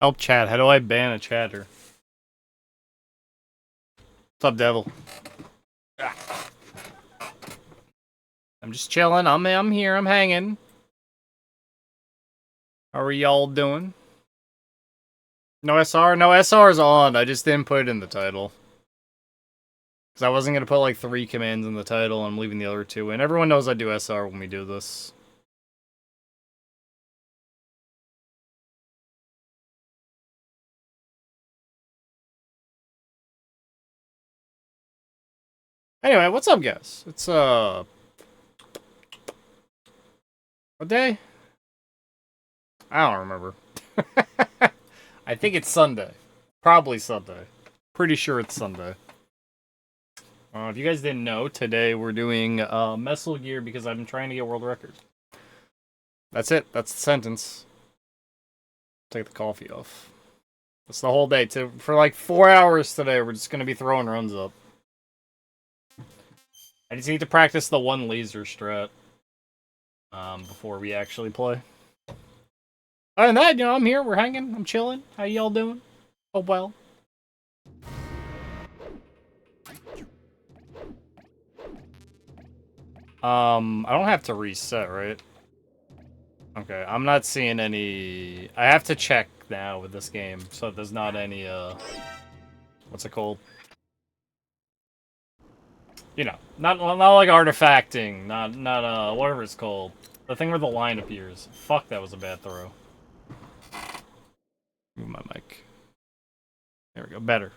Help chat. How do I ban a chatter? What's up, devil? Ah. I'm just chilling. I'm here. I'm hanging. How are y'all doing? No SR? No SR's on. I just didn't put it in the title. Because I wasn't going to put like 3 commands in the title. I'm leaving the other 2 in. Everyone knows I do SR when we do this. Anyway, what's up, guys? It's, what day? I don't remember. I think it's Sunday. Probably Sunday. Pretty sure it's Sunday. If you guys didn't know, today we're doing Mesal gear because I've been trying to get world record. That's it. That's the sentence. Take the coffee off. That's the whole day. For like 4 hours today, we're just going to be throwing runs up. I just need to practice the one laser strat before we actually play. Other than that, I'm here. We're hanging. I'm chilling. How y'all doing? Oh, well. I don't have to reset, right? Okay, I'm not seeing any... I have to check now with this game, so there's not any, what's it called? You know, not like artifacting, not whatever it's called. The thing where the line appears. Fuck, that was a bad throw. Move my mic. There we go, better.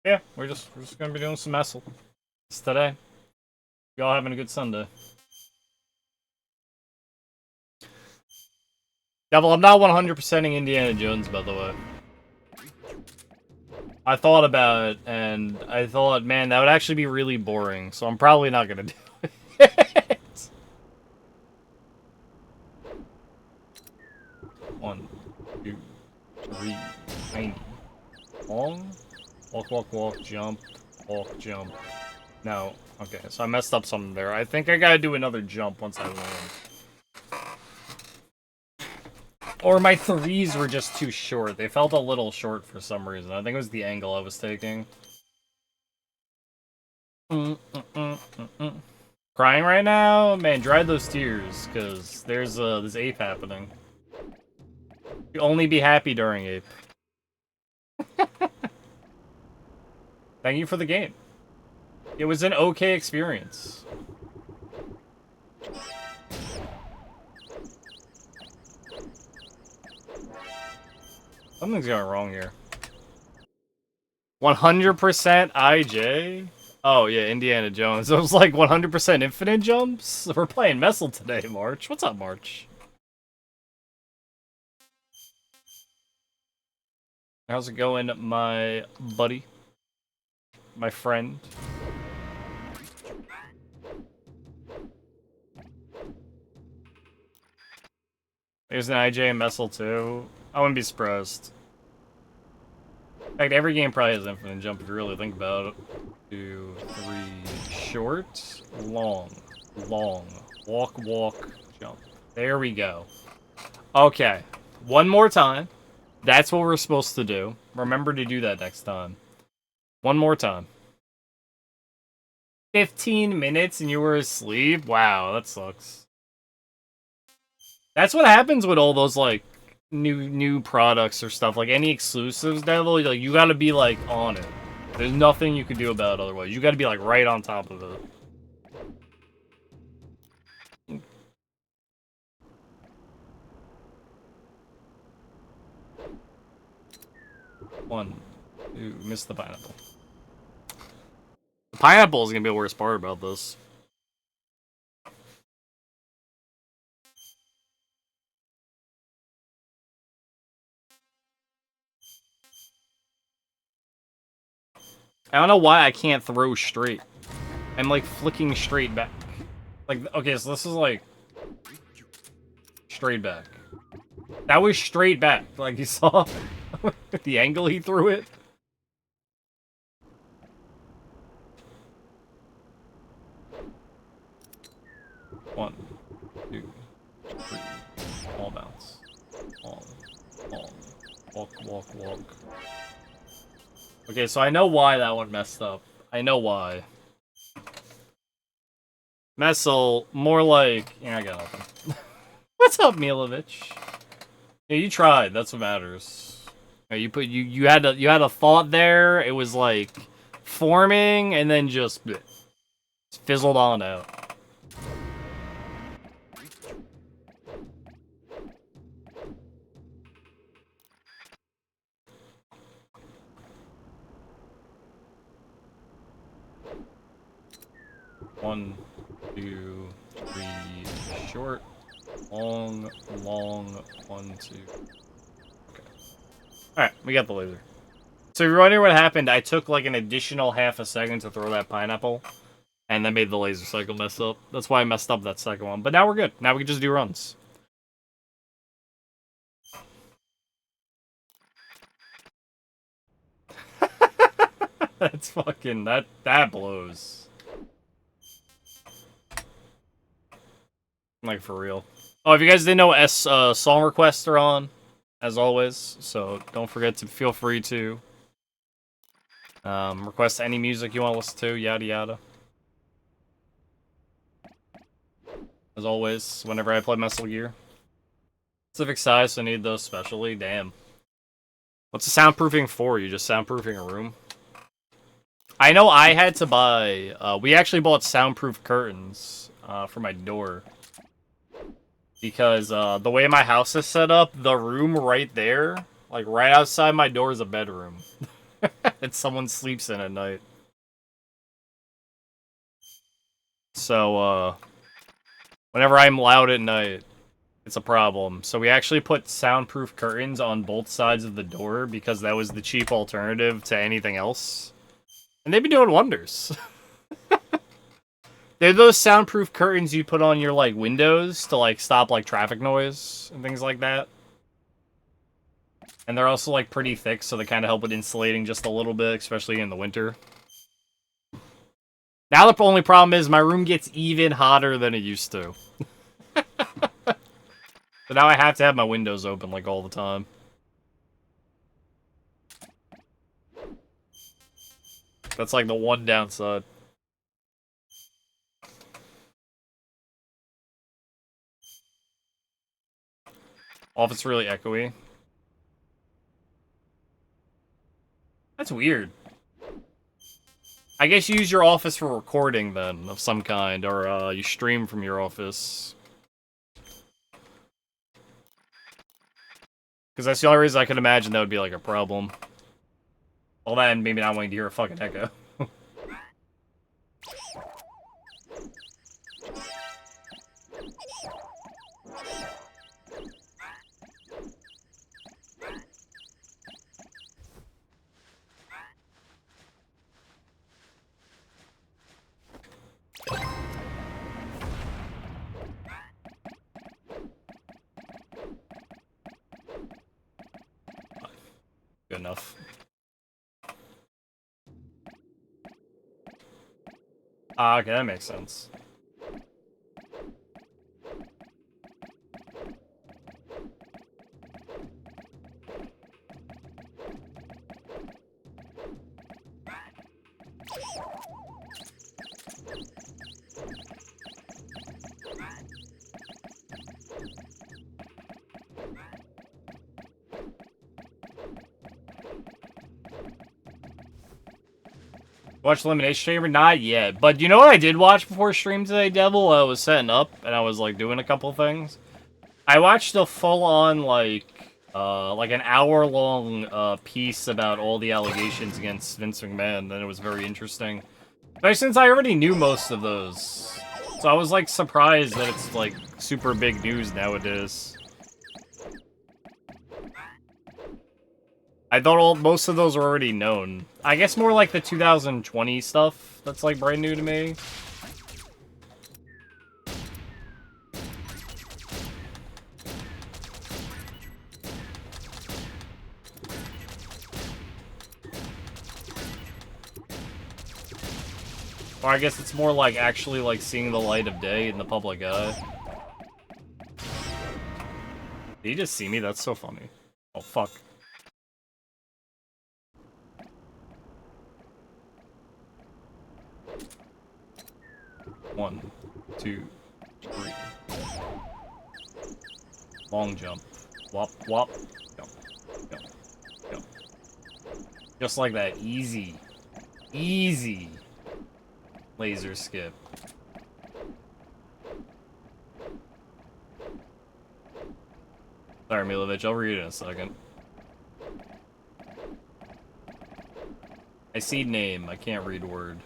Yeah, we're just gonna be doing some Mesal. It's today. Y'all having a good Sunday. Devil, I'm not 100%ing Indiana Jones, by the way. I thought about it, and I thought, man, that would actually be really boring, so I'm probably not gonna do it. 1, 2, 3, tiny. Long? Walk, walk, walk, jump, walk, jump. No. Okay, so I messed up something there. I think I gotta do another jump once I land. Or my 3s were just too short. They felt a little short for some reason. I think it was the angle I was taking. Crying right now? Man, dry those tears, because there's ape happening. You only be happy during ape. Thank you for the game. It was an okay experience. Something's going wrong here. 100% IJ? Oh, yeah, Indiana Jones. It was like 100% infinite jumps? We're playing Mesal today, March. What's up, March? How's it going, my buddy? My friend? There's an IJ and Mesal too. I wouldn't be surprised. In fact, every game probably has infinite jump if you really think about it. 2, 3, short, long, long, walk, walk, jump. There we go. Okay, one more time. That's what we're supposed to do. Remember to do that next time. One more time. 15 minutes and you were asleep? Wow, that sucks. That's what happens with all those, like, new products or stuff. Like, any exclusives, Devil, like, you gotta be, like, on it. There's nothing you can do about it otherwise. You gotta be, like, right on top of it. One, two, missed the pineapple. The pineapple is gonna be the worst part about this. I don't know why I can't throw straight. I'm, like, flicking straight back. Like, okay, so this is, like... straight back. That was straight back. Like, you saw the angle he threw it. One, two, three. All bounce. All. Walk. Okay, so I know why that one messed up. I know why. Mesal, more like... Yeah, I got nothing. What's up, Milovich? Yeah, you tried. That's what matters. Yeah, you had a thought there. It was like forming, and then just fizzled on out. One, two, three, short, long, 1, 2. Okay. Alright, we got the laser. So if you're wondering what happened, I took like an additional half a second to throw that pineapple, and that made the laser cycle mess up. That's why I messed up that second one. But now we're good. Now we can just do runs. That's fucking... That blows. Like, for real. Oh, if you guys didn't know, song requests are on, as always. So don't forget to feel free to request any music you want to listen to, yada yada. As always, whenever I play Metal Gear. Specific size, so I need those specially. Damn. What's the soundproofing for? You just soundproofing a room? I know I had to buy... we actually bought soundproof curtains for my door. Because the way my house is set up, the room right there, like right outside my door, is a bedroom. And someone sleeps in at night. So, whenever I'm loud at night, it's a problem. So we actually put soundproof curtains on both sides of the door because that was the cheap alternative to anything else. And they've been doing wonders. They're those soundproof curtains you put on your, like, windows to, like, stop, like, traffic noise and things like that. And they're also, like, pretty thick, so they kind of help with insulating just a little bit, especially in the winter. Now the only problem is my room gets even hotter than it used to. So now I have to have my windows open, like, all the time. That's, like, the one downside. Oh, if it's really echoey. That's weird. I guess you use your office for recording, then, of some kind, or you stream from your office. Because that's the only reason I could imagine that would be, like, a problem. All that and maybe not wanting to hear a fucking echo. Good enough. Ah, okay, that makes sense. Watch Elimination Chamber? Not yet. But you know what I did watch before stream today, Devil? I was setting up, and I was, like, doing a couple things. I watched a full-on, like an hour-long, piece about all the allegations against Vince McMahon, and it was very interesting. But since I already knew most of those, so I was, like, surprised that it's, like, super big news nowadays. I thought most of those were already known. I guess more like the 2020 stuff that's, like, brand new to me. Or I guess it's more like actually like seeing the light of day in the public eye. Did he just see me? That's so funny. Oh, fuck. One, two, three. Long jump. Wop, wop. Jump, jump, jump. Just like that. Easy. Easy. Laser skip. Sorry, Milovich. I'll read it in a second. I see name. I can't read word.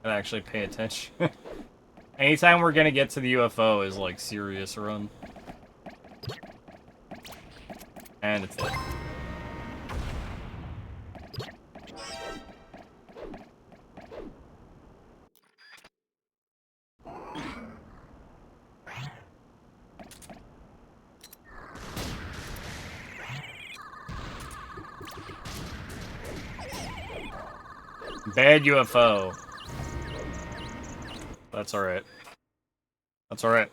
I actually pay attention. Anytime we're gonna get to the UFO is like serious run. And it's dead. Bad UFO. That's alright. That's alright.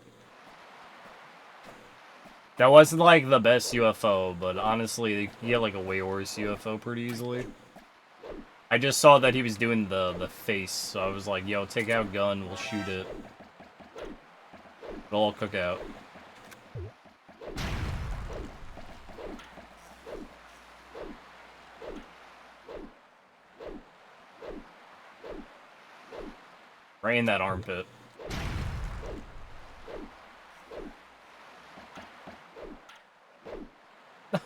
That wasn't like the best UFO, but honestly, he had like a way worse UFO pretty easily. I just saw that he was doing the face, so I was like, yo, take out gun, we'll shoot it. It'll all cook out. Rain that armpit.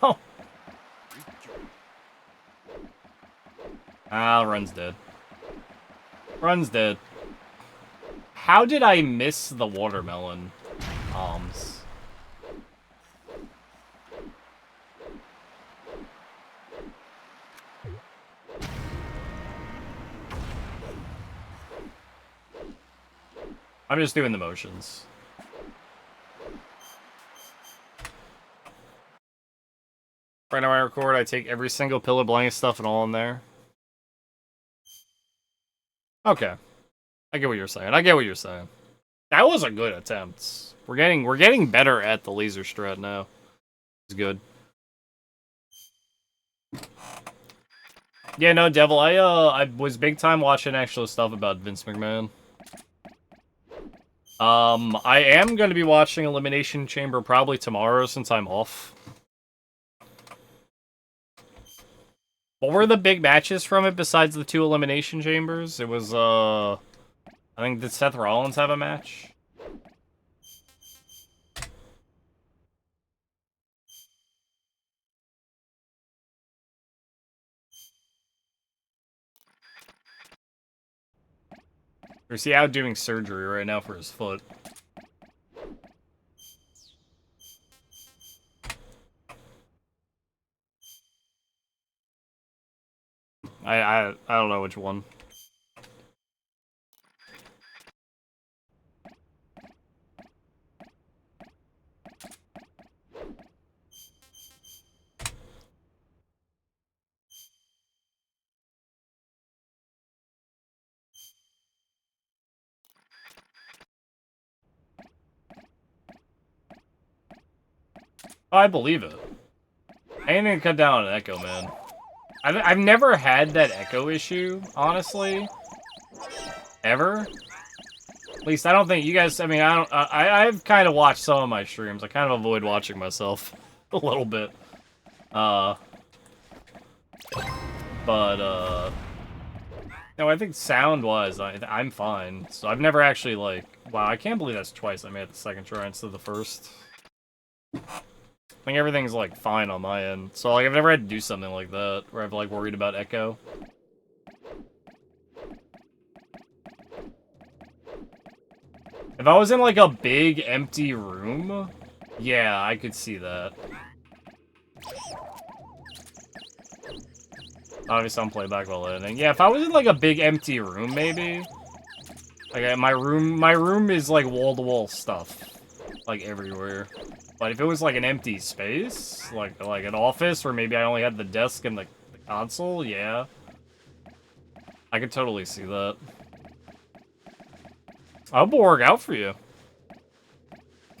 No. Ah, Run's dead. Run's dead. How did I miss the watermelon? I'm just doing the motions. Right now I record, I take every single pillar blanket stuff and all in there. Okay. I get what you're saying. I get what you're saying. That was a good attempt. We're getting better at the laser strat now. It's good. Yeah, no, Devil, I was big time watching actual stuff about Vince McMahon. I am going to be watching Elimination Chamber probably tomorrow since I'm off. What were the big matches from it besides the 2 Elimination Chambers? It was, I think, did Seth Rollins have a match? Or is he out doing surgery right now for his foot? I don't know which one. Oh, I believe it. Anything to cut down on echo, man. I've never had that echo issue, honestly. Ever. At least I don't think you guys. I mean, I've kind of watched some of my streams. I kind of avoid watching myself a little bit. No, I think sound-wise, I'm fine. So I've never actually like. Wow, I can't believe that's twice I made it the second try instead of the first. I think everything's, like, fine on my end. So, like, I've never had to do something like that, where I've, like, worried about echo. If I was in, like, a big, empty room, yeah, I could see that. Obviously, I'm playback while editing. Yeah, if I was in, like, a big, empty room, maybe. Like, my room is, like, wall-to-wall stuff. Like, everywhere. But if it was like an empty space, like an office, or maybe I only had the desk and the console, yeah. I could totally see that. I hope it'll work out for you.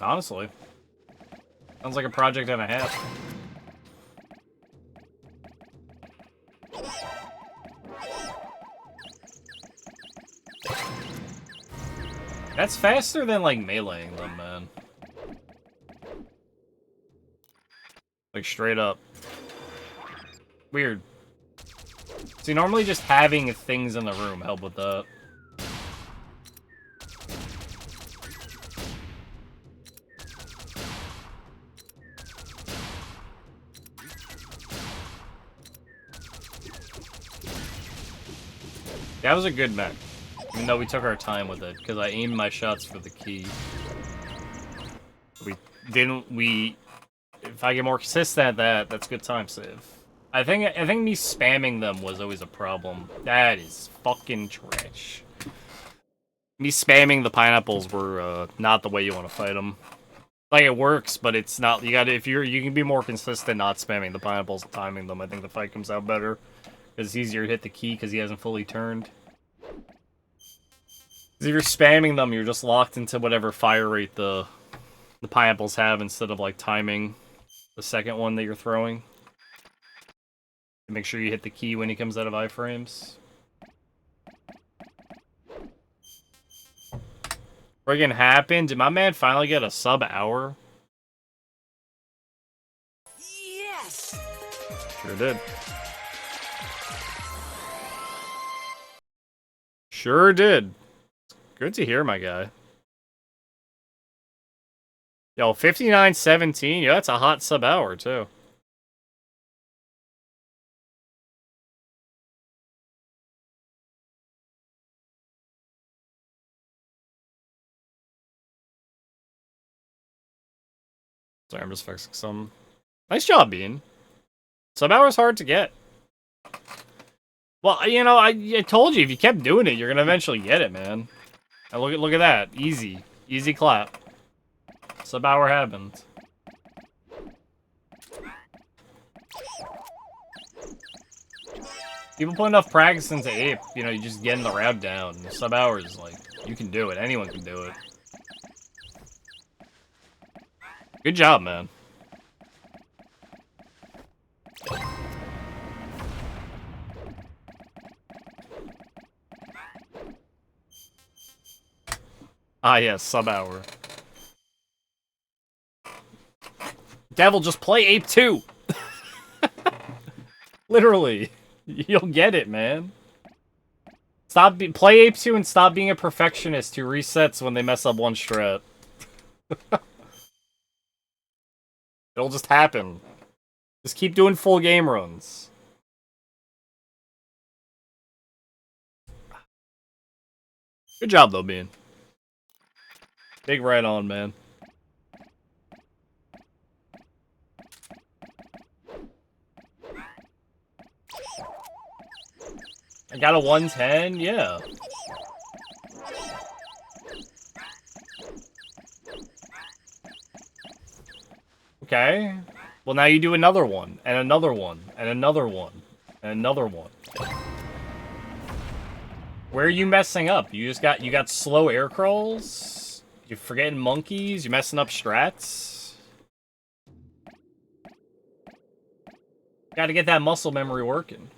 Honestly. Sounds like a project and a half. That's faster than, like, meleeing them, man. Like, straight up. Weird. See, normally just having things in the room help with that. That was a good mech. Even though we took our time with it, because I aimed my shots for the key. If I get more consistent at that, that's good time save. I think me spamming them was always a problem. That is fucking trash. Me spamming the pineapples were not the way you want to fight them. Like, it works, but it's not. You can be more consistent not spamming the pineapples and timing them. I think the fight comes out better. Because it's easier to hit the key because he hasn't fully turned. Because if you're spamming them, you're just locked into whatever fire rate the pineapples have instead of, like, timing the second one that you're throwing. And make sure you hit the key when he comes out of iframes. Friggin' happened? Did my man finally get a sub-hour? Yes! Sure did. Sure did. Good to hear, my guy. Yo, 59-17. Yeah, that's a hot sub-hour, too. Sorry, I'm just fixing some. Nice job, Bean. Sub-hour's hard to get. Well, you know, I told you, if you kept doing it, you're gonna eventually get it, man. Now look at that. Easy. Easy clap. Sub-hour happened. People put enough practice into Ape, you know, you just getting the route down. Sub-hour is like, you can do it. Anyone can do it. Good job, man. Ah, yes, sub-hour. Devil, just play Ape 2! Literally. You'll get it, man. Play Ape 2 and stop being a perfectionist who resets when they mess up one strat. It'll just happen. Just keep doing full game runs. Good job, though, Bean. Big right on, man. I got a 110? Yeah. Okay. Well, now you do another one, and another one, and another one, and another one. Where are you messing up? You got slow air crawls? You're forgetting monkeys? You're messing up strats? Gotta get that muscle memory working.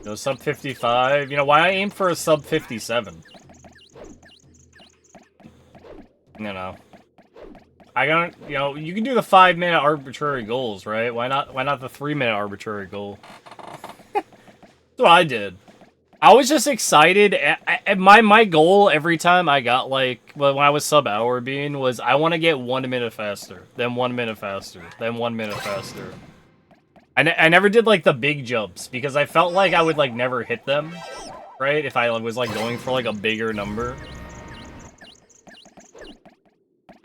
No, sub 55. You know, why I aim for a sub 57? You know. I got, you know, you can do the 5-minute arbitrary goals, right? Why not the 3-minute arbitrary goal? That's what I did. I was just excited. My goal every time I got, like, when I was sub-hour being was I want to get 1 minute faster, then 1 minute faster, then 1 minute faster. I never did, like, the big jumps, because I felt like I would, like, never hit them, right? If I was, like, going for, like, a bigger number.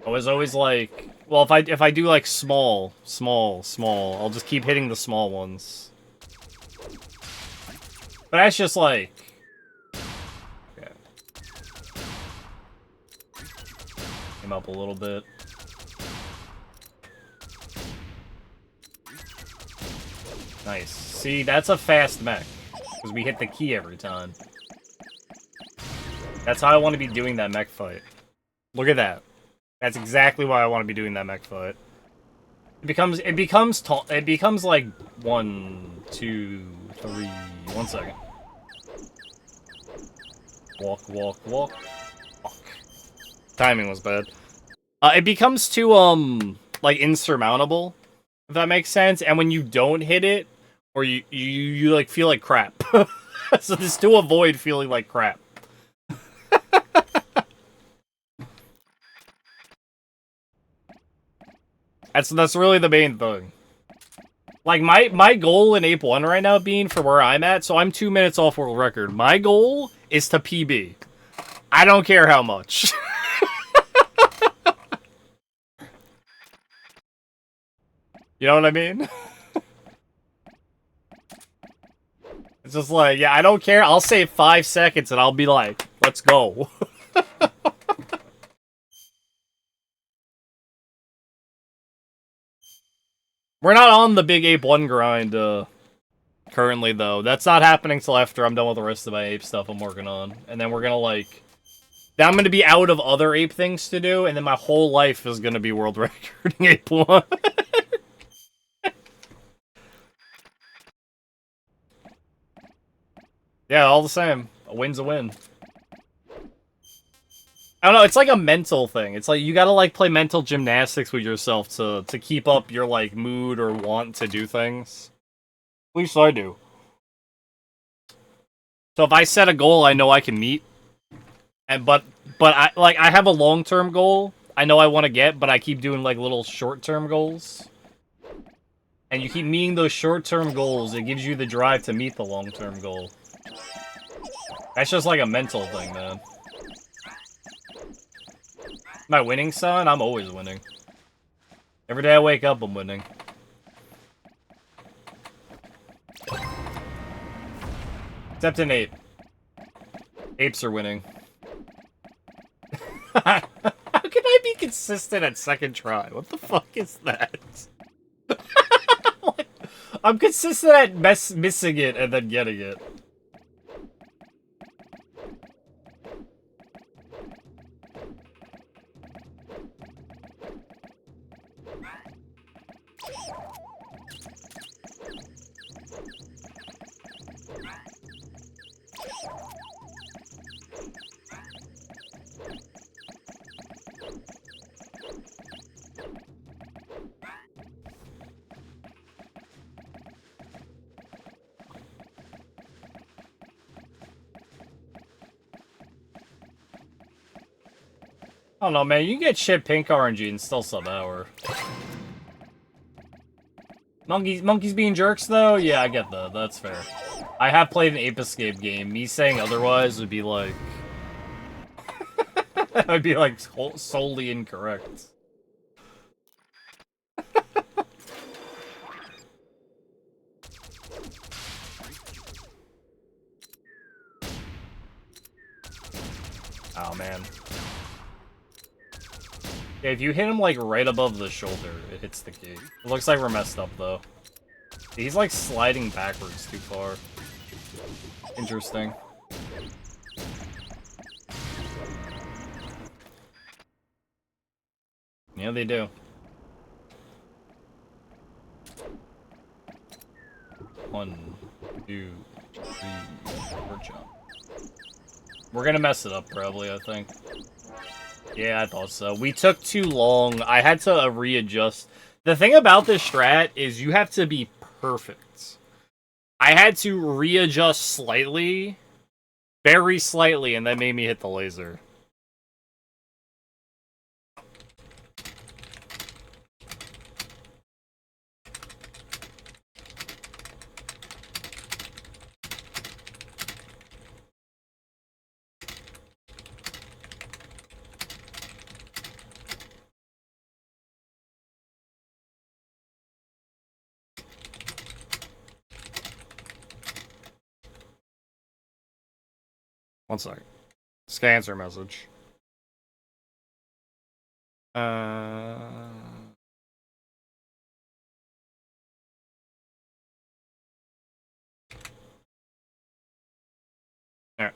I was always like, well, if I do, like, small, I'll just keep hitting the small ones. But that's just, like... Okay. him up a little bit. Nice. See, that's a fast mech. Because we hit the key every time. That's how I want to be doing that mech fight. Look at that. That's exactly why I want to be doing that mech fight. It becomes like 1, 2, 3. 1 second. Walk, walk, walk. Walk. Timing was bad. It becomes too, like, insurmountable, if that makes sense. And when you don't hit it, or you like, feel like crap. So this to avoid feeling like crap. That's really the main thing. Like, my goal in Ape 1 right now being for where I'm at, so I'm 2 minutes off world record. My goal is to PB. I don't care how much. You know what I mean? It's just like, yeah, I don't care. I'll save 5 seconds and I'll be like, let's go. We're not on the big Ape 1 grind, currently, though. That's not happening till after I'm done with the rest of my Ape stuff I'm working on. And then we're gonna, like... Then I'm gonna be out of other Ape things to do, and then my whole life is gonna be world recording Ape 1. Yeah, all the same. A win's a win. I don't know, it's like a mental thing. It's like, you gotta, like, play mental gymnastics with yourself to keep up your, like, mood or want to do things. At least I do. So if I set a goal I know I can meet, but I have a long-term goal I know I want to get, but I keep doing, like, little short-term goals. And you keep meeting those short-term goals, it gives you the drive to meet the long-term goal. That's just like a mental thing, man. Am I winning, son? I'm always winning. Every day I wake up, I'm winning. Except in Ape. Apes are winning. How can I be consistent at second try? What the fuck is that? I'm consistent at missing it and then getting it. I don't know, man. You can get shit pink RNG and still sub-hour. Monkeys being jerks, though? Yeah, I get that. That's fair. I have played an Ape Escape game. Me saying otherwise would be like... that would be, like, solely incorrect. Oh, man. Yeah, if you hit him, like, right above the shoulder, it hits the gate. It looks like we're messed up, though. He's, like, sliding backwards too far. Interesting. Yeah, they do. One, two, three, four jump. We're gonna mess it up, probably, I think. Yeah, I thought so. We took too long. I had to readjust. The thing about this strat is you have to be perfect. I had to readjust slightly, very slightly, and that made me hit the laser. One second. Just answer message. Uh... Yeah.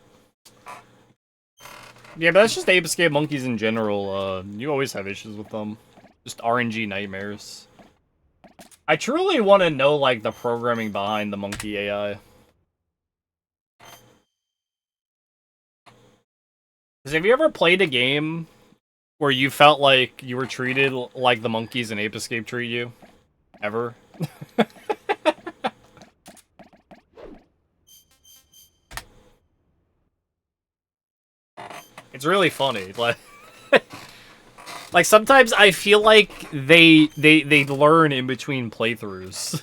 Yeah, but that's just Ape Escape monkeys in general. You always have issues with them. Just RNG nightmares. I truly want to know, like, the programming behind the monkey AI. Because have you ever played a game where you felt like you were treated like the monkeys in Ape Escape treat you? Ever? It's really funny. Like sometimes I feel like they learn in between playthroughs.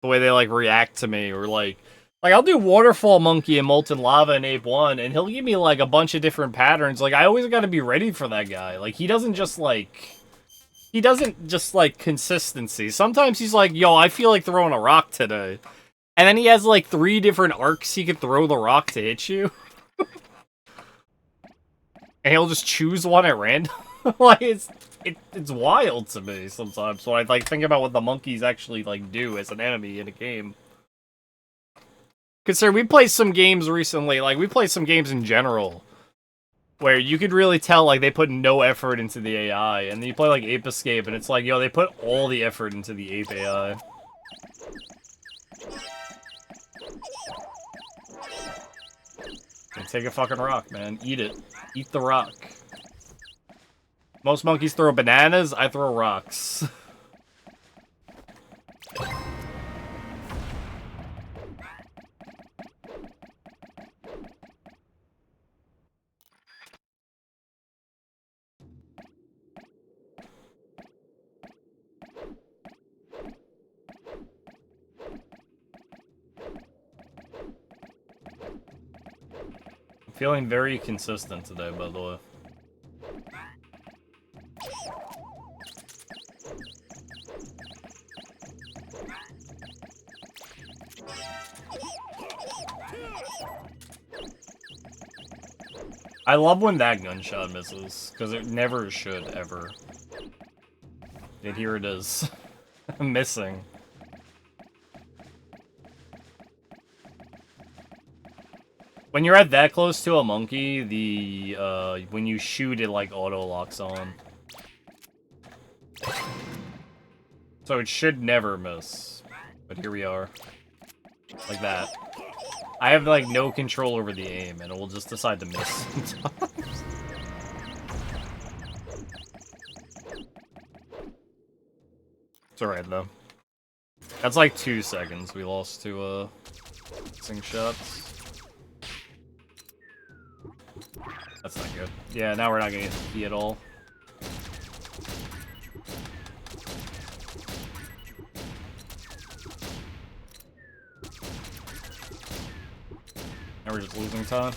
The way they like react to me, or like I'll do Waterfall Monkey and Molten Lava in Ape 1, and he'll give me like a bunch of different patterns. Like I always gotta be ready for that guy. Like he doesn't just like consistency. Sometimes he's like, yo, I feel like throwing a rock today. And then he has like 3 different arcs he could throw the rock to hit you. And he'll just choose one at random. Like it's wild to me sometimes. So I like think about what the monkeys actually like do as an enemy in a game. Consider we played some games recently, like we played some games in general, where you could really tell like they put no effort into the AI, and then you play like Ape Escape, and it's like, yo, they put all the effort into the Ape AI. And take a fucking rock, man. Eat it. Eat the rock. Most monkeys throw bananas, I throw rocks. I'm feeling very consistent today, by the way. I love when that gunshot misses, because it never should, ever. Yet here it is. Missing. When you're at that close to a monkey, when you shoot, it, like, auto-locks on. So it should never miss. But here we are. Like that. I have, like, no control over the aim, and it will just decide to miss sometimes. It's alright, though. That's like 2 seconds we lost to, missing shots. That's not good. Yeah, now we're not gonna get the key at all. Now we're just losing time.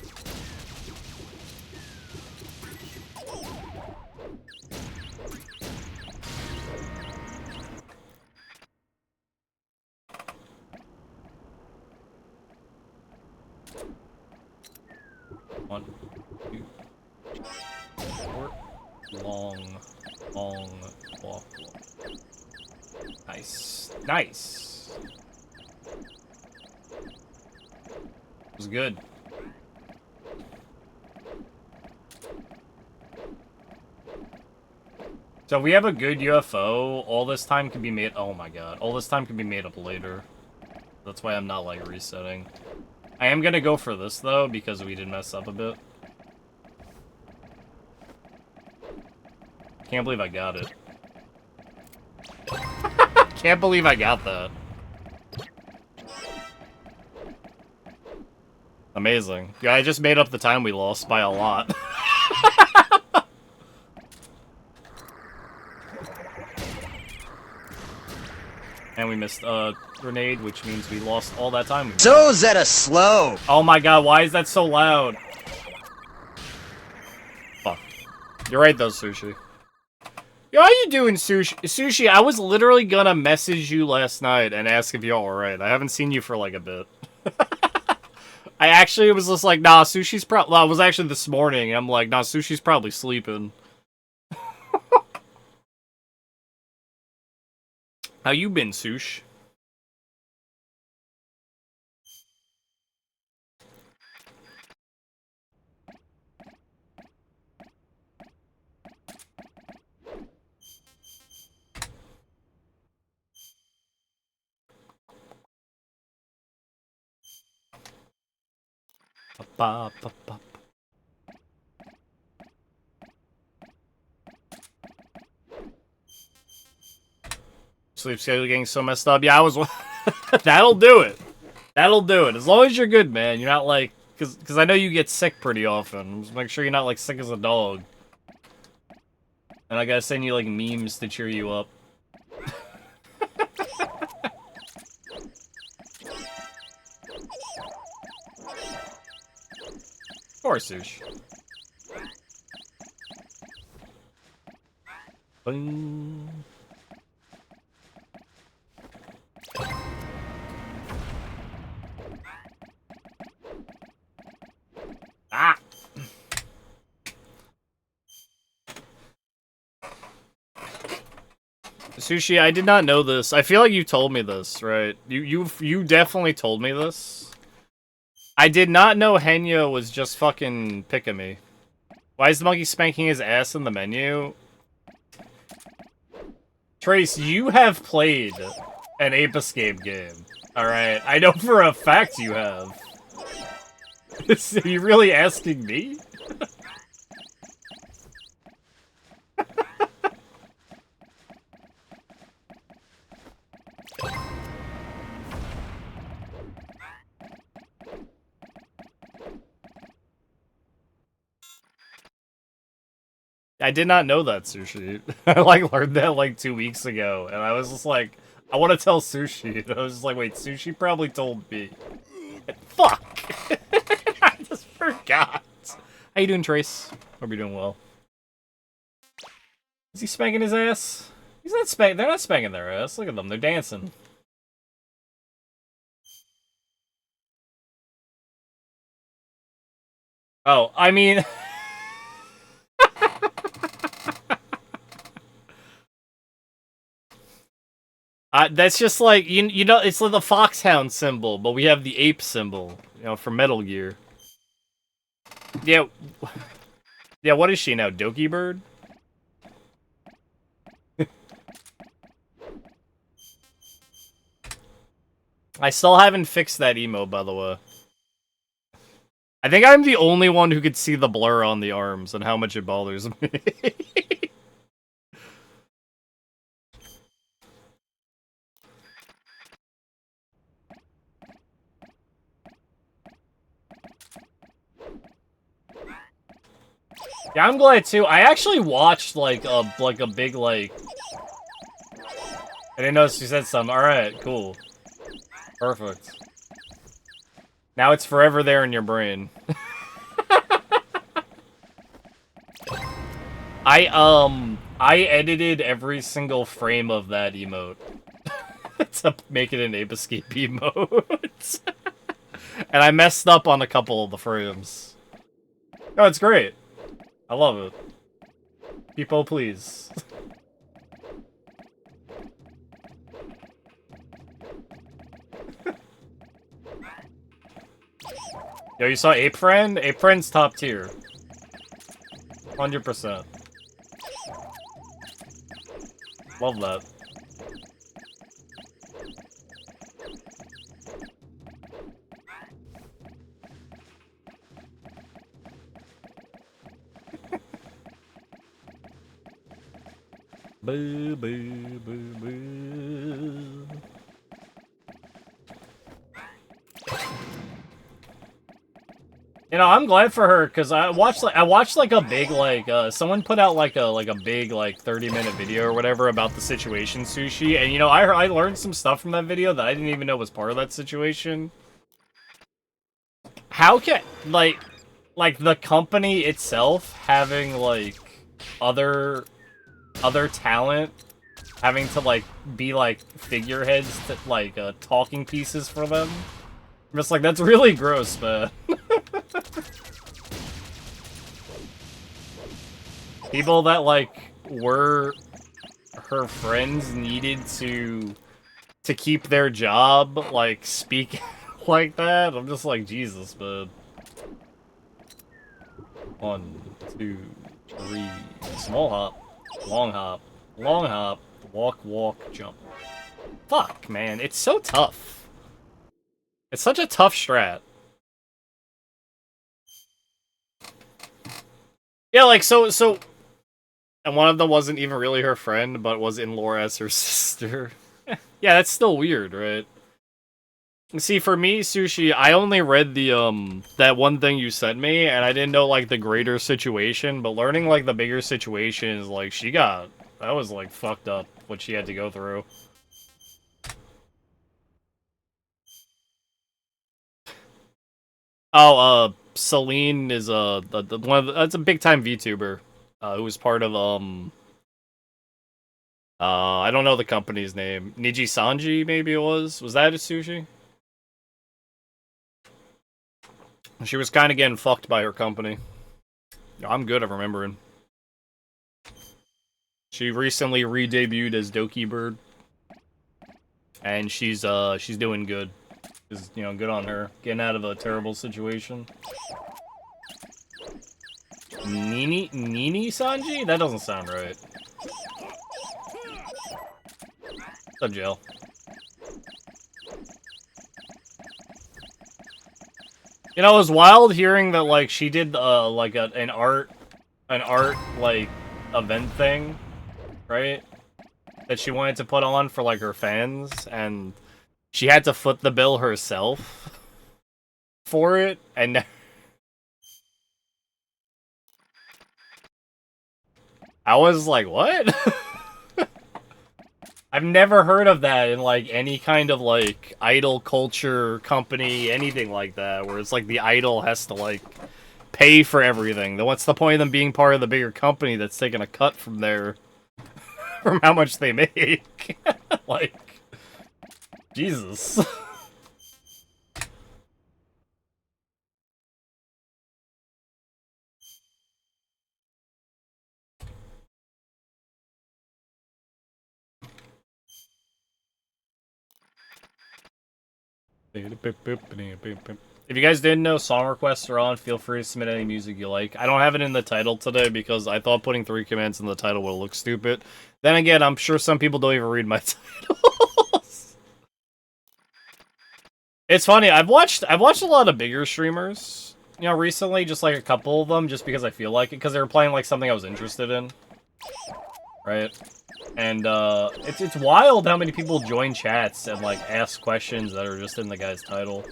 One, two, short, long walk. Nice. Nice. It was good. So if we have a good UFO, all this time can be made— oh my god. All this time can be made up later. That's why I'm not, like, resetting. I am gonna go for this, though, because we did mess up a bit. Can't believe I got it. Can't believe I got that. Amazing. Yeah, I just made up the time we lost by a lot. And we missed a grenade, which means we lost all that time. So Zeta slow. Oh my god, why is that so loud? Fuck. You're right though, Sushi. Yo, how you doing, Sushi? Sushi, I was literally gonna message you last night and ask if y'all alright. I haven't seen you for like a bit. I actually was just like, nah, Sushi's probably... Well, it was actually this morning. I'm like, nah, Sushi's probably sleeping. How you been, Sush? Ba, ba, ba. Sleep schedule getting so messed up. Yeah, I was... That'll do it. That'll do it. As long as you're good, man. You're not like... Because I know you get sick pretty often. Just make sure you're not like sick as a dog. And I gotta send you like memes to cheer you up. Of course, Sush. Boom. Ah! Sushi, I did not know this. I feel like you told me this, right? You definitely told me this. I did not know Henya was just fucking picking me. Why is the monkey spanking his ass in the menu? Trace, you have played an Ape Escape game. Alright, I know for a fact you have. Are you really asking me? I did not know that, Sushi. I like learned that like 2 weeks ago, and I was just like, I want to tell Sushi. And I was just like, wait, Sushi probably told me. And fuck! I just forgot. How you doing, Trace? Hope you're doing well. Is he spanking his ass? He's not spanking. They're not spanking their ass. Look at them. They're dancing. Oh, I mean. That's just like you know, it's like the foxhound symbol, but we have the ape symbol, you know, for Metal Gear. Yeah, yeah. What is she now, Doki Bird? I still haven't fixed that emo, by the way. I think I'm the only one who could see the blur on the arms and how much it bothers me. Yeah, I'm glad too. I actually watched like a big like. I didn't notice you said something. All right, cool, perfect. Now it's forever there in your brain. I edited every single frame of that emote to make it an Ape Escape emote, and I messed up on a couple of the frames. No, it's great. I love it. People, please. Yo, you saw Ape Friend? Ape Friend's top tier. 100%. Love that. Boo, boo, boo, boo. You know, I'm glad for her because I watched like a big someone put out like a big like 30-minute video or whatever about the situation, Sushi, and you know I learned some stuff from that video that I didn't even know was part of that situation. How can like the company itself having like other other talent having to, like, be, like, figureheads, to, like, talking pieces for them. I'm just like, that's really gross, man. People that, like, were her friends needed to keep their job, like, speak like that. I'm just like, Jesus, man. 1, 2, 3. Small hop. Long hop. Long hop. Walk, walk, jump. Fuck, man. It's so tough. It's such a tough strat. Yeah, like, so... And one of them wasn't even really her friend, but was in lore as her sister. Yeah, that's still weird, right? See, for me, Sushi, I only read the, that one thing you sent me, and I didn't know, like, the greater situation, but learning, like, the bigger situation is, like, that was, like, fucked up, what she had to go through. Oh, Celine is, that's a big-time VTuber, who was part of, I don't know the company's name. Niji Sanji, maybe it was? Was that a Sushi? She was kind of getting fucked by her company. I'm good at remembering. She recently re-debuted as Doki Bird. And she's doing good. Is, you know, good on her. Getting out of a terrible situation. Nini Sanji? That doesn't sound right. What's up, Jill? You know, it was wild hearing that, like, she did, like, an art, like, event thing, right? That she wanted to put on for, like, her fans, and she had to foot the bill herself for it, and I was like, what? I've never heard of that in, like, any kind of, like, idol culture company, anything like that, where it's like the idol has to, like, pay for everything. Then what's the point of them being part of the bigger company that's taking a cut from their... from how much they make? Like, Jesus. If you guys didn't know, song requests are on. Feel free to submit any music you like. I don't have it in the title today because I thought putting 3 commands in the title would look stupid. Then again, I'm sure some people don't even read my titles. It's funny. I've watched a lot of bigger streamers, you know, recently, just like a couple of them, just because I feel like it, because they were playing like something I was interested in, right? And it's wild how many people join chats and like ask questions that are just in the guy's title.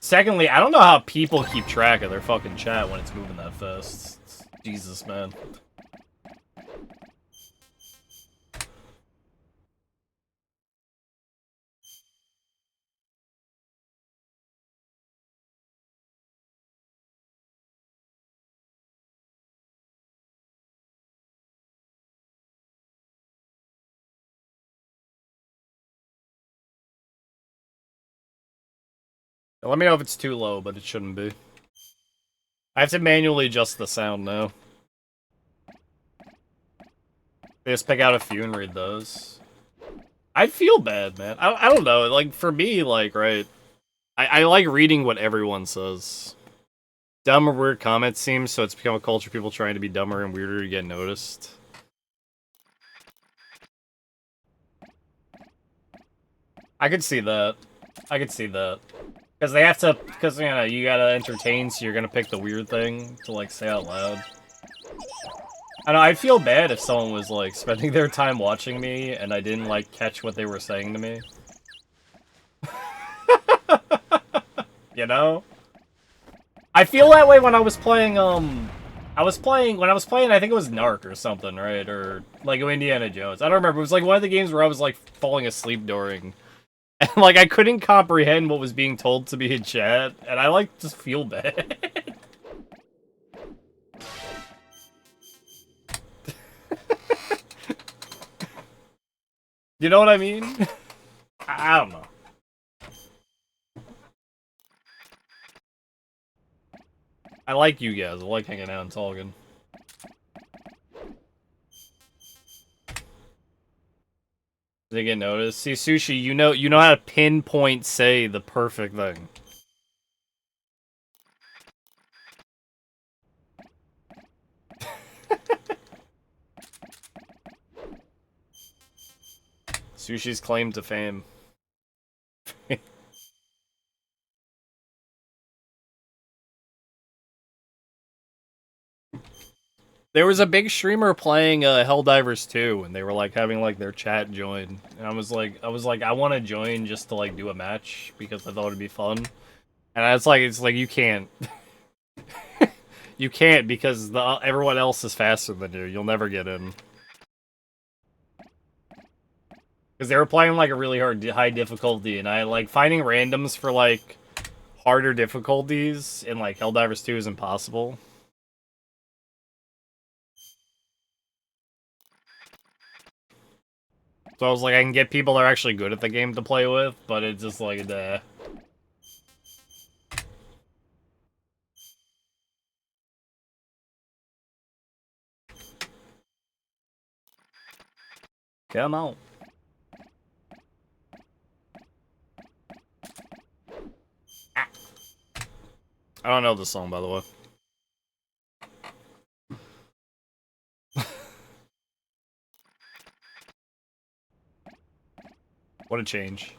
Secondly, I don't know how people keep track of their fucking chat when it's moving that fast. Jesus, man. Let me know if it's too low, but it shouldn't be. I have to manually adjust the sound now. They just pick out a few and read those. I feel bad, man. I don't know. Like, for me, like, right, I like reading what everyone says. Dumb or weird comments seems, so it's become a culture of people trying to be dumber and weirder to get noticed. I could see that. I could see that. Because they have to, because, you know, you gotta entertain, so you're gonna pick the weird thing to, like, say out loud. I know, I'd feel bad if someone was, like, spending their time watching me, and I didn't, like, catch what they were saying to me. You know? I feel that way when I was playing, when I was playing, I think it was Narc or something, right? Or, like, Indiana Jones. I don't remember. It was, like, one of the games where I was, like, falling asleep during. And, like, I couldn't comprehend what was being told to me in chat, and I, like, just feel bad. You know what I mean? I don't know. I like you guys. I like hanging out and talking. Did they get noticed? See, Sushi, you know how to pinpoint say the perfect thing. Sushi's claim to fame. There was a big streamer playing Helldivers 2, and they were like having like their chat join. And I was like, I want to join just to like do a match because I thought it'd be fun. And it's like you can't, you can't because everyone else is faster than you. You'll never get in. Because they were playing like a really high difficulty, and I like finding randoms for like harder difficulties in like Helldivers 2 is impossible. So I was like, I can get people that are actually good at the game to play with, but it's just like, come on. Ah. I don't know this song, by the way. What a change.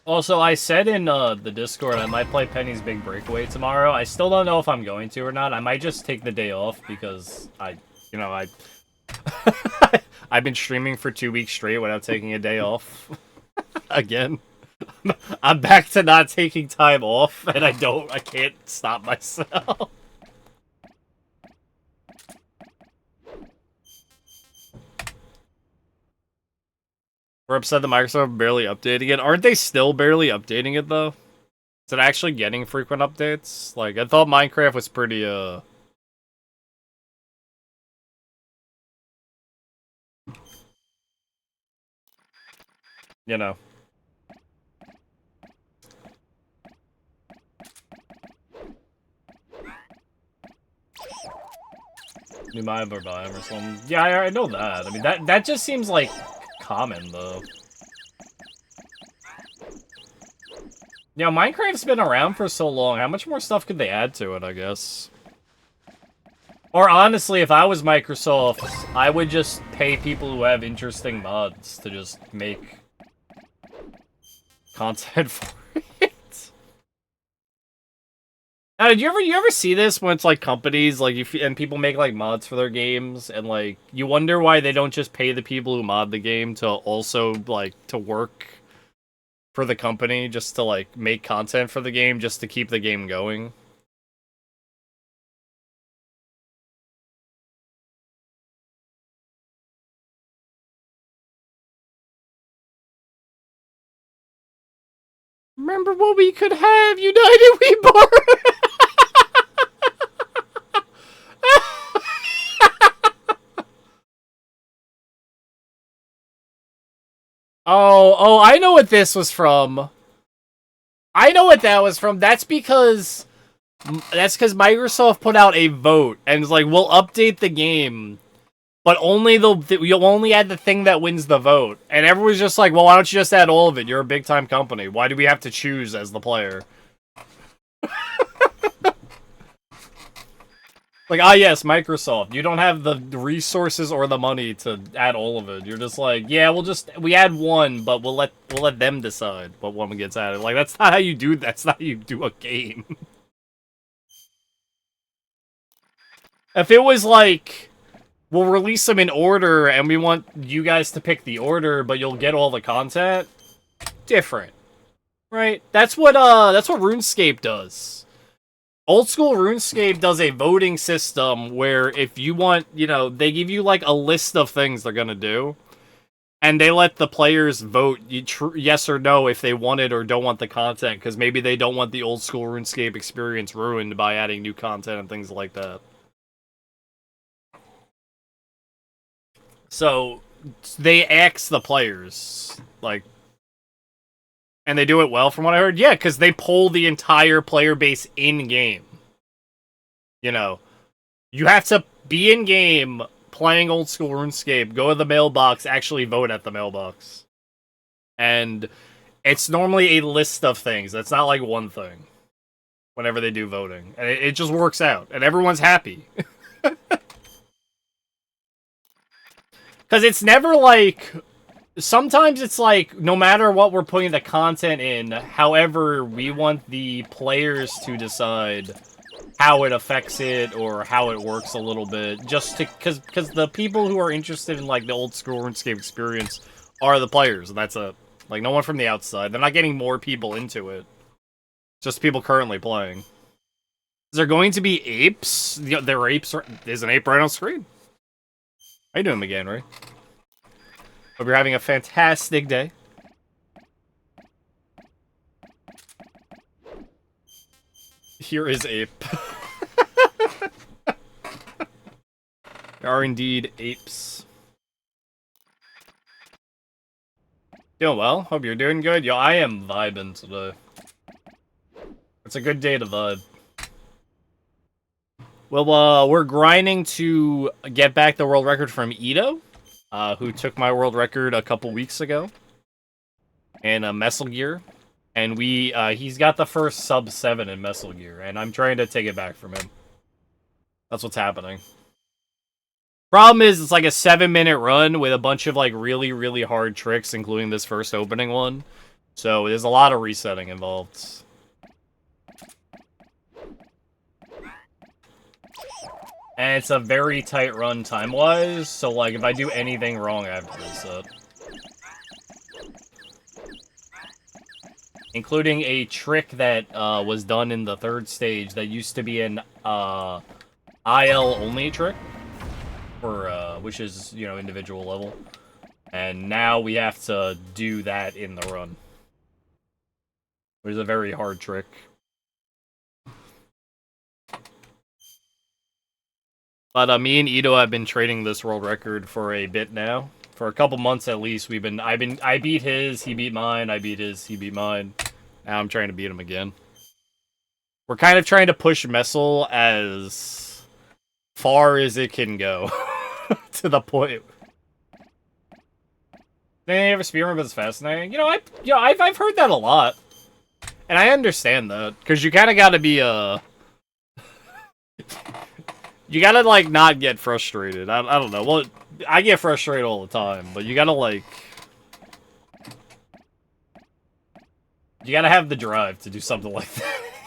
Also, I said in the Discord I might play Penny's Big Breakaway tomorrow. I still don't know if I'm going to or not. I might just take the day off because I've been streaming for 2 weeks straight without taking a day off. Again. I'm back to not taking time off, and I can't stop myself. We're upset that Microsoft barely updating it. Aren't they still barely updating it, though? Is it actually getting frequent updates? Like, I thought Minecraft was pretty, you know. New Mime or Vime or something. Yeah, I know that. I mean, that just seems, like, common, though. Yeah, Minecraft's been around for so long. How much more stuff could they add to it, I guess? Or honestly, if I was Microsoft, I would just pay people who have interesting mods to just make content for it. Now, did you ever see this when it's like companies like and people make like mods for their games and like you wonder why they don't just pay the people who mod the game to also like to work for the company just to like make content for the game just to keep the game going? Remember what we could have, United We Bar. Oh, I know what this was from. I know what that was from. That's because Microsoft put out a vote and was like, we'll update the game, but only you'll only add the thing that wins the vote. And everyone's just like, well, why don't you just add all of it? You're a big time company. Why do we have to choose as the player? Like, yes, Microsoft. You don't have the resources or the money to add all of it. You're just like, yeah, we add one, but we'll let them decide what one gets added. Like, that's not how you do. That's not how you do a game. If it was like we'll release them in order, and we want you guys to pick the order, but you'll get all the content. Different, right? That's what RuneScape does. Old school RuneScape does a voting system where if you want, they give you like a list of things they're gonna do, and they let the players vote yes or no if they want it or don't want the content, because maybe they don't want the old school RuneScape experience ruined by adding new content and things like that. So they ask the players, like, and they do it well from what I heard. Yeah, because they poll the entire player base in-game. You have to be in-game playing old school RuneScape, go to the mailbox, actually vote at the mailbox. And it's normally a list of things. It's not like one thing whenever they do voting. And it just works out. And everyone's happy. Because it's never like... Sometimes it's like, no matter what we're putting the content in, however, we want the players to decide how it affects it or how it works a little bit. Just to... Because the people who are interested in, like, the old school RuneScape experience are the players. And that's it. Like, no one from the outside. They're not getting more people into it. Just people currently playing. Is there going to be apes? There are apes. There's an ape right on screen. How you doing, McGann, Ray? Hope you're having a fantastic day. Here is ape. There are indeed apes. Doing well. Hope you're doing good. Yo, I am vibing today. It's a good day to vibe. Well, we're grinding to get back the world record from Ito, who took my world record a couple weeks ago in Mesal gear. And he's got the first sub 7 in Mesal gear, and I'm trying to take it back from him. That's what's happening. Problem is, it's like a 7-minute run with a bunch of like really, really hard tricks, including this first opening one. So there's a lot of resetting involved. And it's a very tight run time-wise, so like if I do anything wrong, I have to reset. Including a trick that was done in the 3rd stage that used to be an IL only trick. Which is, individual level. And now we have to do that in the run. Which is a very hard trick. But me and Ito have been trading this world record for a bit now. For a couple months at least, I beat his, he beat mine, I beat his, he beat mine. Now I'm trying to beat him again. We're kind of trying to push Mesal as far as it can go. To the point. Any ever speedrun, but it's fascinating. I've heard that a lot. And I understand that. Because you kind of got to be, you gotta, like, not get frustrated. I don't know. Well, I get frustrated all the time, but you gotta, like... You gotta have the drive to do something like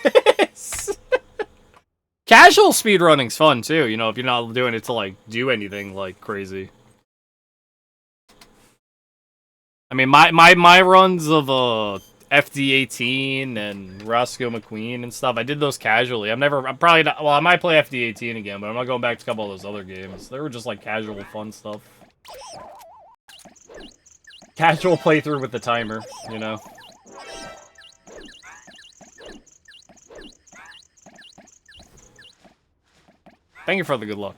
this. Casual speedrunning's fun, too, if you're not doing it to, like, do anything, like, crazy. I mean, my runs of, FD18 and Roscoe McQueen and stuff, I did those casually. I'm probably not, well, I might play FD18 again, but I'm not going back to a couple of those other games. They were just, like, casual fun stuff. Casual playthrough with the timer, Thank you for the good luck.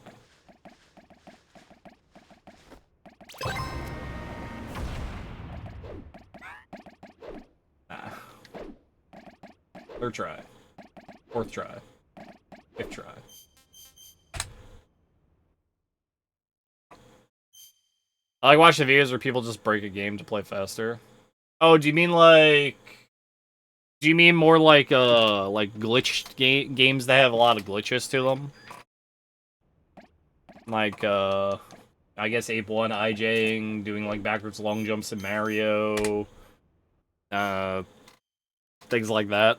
Third try. 4th try. 5th try. I like watching videos where people just break a game to play faster. Oh, do you mean like... Do you mean more like glitched games that have a lot of glitches to them? Like, I guess Ape 1 IJing, doing like backwards long jumps in Mario, things like that.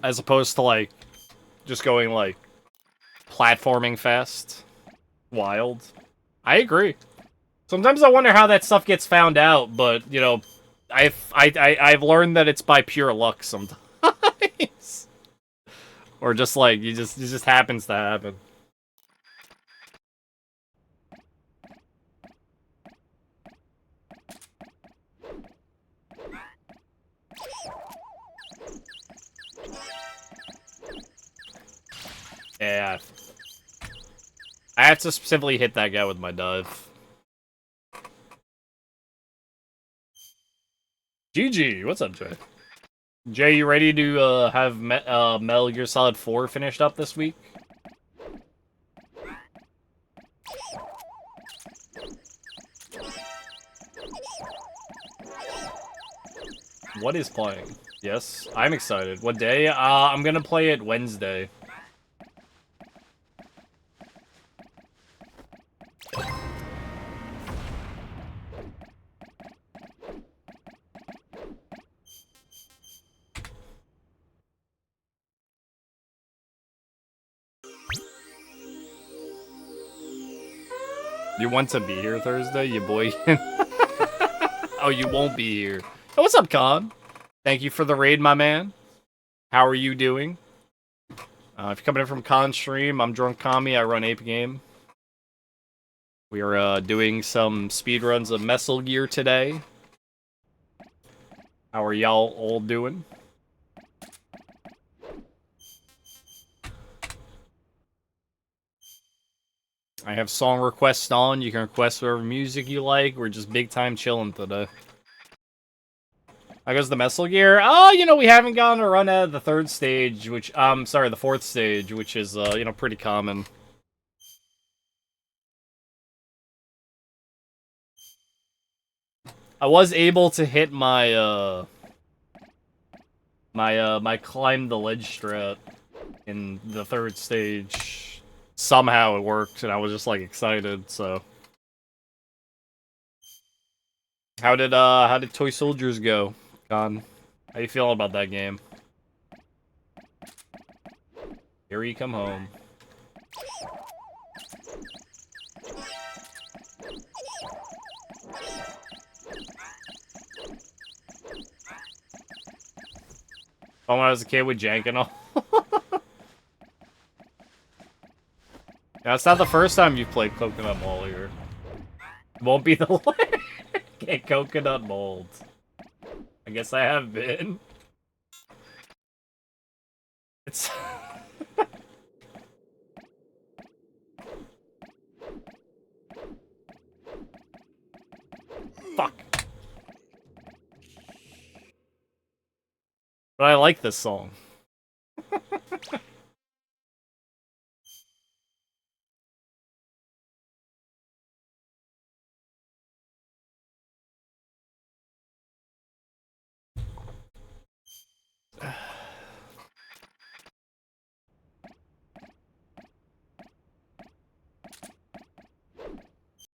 As opposed to like, just going like, platforming fast. Wild. I agree. Sometimes I wonder how that stuff gets found out, but you know, I've learned that it's by pure luck sometimes, or just like it just happens to happen. Yeah, I have to specifically hit that guy with my dive. GG, what's up, Jay? Jay, you ready to have Metal Gear Solid 4 finished up this week? What is playing? Yes, I'm excited. What day? I'm gonna play it Wednesday. You want to be here Thursday, you boy? Oh, you won't be here. Oh, what's up, Con? Thank you for the raid, my man. How are you doing? If you're coming in from Con stream, I'm Drunk Kami. I run Ape Game. We are doing some speedruns of Mesal Gear today. How are y'all all doing? I have song requests on. You can request whatever music you like. We're just big time chilling today. How goes the Mesal Gear? Oh, you know, we haven't gotten a run out of the third stage, which, sorry, the fourth stage, which is, you know, pretty common. I was able to hit my, my climb the ledge strat in the third stage. Somehow it worked, and I was just, like, excited, so. How did Toy Soldiers go, Con? How you feeling about that game? Here we come home. Oh, when I was a kid with Jank and all. Yeah, it's not the first time you've played Coconut Mall here. It won't be the last. Get Coconut Mold. I guess I have been. It's... Fuck. But I like this song.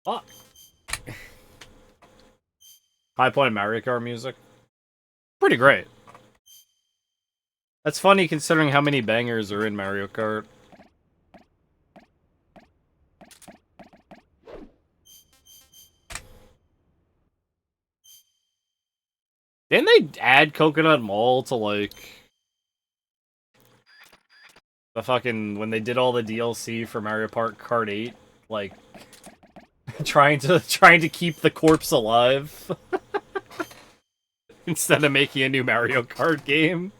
Fuck. High point Mario Kart music. Pretty great. That's funny considering how many bangers are in Mario Kart. Didn't they add Coconut Mall to, like... the fucking... when they did all the DLC for Mario Kart 8? Like... trying to keep the corpse alive. Instead of making a new Mario Kart game.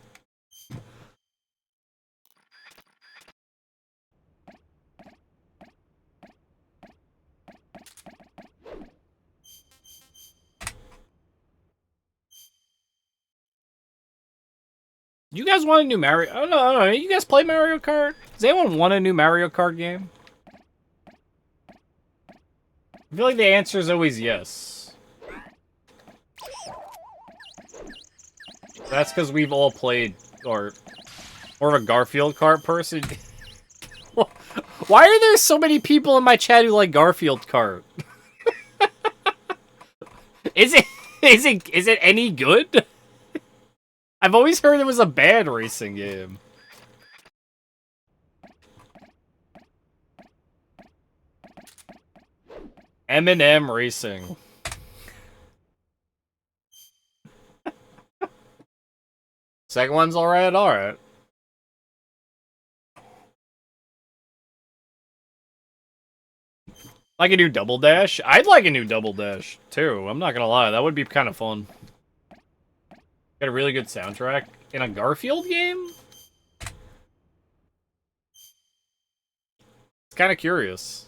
You guys want a new Mario... I don't know. You guys play Mario Kart? Does anyone want a new Mario Kart game? I feel like the answer is always yes. That's because we've all played, or more of a Garfield Kart person. Why are there so many people in my chat who like Garfield Kart? Is it any good? I've always heard it was a bad racing game. M&M Racing. Second one's alright, alright. Like a new Double Dash? I'd like a new Double Dash, too. I'm not gonna lie, that would be kind of fun. Got a really good soundtrack in a Garfield game? It's kind of curious.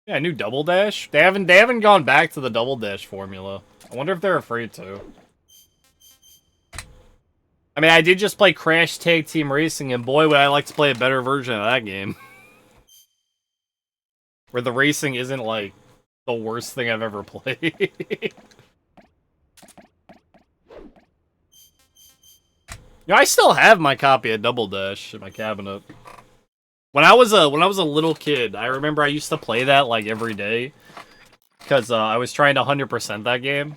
Yeah, new Double Dash? They haven't gone back to the Double Dash formula. I wonder if they're afraid to. I mean, I did just play Crash Tag Team Racing, and boy, would I like to play a better version of that game. Where the racing isn't, like, the worst thing I've ever played. Yeah, I still have my copy of Double Dash in my cabinet. When I was a little kid, I remember I used to play that like every day because I was trying to 100% that game.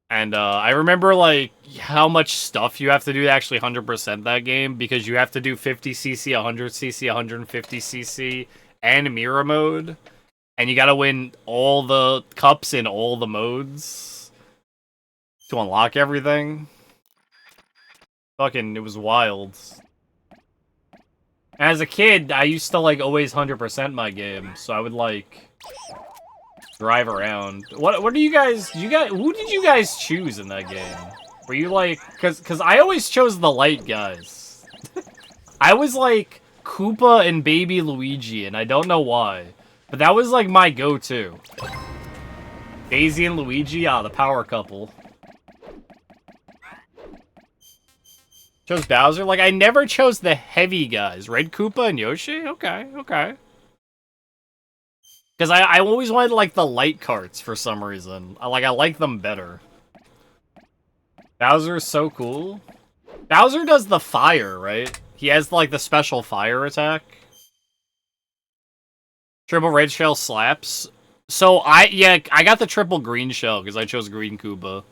And I remember like how much stuff you have to do to actually 100% that game because you have to do 50cc, 100cc, 150cc, and mirror mode, and you gotta win all the cups in all the modes to unlock everything. Fucking, it was wild. As a kid, I used to, like, always 100% my game, so I would, like, drive around. What do you guys, who did you guys choose in that game? Were you, like, cause I always chose the light guys. I was, like, Koopa and Baby Luigi, and I don't know why. But that was, like, my go-to. Daisy and Luigi, the power couple. Chose Bowser? Like, I never chose the heavy guys. Red Koopa and Yoshi? Okay, okay. Because I always wanted, like, the light carts for some reason. I like them better. Bowser is so cool. Bowser does the fire, right? He has, like, the special fire attack. Triple red shell slaps. So, I got the triple green shell because I chose Green Koopa.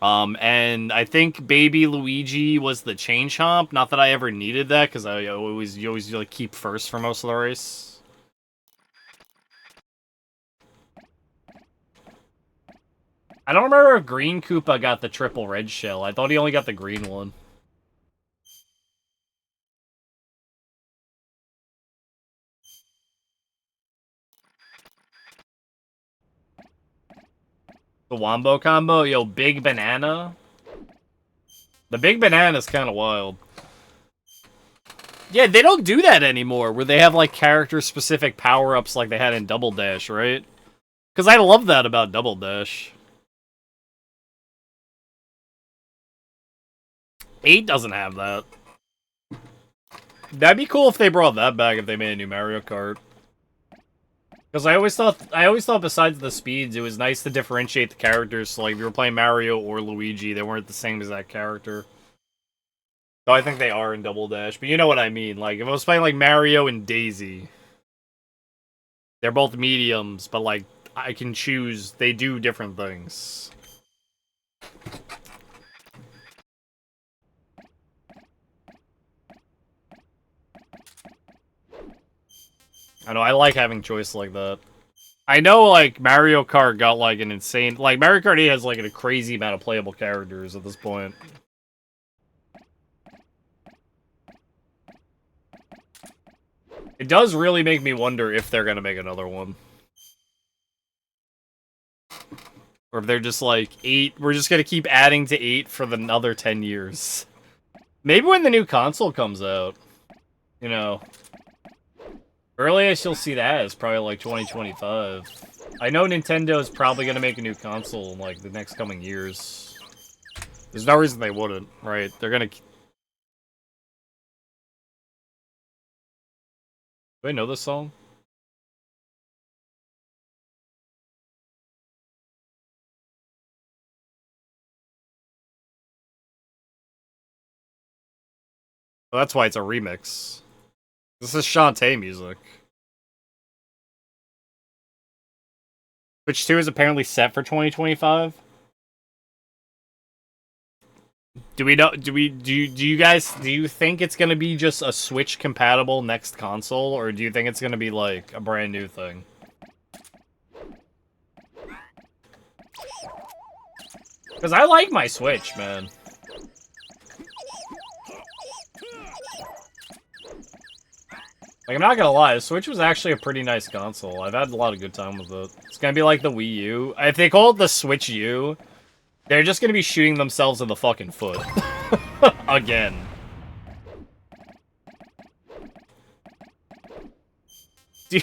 And I think Baby Luigi was the chain chomp. Not that I ever needed that, because you always like keep first for most of the race. I don't remember if Green Koopa got the triple red shell. I thought he only got the green one. The Wombo combo? Yo, Big Banana? The Big Banana is kind of wild. Yeah, they don't do that anymore, where they have, like, character-specific power-ups like they had in Double Dash, right? Because I love that about Double Dash. 8 doesn't have that. That'd be cool if they brought that back if they made a new Mario Kart. Because I always thought besides the speeds, it was nice to differentiate the characters. So, like, if you were playing Mario or Luigi, they weren't the same as that character. Though I think they are in Double Dash, but you know what I mean. Like, if I was playing, like, Mario and Daisy, they're both mediums, but, like, I can choose. They do different things. I know, I like having choice like that. I know, like, Mario Kart got, like, an insane... Like, Mario Kart 8 has, like, a crazy amount of playable characters at this point. It does really make me wonder if they're gonna make another one. Or if they're just like, 8, we're just gonna keep adding to 8 for another 10 years. Maybe when the new console comes out. You know. Earliest you'll see that is probably like 2025. I know Nintendo is probably gonna make a new console in like the next coming years. There's no reason they wouldn't, right? They're gonna... Do I know this song? Oh, that's why it's a remix. This is Shantae music. Switch 2 is apparently set for 2025. Do we know? Do you think it's gonna be just a Switch compatible next console, or do you think it's gonna be like a brand new thing? Because I like my Switch, man. Like, I'm not gonna lie, the Switch was actually a pretty nice console. I've had a lot of good time with it. It's gonna be like the Wii U. If they call it the Switch U, they're just gonna be shooting themselves in the fucking foot. Again. Do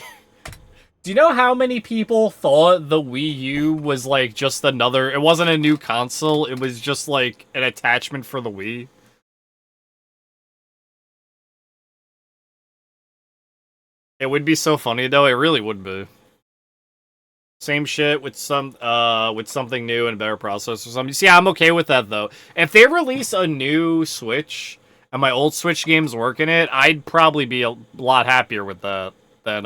you know how many people thought the Wii U was like just another... It wasn't a new console, it was just like an attachment for the Wii? It would be so funny though, it really would be. Same shit with something new and better processor or something. See, I'm okay with that though. If they release a new Switch and my old Switch games work in it, I'd probably be a lot happier with that than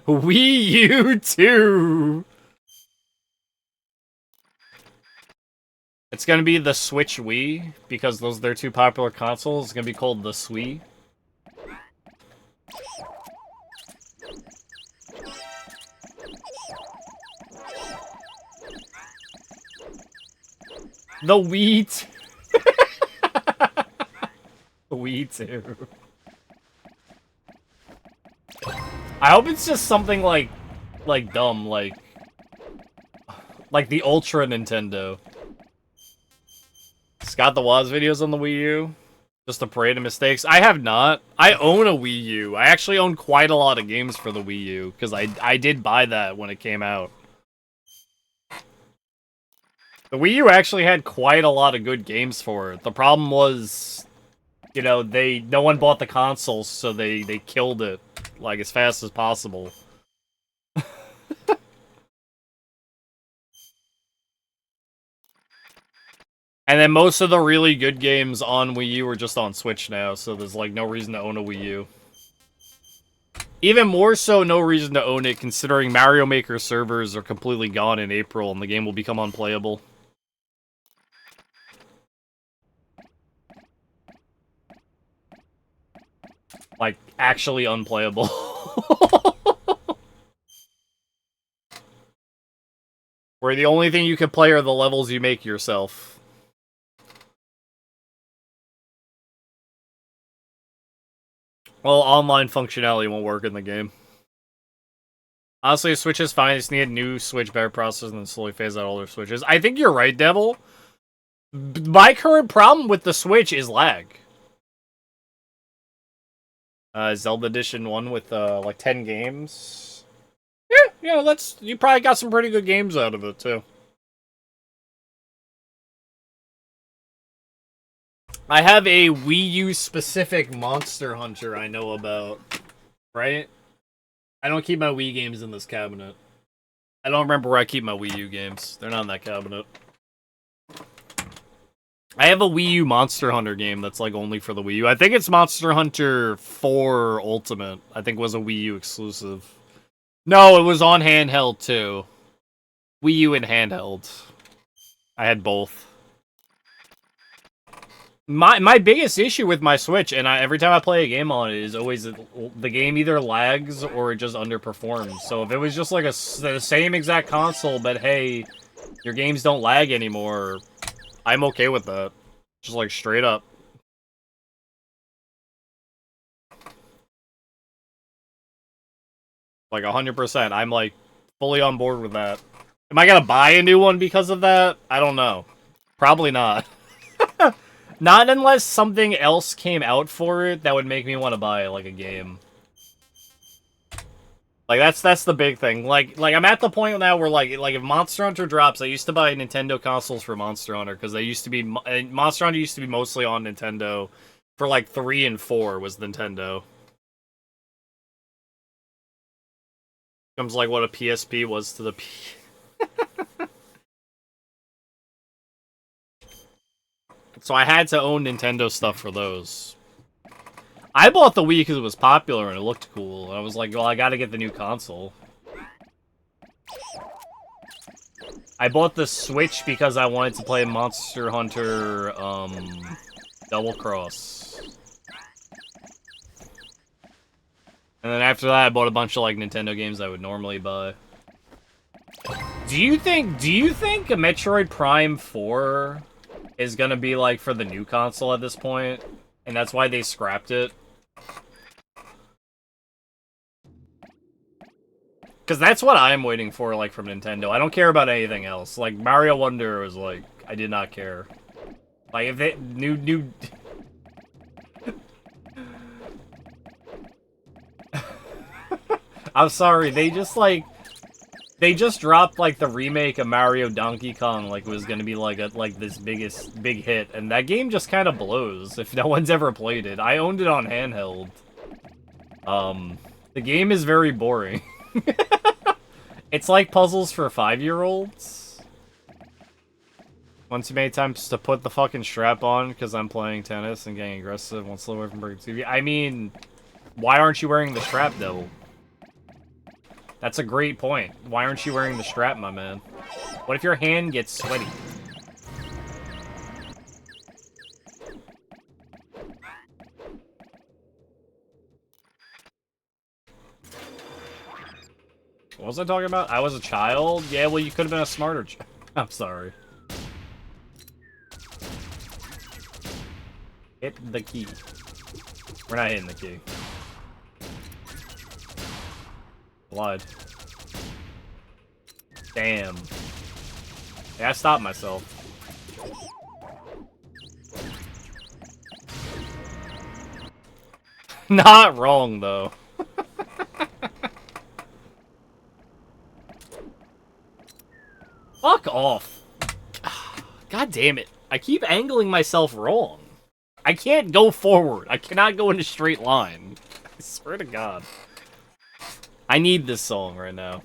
Wii U 2. It's gonna be the Switch Wii because those are their two popular consoles. It's gonna be called the Swii. The Wii. The Wii 2. I hope it's just something like dumb, like the Ultra Nintendo. Scott the Woz videos on the Wii U. Just a parade of mistakes. I have not. I own a Wii U. I actually own quite a lot of games for the Wii U because I did buy that when it came out. The Wii U actually had quite a lot of good games for it. The problem was, you know, no one bought the consoles, so they killed it like as fast as possible. And then most of the really good games on Wii U are just on Switch now, so there's like no reason to own a Wii U. Even more so, no reason to own it, considering Mario Maker servers are completely gone in April and the game will become unplayable. Like, actually unplayable. Where the only thing you can play are the levels you make yourself. Well, online functionality won't work in the game. Honestly, the Switch is fine. Just need a new Switch, better processor, and then slowly phase out older Switches. I think you're right, Devil. My current problem with the Switch is lag. Zelda Edition 1 with, like, 10 games. Yeah, you probably got some pretty good games out of it, too. I have a Wii U-specific Monster Hunter I know about, right? I don't keep my Wii games in this cabinet. I don't remember where I keep my Wii U games. They're not in that cabinet. I have a Wii U Monster Hunter game that's like only for the Wii U. I think it's Monster Hunter 4 Ultimate. I think was a Wii U exclusive. No, it was on handheld too. Wii U and handheld. I had both. My biggest issue with my Switch, and every time I play a game on it, is always the game either lags or it just underperforms. So if it was just like the same exact console, but hey, your games don't lag anymore, I'm okay with that. Just like straight up. Like 100%. I'm like fully on board with that. Am I gonna buy a new one because of that? I don't know. Probably not. Not unless something else came out for it that would make me want to buy like a game. Like that's the big thing. Like I'm at the point now where like if Monster Hunter drops, I used to buy Nintendo consoles for Monster Hunter because they used to be Monster Hunter used to be mostly on Nintendo. For like 3 and 4 was Nintendo. Comes like what a PSP was to the P. So I had to own Nintendo stuff for those. I bought the Wii because it was popular and it looked cool. And I was like, well, I gotta get the new console. I bought the Switch because I wanted to play Monster Hunter, Double Cross. And then after that, I bought a bunch of, like, Nintendo games I would normally buy. Do you think a Metroid Prime 4 is gonna be, like, for the new console at this point? And that's why they scrapped it? Because that's what I'm waiting for, like, from Nintendo. I don't care about anything else. Like, Mario Wonder was, like, I did not care. Like, if they... New... I'm sorry, they just, like... They just dropped, like, the remake of Mario Donkey Kong, like, it was gonna be, like, this big hit. And that game just kind of blows, if no one's ever played it. I owned it on handheld. The game is very boring. It's like puzzles for 5-year-olds. Once too many times to put the fucking strap on because I'm playing tennis and getting aggressive one slow away from breaking TV. I mean, why aren't you wearing the strap, though? That's a great point. Why aren't you wearing the strap, my man? What if your hand gets sweaty? What was I talking about? I was a child? Yeah, well, you could have been a smarter child. I'm sorry. Hit the key. We're not hitting the key. Blood. Damn. Yeah, I stopped myself. Not wrong, though. Fuck off. God damn it. I keep angling myself wrong. I can't go forward. I cannot go in a straight line. I swear to God. I need this song right now.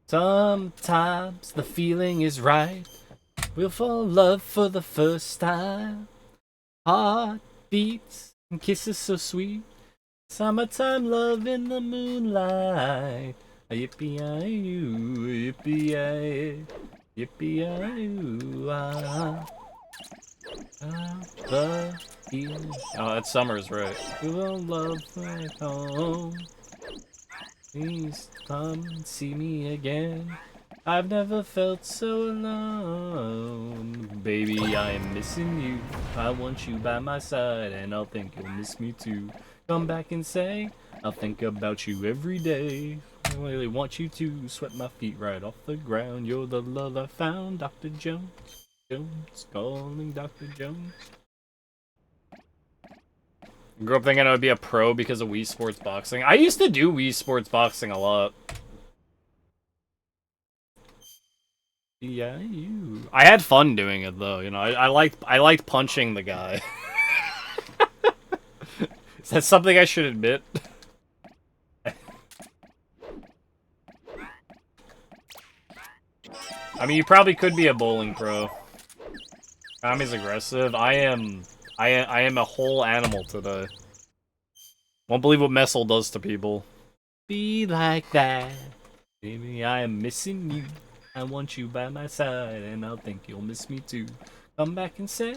Sometimes the feeling is right. We'll fall in love for the first time. Heart beats and kisses so sweet. Summertime love in the moonlight. Yippee-yi-yoo, yippee-yi, yippee-yi-yoo, ah. Oh, that's Summer's right. We will love at home. Please come and see me again. I've never felt so alone. Baby, I am missing you. I want you by my side, and I'll think you'll miss me too. Come back and say, I'll think about you every day. I really want you to sweat my feet right off the ground. You're the love I found, Dr. Jones. Jones, calling Dr. Jones. I grew up thinking I would be a pro because of Wii Sports Boxing. I used to do Wii Sports Boxing a lot. Yeah, you. I had fun doing it though, you know. I liked punching the guy. Is that something I should admit? I mean, you probably could be a bowling pro. Kami's aggressive. I am a whole animal today. Won't believe what Mesal does to people. Be like that. Baby, I am missing you. I want you by my side, and I'll think you'll miss me too. Come back and say,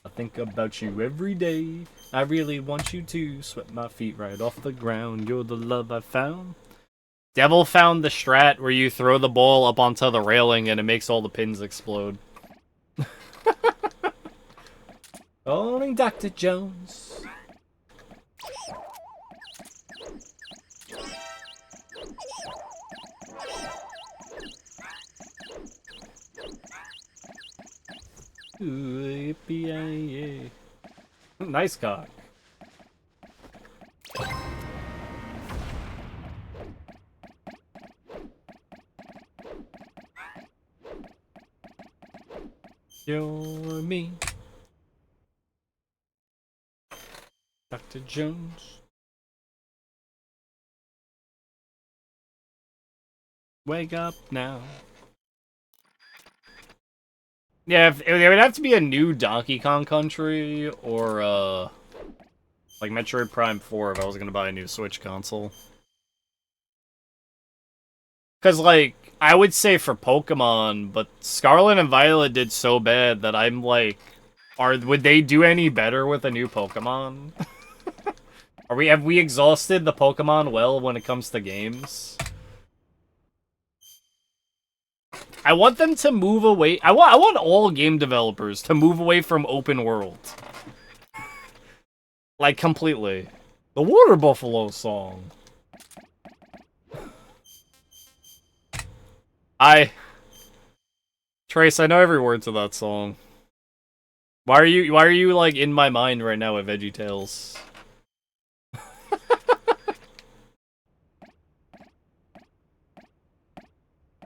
I think about you every day. I really want you to sweat my feet right off the ground. You're the love I found. Devil found the strat where you throw the ball up onto the railing and it makes all the pins explode. Calling Dr. Jones. Ooh, yippee-yi-yi. Nice cock. You're me, Dr. Jones. Wake up now. Yeah, it would have to be a new Donkey Kong Country or like Metroid Prime 4 if I was gonna buy a new Switch console. Cause like I would say for Pokemon, but Scarlet and Violet did so bad that I'm like, would they do any better with a new Pokemon? Have we exhausted the Pokemon well when it comes to games? I want them to move away. I want all game developers to move away from open world. Like, completely. The Water Buffalo song. Trace, I know every word to that song. Why are you like in my mind right now with VeggieTales?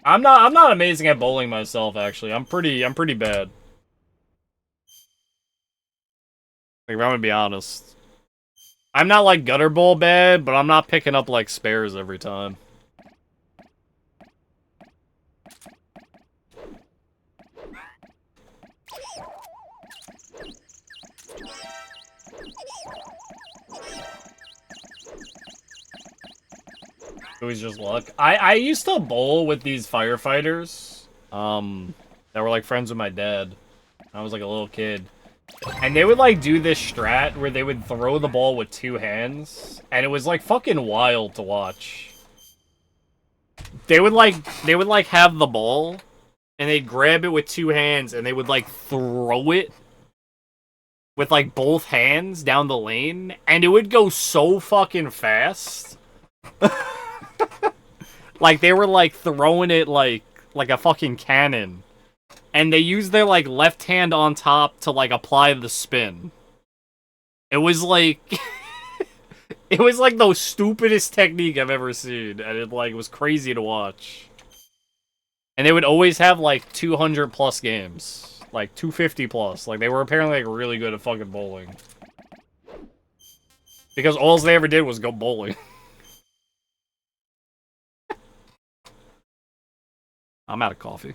I'm not amazing at bowling myself, actually. I'm pretty bad. Like, if I'm gonna be honest. I'm not like gutter bowl bad, but I'm not picking up like spares every time. It was just luck. I used to bowl with these firefighters, that were like friends with my dad. I was like a little kid. And they would like do this strat where they would throw the ball with two hands, and it was like fucking wild to watch. They would like have the ball, and they'd grab it with two hands, and they would like throw it with like both hands down the lane, and it would go so fucking fast. Like they were like throwing it like a fucking cannon. And they used their, like, left hand on top to, like, apply the spin. It was, like... it was, like, the stupidest technique I've ever seen. And it, like, was crazy to watch. And they would always have, like, 200-plus games. Like, 250-plus. Like, they were apparently, like, really good at fucking bowling. Because all they ever did was go bowling. I'm out of coffee.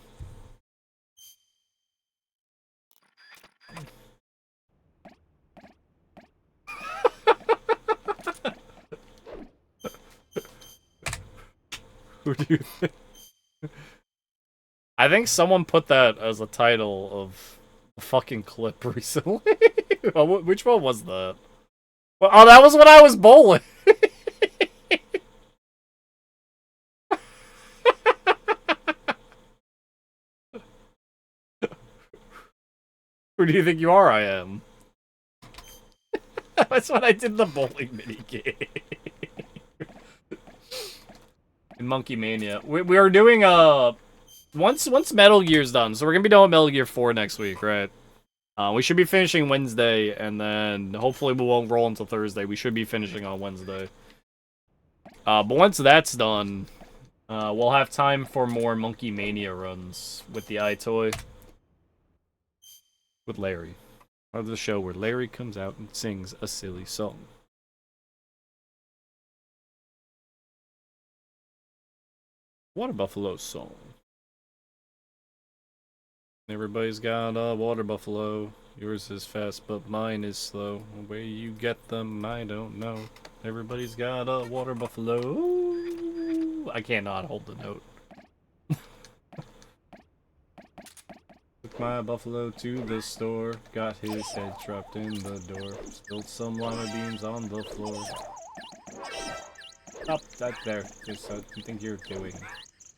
Who do you think? I think someone put that as a title of a fucking clip recently. Which one was that? Well, oh, that was when I was bowling. Who do you think you are? I am. That's when I did the bowling minigame. In Monkey Mania. We are doing, once Metal Gear's done, so we're gonna be doing Metal Gear 4 next week, right? We should be finishing Wednesday, and then hopefully we won't roll until Thursday. We should be finishing on Wednesday. But once that's done, we'll have time for more Monkey Mania runs with the iToy. With Larry. Part of the show where Larry comes out and sings a silly song. Water Buffalo song. Everybody's got a water buffalo. Yours is fast, but mine is slow. Where you get them, I don't know. Everybody's got a water buffalo. Ooh, I cannot hold the note. Took my buffalo to the store. Got his head trapped in the door. Spilled some lima beans on the floor. Stop that there. Just what you think you're doing.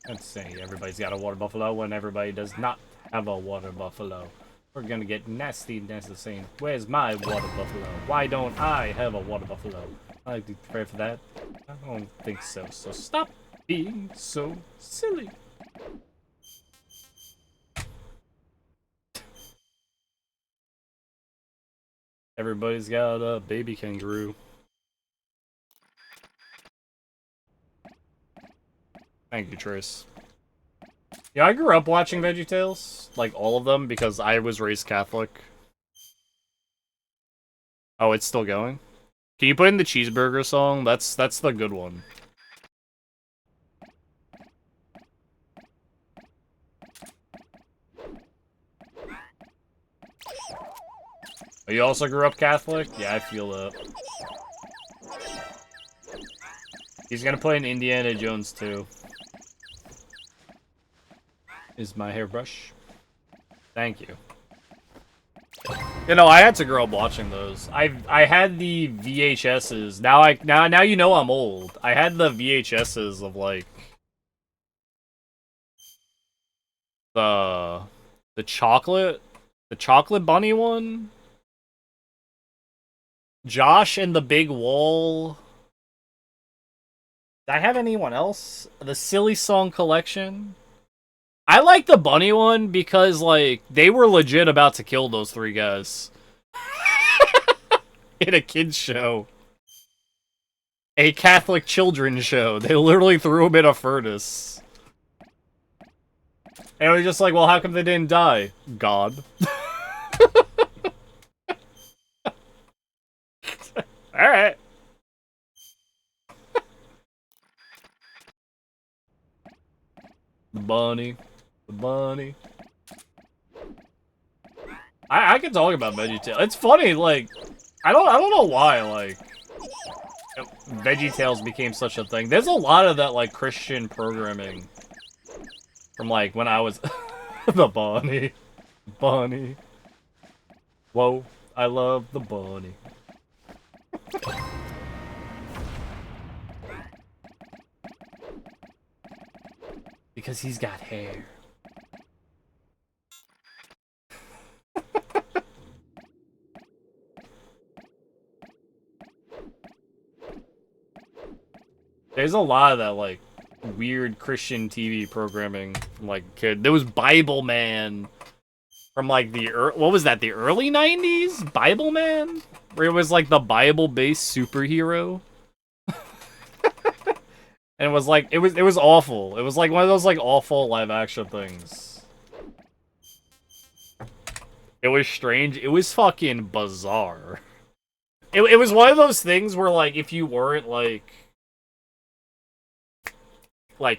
Let's say everybody's got a water buffalo when everybody does not have a water buffalo. We're gonna get nasty saying, where's my water buffalo? Why don't I have a water buffalo? I like to pray for that. I don't think so. So stop being so silly. Everybody's got a baby kangaroo. Thank you, Trace. Yeah, I grew up watching VeggieTales, like all of them, because I was raised Catholic. Oh, it's still going? Can you put in the cheeseburger song? That's the good one. Oh, you also grew up Catholic? Yeah, I feel that. He's gonna play in Indiana Jones too. is my hairbrush. Thank you. You know, I had to grow up watching those. I had the VHSs. Now you know I'm old. I had the VHSs of like the the chocolate bunny one. Josh and the Big Wall. Did I have anyone else? The Silly Song Collection. I like the bunny one because, like, they were legit about to kill those three guys. In a kid's show. A Catholic children's show. They literally threw him in a furnace. And it was just like, well, how come they didn't die? God. Alright. The bunny. The bunny. I can talk about VeggieTales. It's funny, like, I don't know why, like, VeggieTales became such a thing. There's a lot of that, like, Christian programming from, like, when I was the bunny. Bunny. Whoa, I love the bunny. Because he's got hair. There's a lot of that, like, weird Christian TV programming from, like, kid. There was Bible Man from, like, what was that, the early 90s? Bible Man? Where it was, like, the Bible-based superhero? And it was, like, it was awful. It was, like, one of those, like, awful live-action things. It was strange. It was fucking bizarre. It was one of those things where, like, if you weren't, like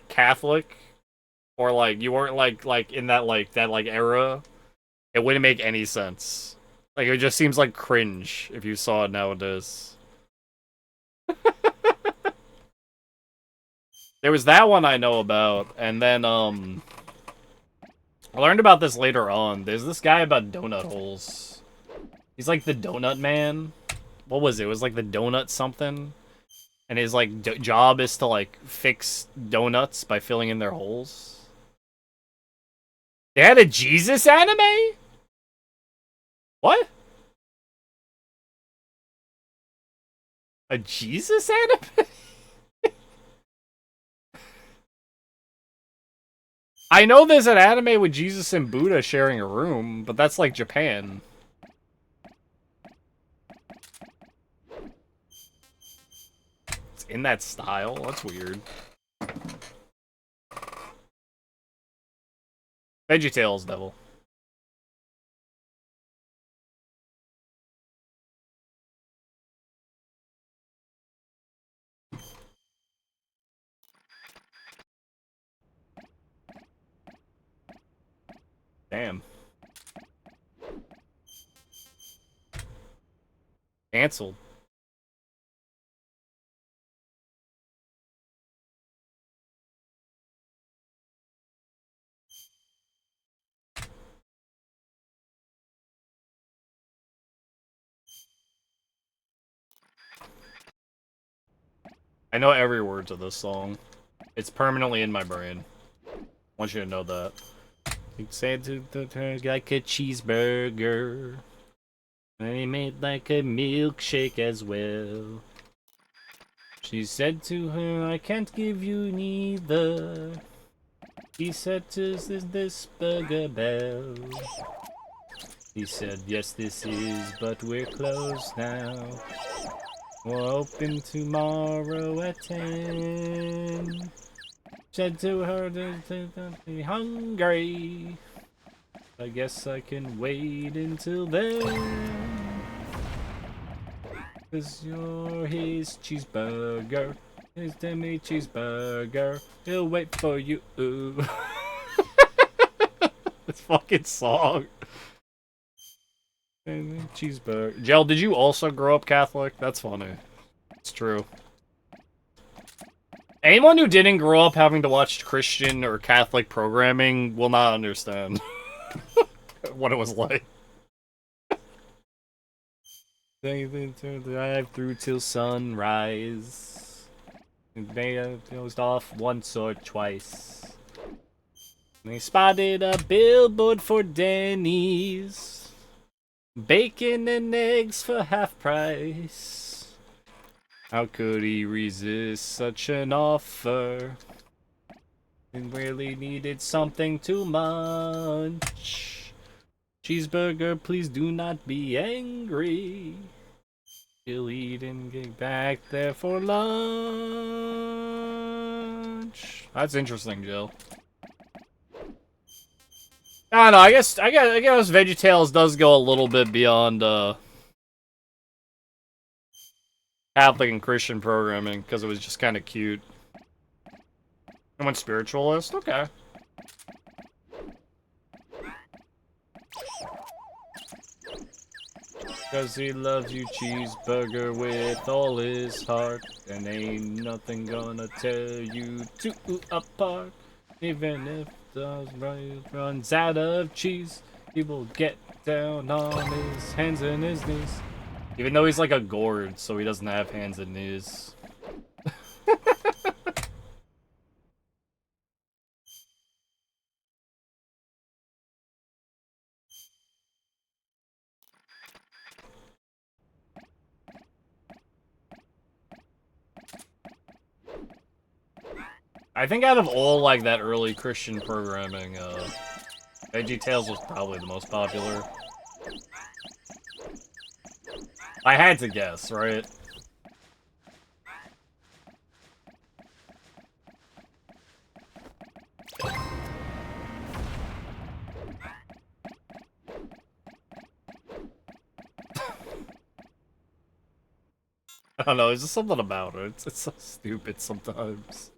Catholic, or like you weren't like in that era, it wouldn't make any sense. Like, it just seems like cringe if you saw it nowadays. There was that one I know about, and then I learned about this later on. There's this guy about donut holes. He's like the donut man. What was it? It was like the donut something. And his, like, job is to, like, fix donuts by filling in their holes. They had a Jesus anime? What? A Jesus anime? I know there's an anime with Jesus and Buddha sharing a room, but that's, like, Japan. In that style? That's weird. VeggieTales, devil. Damn. Cancelled. I know every word to this song. It's permanently in my brain. I want you to know that. He said to the like a cheeseburger. And he made like a milkshake as well. She said to her, I can't give you neither. He said to this burger bell. He said, yes, this is, but we're closed now. We'll open tomorrow at 10. Said to her, don't be hungry. I guess I can wait until then. 'Cause you're his cheeseburger. His demi cheeseburger. He'll wait for you. This fucking song. Cheeseburger. Jel, did you also grow up Catholic? That's funny. It's true. Anyone who didn't grow up having to watch Christian or Catholic programming will not understand what it was like. Drive through till sunrise. They dozed off once or twice. They spotted a billboard for Denny's. Bacon and eggs for half price. How could he resist such an offer? He really needed something to munch. Cheeseburger, please do not be angry. He'll eat and get back there for lunch. That's interesting, Jill. I don't know. I guess VeggieTales does go a little bit beyond Catholic and Christian programming because it was just kind of cute. I went spiritualist. Okay. Cause he loves you, cheeseburger, with all his heart, and ain't nothing gonna tear you two apart. Even if the right runs out of cheese, he will get down on his hands and his knees. Even though he's like a gourd, so he doesn't have hands and knees. I think out of all like that early Christian programming, VeggieTales was probably the most popular. I had to guess, right? I don't know, there's just something about it. It's so stupid sometimes.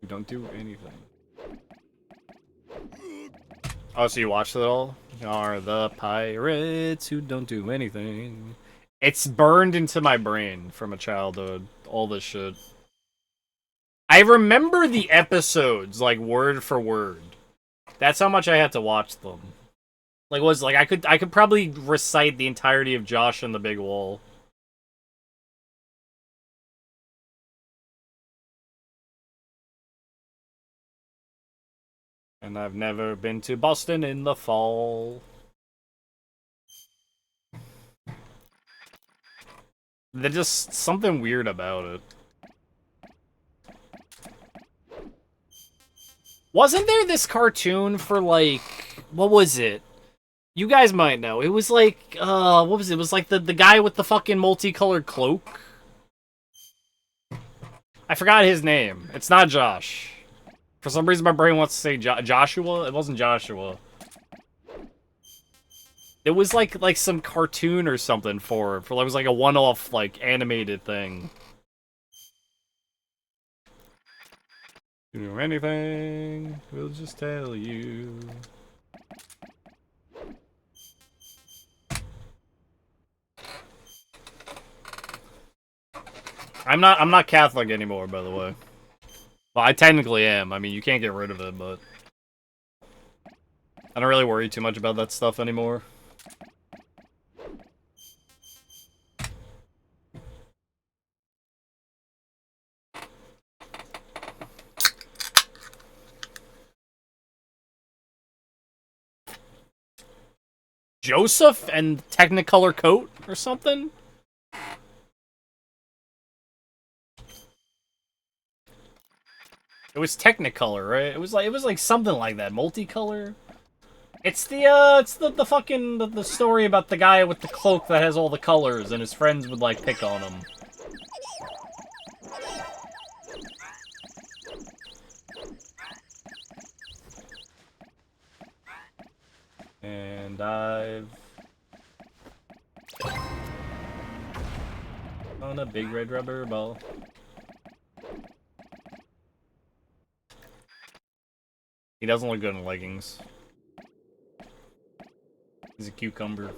You don't do anything. Oh, so you watched it all? Are the pirates who don't do anything. It's burned into my brain from a childhood, all this shit. I remember the episodes, like, word for word. That's how much I had to watch them. Like, I could probably recite the entirety of Josh and the Big Wall. And I've never been to Boston in the fall. There's just something weird about it. Wasn't there this cartoon for, like, what was it? You guys might know. It was like, what was it? It was like the guy with the fucking multicolored cloak. I forgot his name. It's not Josh. For some reason, my brain wants to say Joshua. It wasn't Joshua. It was like some cartoon or something for it was like a one-off like animated thing. You know anything? We'll just tell you. I'm not Catholic anymore, by the way. Well, I technically am. I mean, you can't get rid of it, but I don't really worry too much about that stuff anymore. Joseph and Technicolor coat or something? It was Technicolor, right? It was like something like that, multicolor. It's the fucking the story about the guy with the cloak that has all the colors and his friends would like pick on him. And I've on a big red rubber ball. He doesn't look good in leggings. He's a cucumber.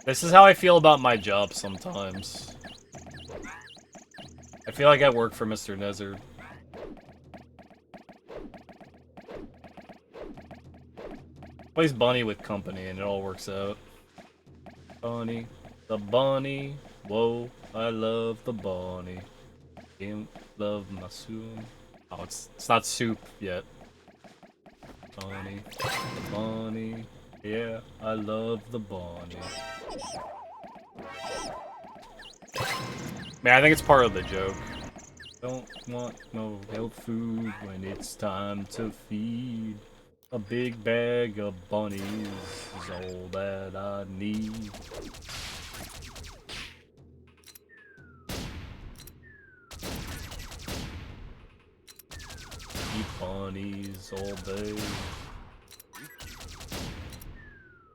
This is how I feel about my job sometimes. I feel like I work for Mr. Nezzard. Plays Bunny with company and it all works out. Bunny, the bunny, whoa, I love the bunny. Can't love my soup. Oh, it's not soup yet. Bunny, the bunny, yeah, I love the bunny. Man, I think it's part of the joke. Don't want no health food when it's time to feed. A big bag of bunnies is all that I need. Eat bunnies all day.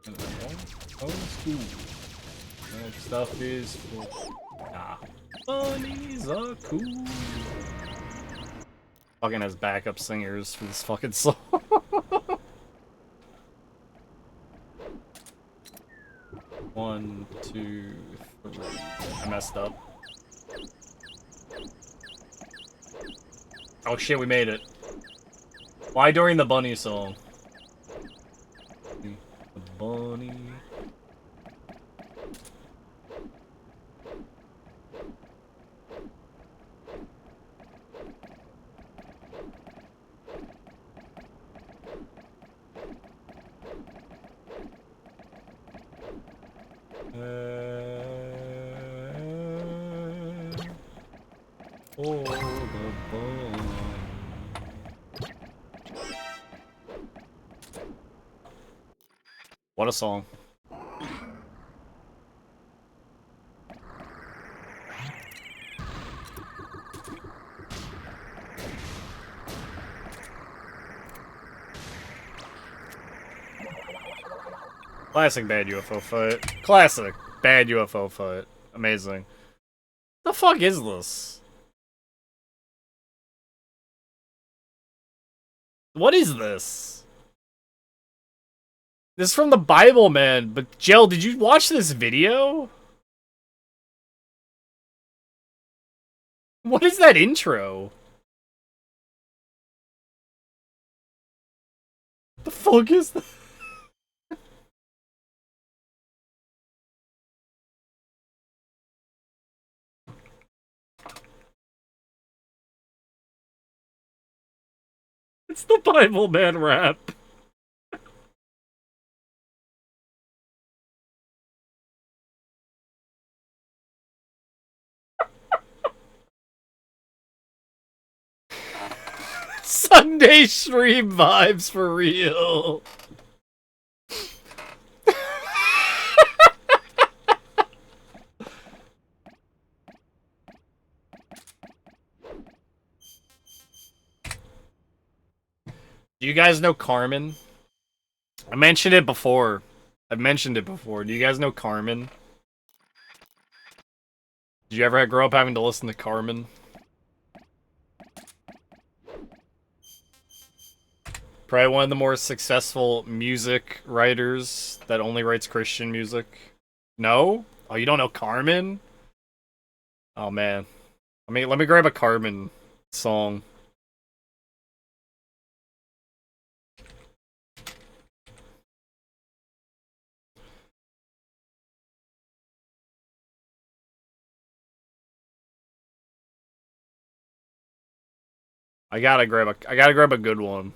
And I won't school. That stuff is full. Nah. Bunnies are cool. Fucking has backup singers for this fucking song. One, two, three. I messed up. Oh shit, we made it. Why during the bunny song? The bunny. Oh, the bunny. What a song. Classic bad UFO fight. Classic bad UFO fight. Amazing. The fuck is this? What is this? This is from the Bible, man. But Jill, did you watch this video? What is that intro? The fuck is that? It's the Bible Man rap. Sunday stream vibes for real. Do you guys know Carmen? I mentioned it before. I've mentioned it before. Do you guys know Carmen? Did you ever grow up having to listen to Carmen? Probably one of the more successful music writers that only writes Christian music. No? Oh, you don't know Carmen? Oh man. Let me grab a Carmen song. I gotta grab a good one.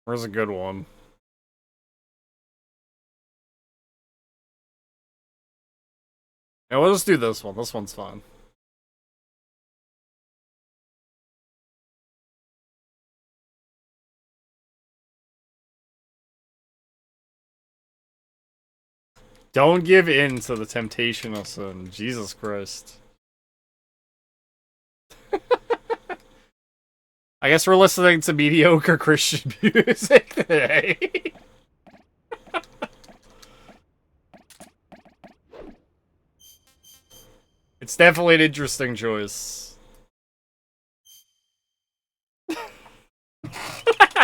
Where's a good one? Yeah, we'll just do this one. This one's fun. Don't give in to the temptation of sin. Jesus Christ. I guess we're listening to mediocre Christian music today. It's definitely an interesting choice.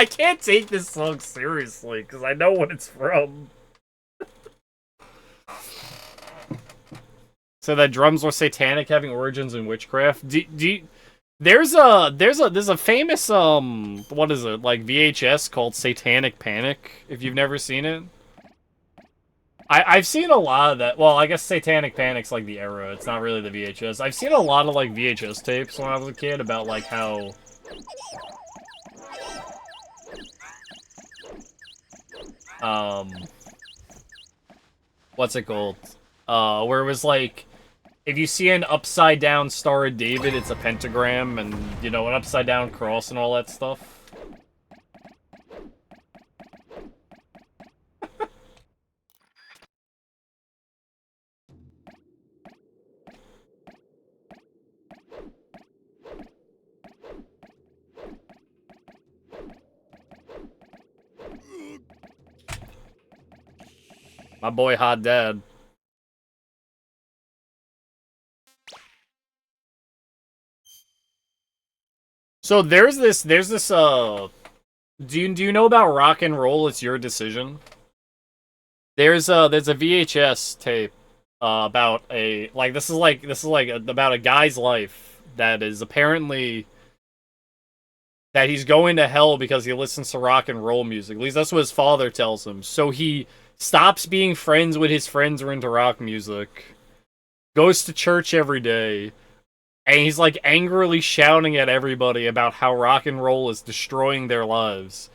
I can't take this song seriously because I know what it's from. So that drums were satanic, having origins in witchcraft. There's a famous what is it, like VHS called Satanic Panic, if you've never seen it. I've seen a lot of that. Well, I guess Satanic Panic's like the era. It's not really the VHS. I've seen a lot of like VHS tapes when I was a kid about like how what's it called? Where it was like, if you see an upside down Star of David, it's a pentagram, and you know, an upside down cross and all that stuff. My boy Hot Dad. So there's this do you know about Rock and Roll? It's Your Decision. There's a VHS tape about a this is about a guy's life that is apparently that he's going to hell because he listens to rock and roll music. At least that's what his father tells him. So he stops being friends with his friends who are into rock music, goes to church every day, and he's like angrily shouting at everybody about how rock and roll is destroying their lives.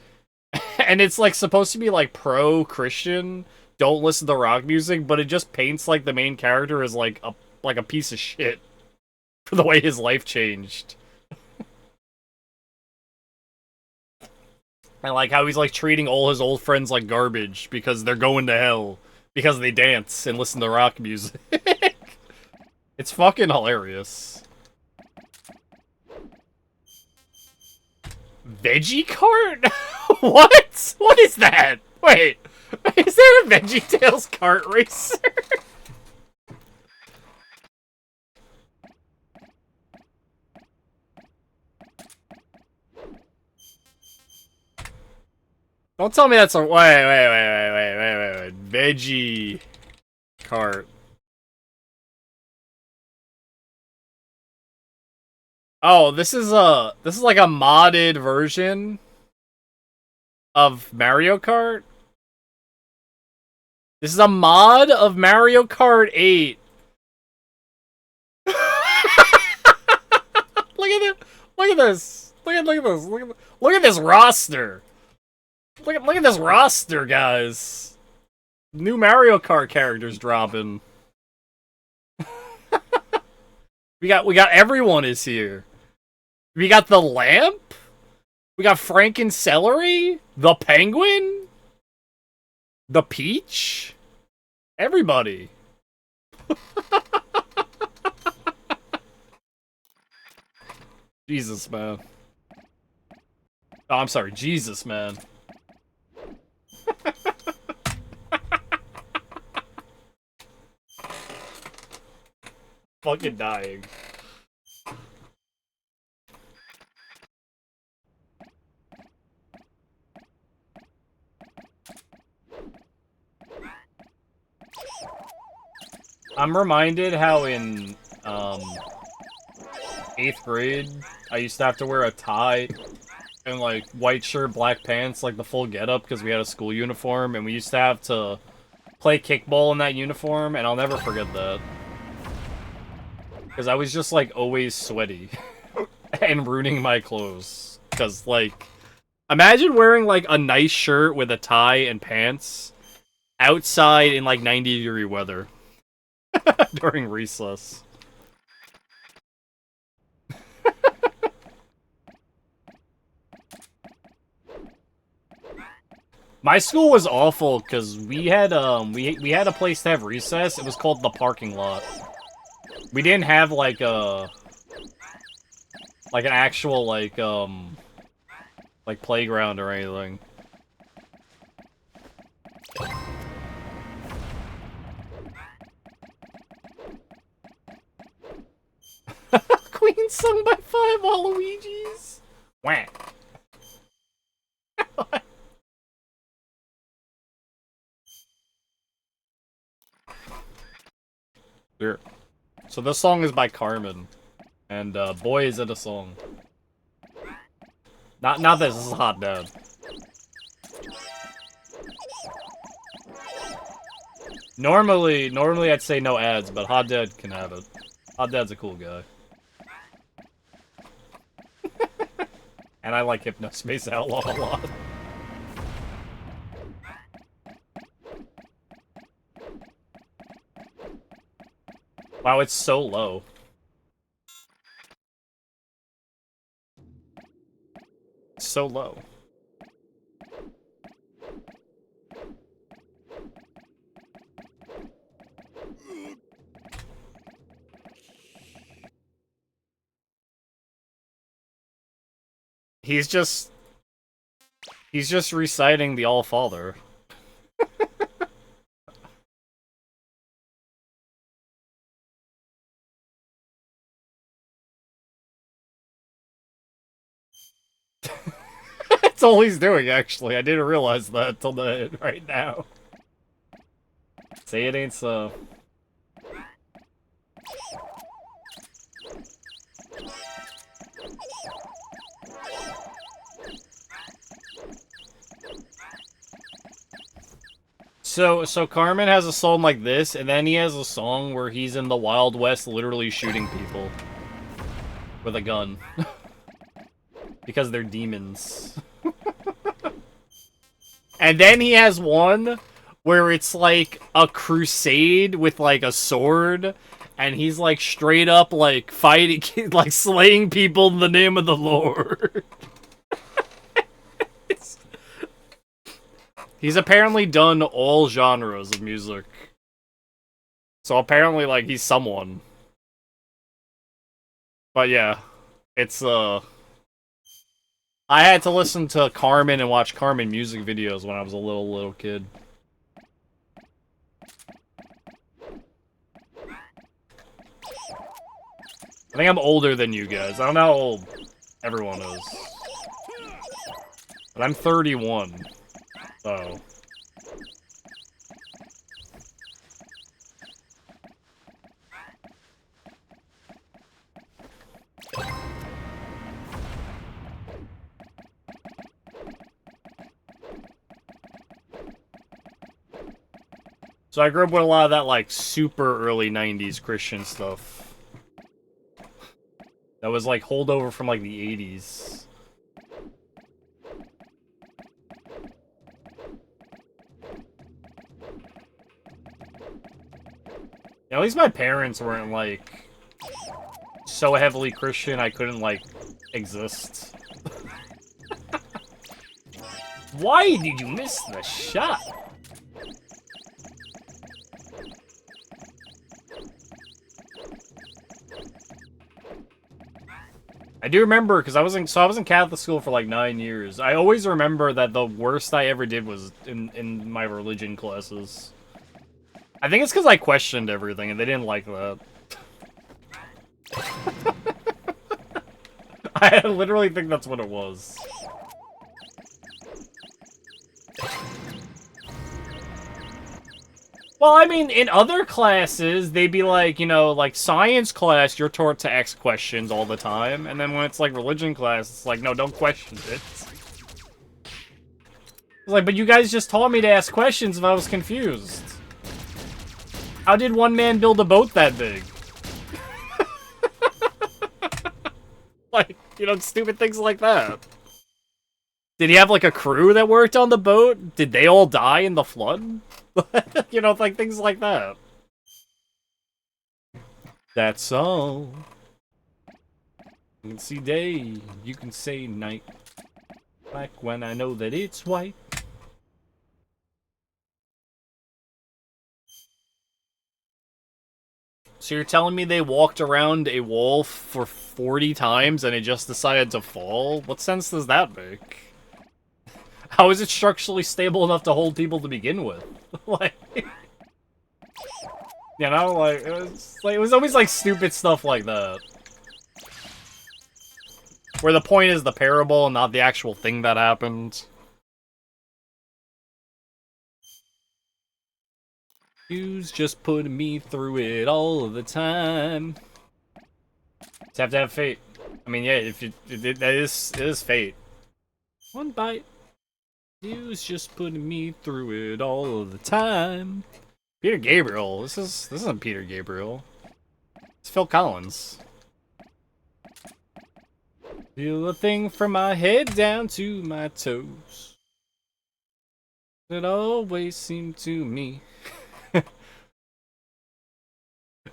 And it's like supposed to be like pro-Christian, don't listen to rock music, but it just paints like the main character as like a piece of shit for the way his life changed. And like how he's like treating all his old friends like garbage because they're going to hell because they dance and listen to rock music. It's fucking hilarious. Veggie cart? What? What is that? Wait, is that a VeggieTales kart racer? Don't tell me that's a wait. Veggie cart. Oh, this is like a modded version of Mario Kart. This is a mod of Mario Kart 8. Look at it. Look at this. Look at this. Look at this roster. Look at this roster, guys. New Mario Kart characters dropping. we got everyone is here. We got the lamp. We got Franken Celery, the penguin, the peach. Everybody. Jesus, man. Oh, I'm sorry. Jesus, man. Fucking dying. I'm reminded how in 8th grade I used to have to wear a tie and like white shirt, black pants, like the full getup because we had a school uniform, and we used to have to play kickball in that uniform, and I'll never forget that. Because I was just like always sweaty and ruining my clothes. Because like, imagine wearing like a nice shirt with a tie and pants outside in like 90-degree weather during recess. My school was awful because we had we had a place to have recess. It was called the parking lot. We didn't have like an actual like playground or anything. Queen sung by 5 Waluigi's. Wah. Here. So this song is by Carmen. And boy is it a song. Not this is Hot Dad. Normally I'd say no ads, but Hot Dad can have it. Hot Dad's a cool guy. And I like Hypnospace Outlaw a lot. Wow, it's so low. It's so low. He's just reciting the All-Father. That's all he's doing, actually. I didn't realize that till right now. Say it ain't so. So Carmen has a song like this, and then he has a song where he's in the Wild West literally shooting people with a gun. Because they're demons. And then he has one where it's like a crusade with like a sword, and he's like straight up like fighting, like slaying people in the name of the Lord. He's apparently done all genres of music. So apparently, like, he's someone. But yeah, it's, I had to listen to Carmen and watch Carmen music videos when I was a little kid. I think I'm older than you guys. I don't know how old everyone is. But I'm 31. So... So I grew up with a lot of that, like, super early 90s Christian stuff. That was, like, holdover from, like, the 80s. At least my parents weren't, like, so heavily Christian I couldn't, like, exist. Why did you miss the shot? I do remember, because I was in Catholic school for like 9 years. I always remember that the worst I ever did was in my religion classes. I think it's because I questioned everything, and they didn't like that. I literally think that's what it was. Well, I mean, in other classes, they'd be like, you know, like science class, you're taught to ask questions all the time. And then when it's like religion class, it's like, no, don't question it. It's like, but you guys just taught me to ask questions if I was confused. How did one man build a boat that big? Like, you know, stupid things like that. Did he have like a crew that worked on the boat? Did they all die in the flood? You know, like things like that. That's all. You can see day, you can say night. Black when I know that it's white. So you're telling me they walked around a wall for 40 times and it just decided to fall? What sense does that make? How is it structurally stable enough to hold people to begin with? Like, you know, like it was always like stupid stuff like that, where the point is the parable and not the actual thing that happened. You's just putting me through it all the time. Just have to have fate. I mean, yeah, if you it is fate. One bite. You's just putting me through it all the time. Peter Gabriel. This isn't Peter Gabriel. It's Phil Collins. Feel a thing from my head down to my toes. It always seemed to me.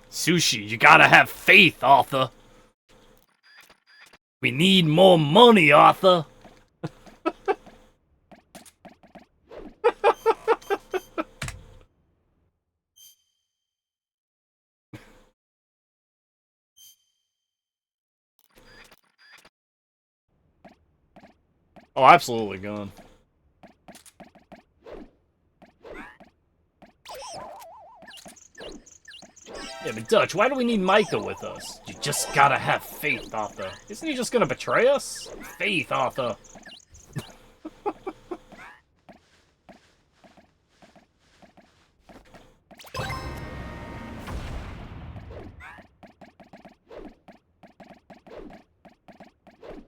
Sushi, you gotta have faith, Arthur. We need more money, Arthur. Oh, absolutely gone. Yeah, but Dutch, why do we need Micah with us? You just gotta have faith, Arthur. Isn't he just gonna betray us? Faith, Arthur.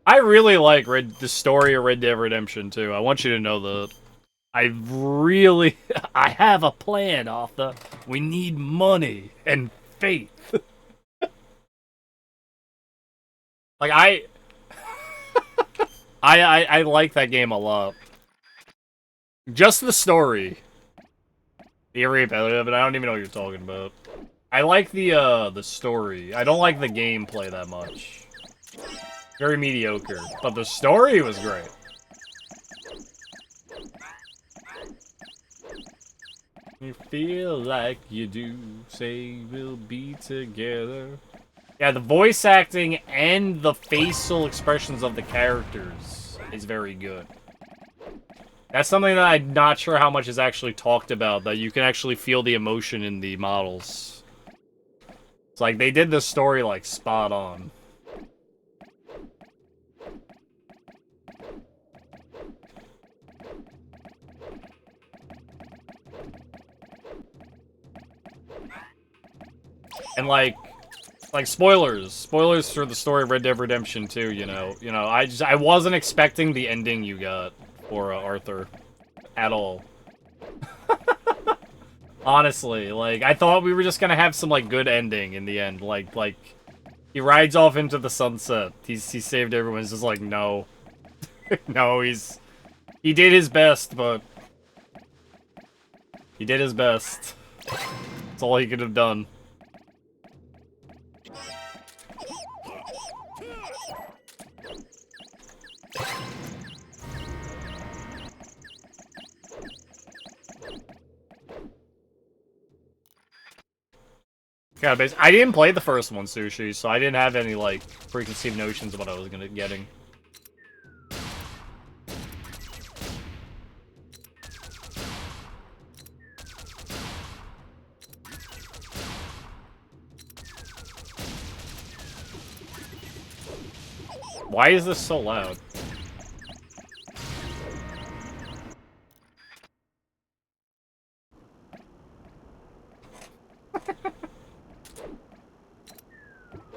I really like the story of Red Dead Redemption 2. I want you to know that. I have a plan, Arthur. We need money and faith. Like, I like that game a lot. Just the story. You're repetitive, but I don't even know what you're talking about. I like the story. I don't like the gameplay that much. Very mediocre. But the story was great. You feel like you do, say we'll be together. Yeah, the voice acting and the facial expressions of the characters is very good. That's something that I'm not sure how much is actually talked about, that you can actually feel the emotion in the models. It's like, they did the story, like, spot on. And, like, spoilers for the story of Red Dead Redemption 2, you know, I wasn't expecting the ending you got for Arthur at all. Honestly, like, I thought we were just gonna have some, like, good ending in the end, like, he rides off into the sunset, he saved everyone, it's just like, no. No, he did his best, but he did his best. That's all he could have done. Yeah, I didn't play the first one, Sushi, so I didn't have any, like, preconceived notions of what I was getting. Why is this so loud?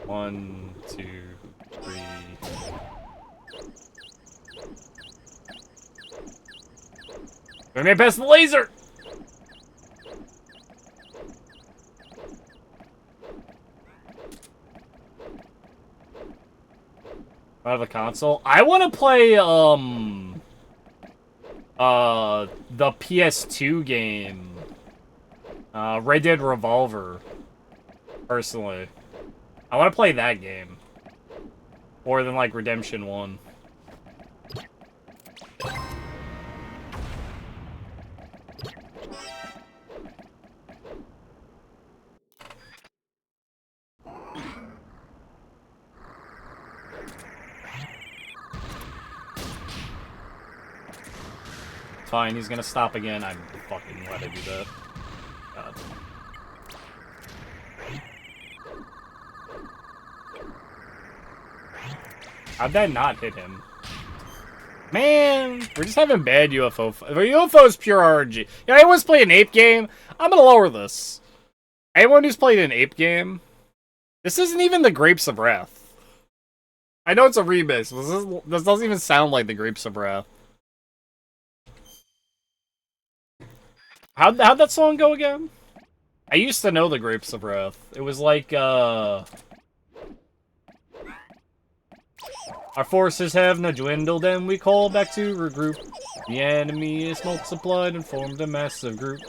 One, two, three. We made past the laser! Out of the console? I want to play, the PS2 game. Red Dead Revolver. Personally. I want to play that game. More than, like, Redemption 1. Fine, he's gonna stop again. I'm fucking glad I do that. God. How'd that not hit him? Man, we're just having bad UFO. UFO is pure RNG. Yeah, anyone's played an ape game? I'm gonna lower this. Anyone who's played an ape game? This isn't even the Grapes of Wrath. I know it's a remix, but this doesn't even sound like the Grapes of Wrath. How'd that song go again? I used to know the Grapes of Wrath. It was like, our forces have now dwindled and we call back to regroup. The enemy is multiplied and formed a massive group.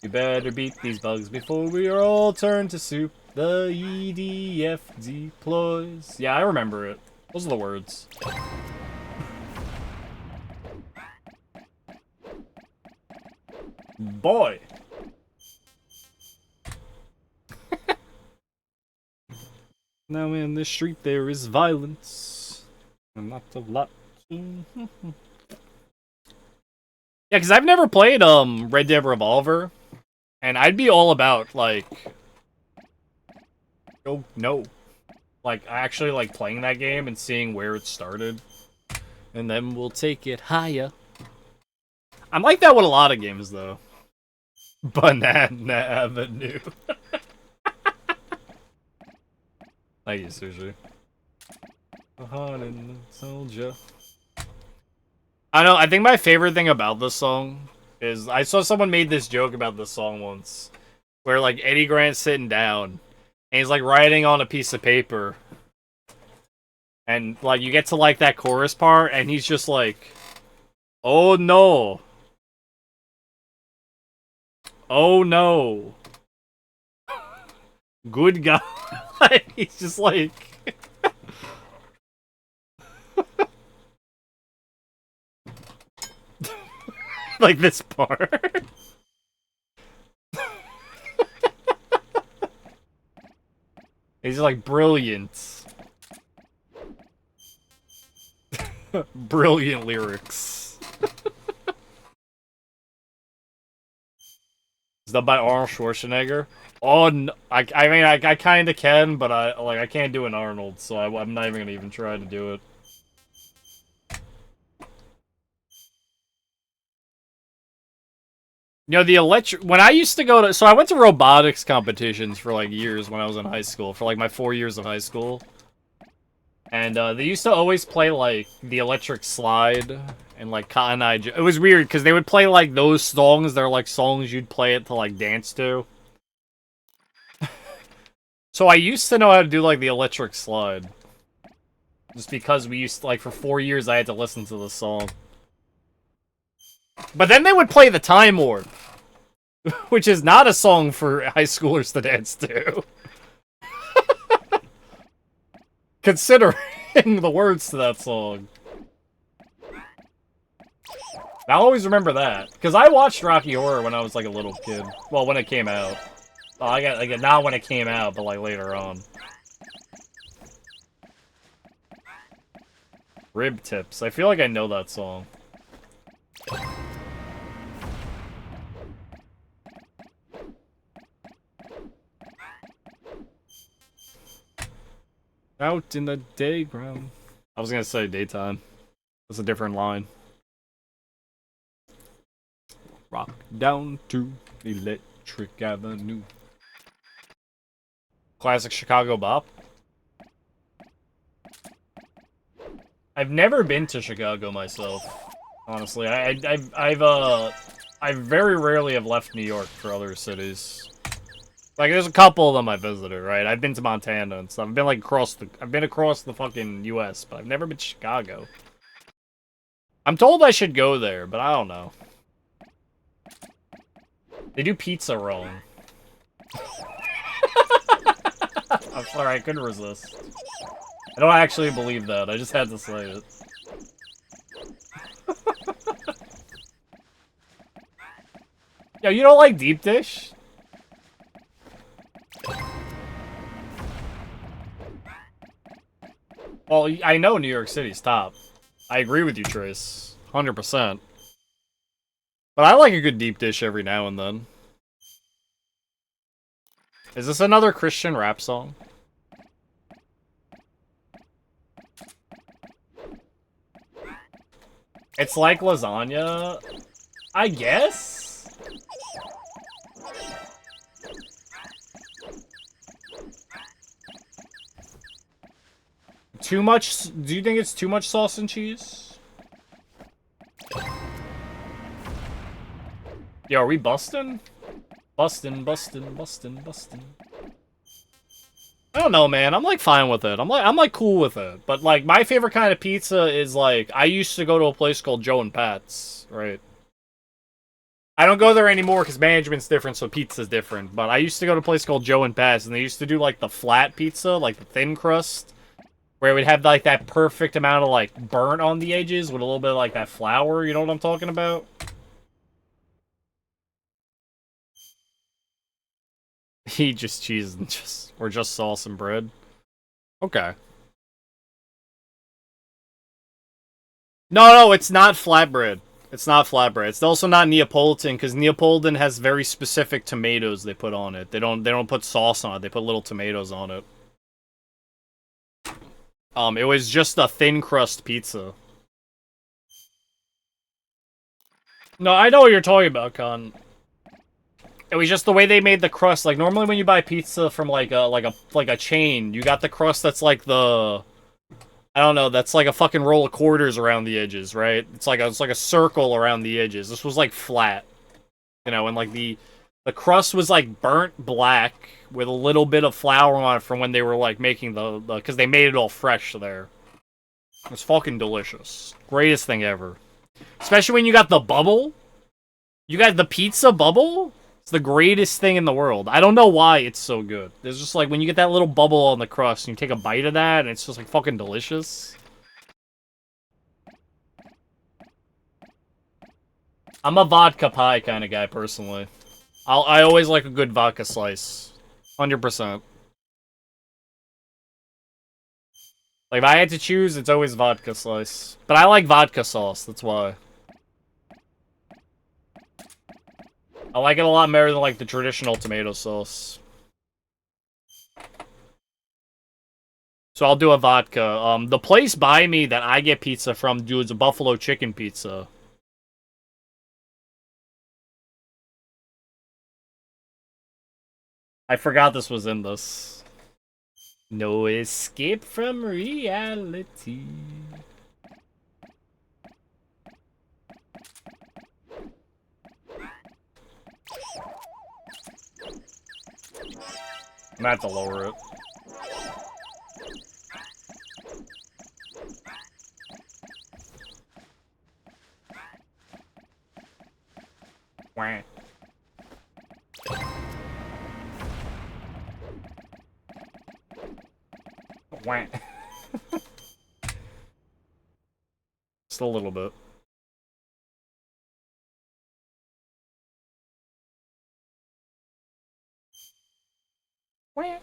We better beat these bugs before we are all turned to soup. The EDF deploys. Yeah, I remember it. Those are the words. Boy. Now in the street there is violence. And not a lot. Yeah, because I've never played Red Dead Revolver. And I'd be all about, like... Oh, no. Like, actually, like, playing that game and seeing where it started. And then we'll take it higher. I'm like that with a lot of games, though. Banana Avenue. Thank you, Sushi. The heart and the soldier. I know, I think my favorite thing about this song is... I saw someone made this joke about this song once. Where, like, Eddie Grant's sitting down. And he's, like, writing on a piece of paper. And, like, you get to, like, that chorus part, and he's just like... Oh, no. Oh, no. Good guy. He's just like... like this part. He's like, brilliant. Brilliant lyrics. Is that by Arnold Schwarzenegger? Oh, no, I mean, I kind of can, but I can't do an Arnold, so I'm not even gonna try to do it. You know, the when I used to go to, so I went to robotics competitions for like years when I was in high school, for like my 4 years of high school. And they used to always play like the electric slide and like Cotton Eye Joe. It was weird because they would play like those songs. They're like songs you'd play it to like dance to. So I used to know how to do like the electric slide. Just because we used to, like, for 4 years I had to listen to this song. But then they would play the Time Warp. Which is not a song for high schoolers to dance to. Considering the words to that song. I'll always remember that. Because I watched Rocky Horror when I was like a little kid. Well, when it came out. Well, I got like not when it came out, but like later on. Rib Tips. I feel like I know that song. Out in the dayground. I was gonna say daytime. That's a different line. Rock down to Electric Avenue. Classic Chicago bop. I've never been to Chicago myself. Honestly, I very rarely have left New York for other cities. Like, there's a couple of them I visited, right? I've been to Montana and stuff. I've been, like, I've been across the fucking U.S., but I've never been to Chicago. I'm told I should go there, but I don't know. They do pizza wrong. I'm sorry, I couldn't resist. I don't actually believe that. I just had to say it. Yo, you don't like deep dish? Well, I know New York City's top. I agree with you, Trace. 100%. But I like a good deep dish every now and then. Is this another Christian rap song? It's like lasagna, I guess? Too much? Do you think it's too much sauce and cheese? Yo, are we busting? Busting. I don't know, man. I'm like fine with it. I'm like cool with it. But like my favorite kind of pizza is like I used to go to a place called Joe and Pat's, right? I don't go there anymore because management's different, so pizza's different. But I used to go to a place called Joe and Pat's, and they used to do like the flat pizza, like the thin crust, where it would have like that perfect amount of like burnt on the edges with a little bit of like that flour. You know what I'm talking about? He just cheese and just sauce and bread. Okay. No, it's not flatbread. It's not flatbread. It's also not Neapolitan because Neapolitan has very specific tomatoes they put on it. They don't put sauce on it. They put little tomatoes on it. It was just a thin crust pizza. No, I know what you're talking about, Con. It was just the way they made the crust. Like normally when you buy pizza from like a chain, you got the crust that's like the I don't know, that's like a fucking roll of quarters around the edges, right? It's like a circle around the edges. This was like flat. You know, and like the crust was like burnt black with a little bit of flour on it from when they were like making the because they made it all fresh there. It's fucking delicious. Greatest thing ever. Especially when you got the bubble. You got the pizza bubble? It's the greatest thing in the world. I don't know why it's so good. There's just like when you get that little bubble on the crust and you take a bite of that and it's just like fucking delicious. I'm a vodka pie kind of guy personally. I always like a good vodka slice. 100%. Like if I had to choose, it's always vodka slice. But I like vodka sauce, that's why. I like it a lot better than like the traditional tomato sauce. So I'll do a vodka. The place by me that I get pizza from, dude, is a buffalo chicken pizza. I forgot this was in this. No escape from reality. I'm gonna have to lower it. Wah. Wah. Just a little bit. Wah.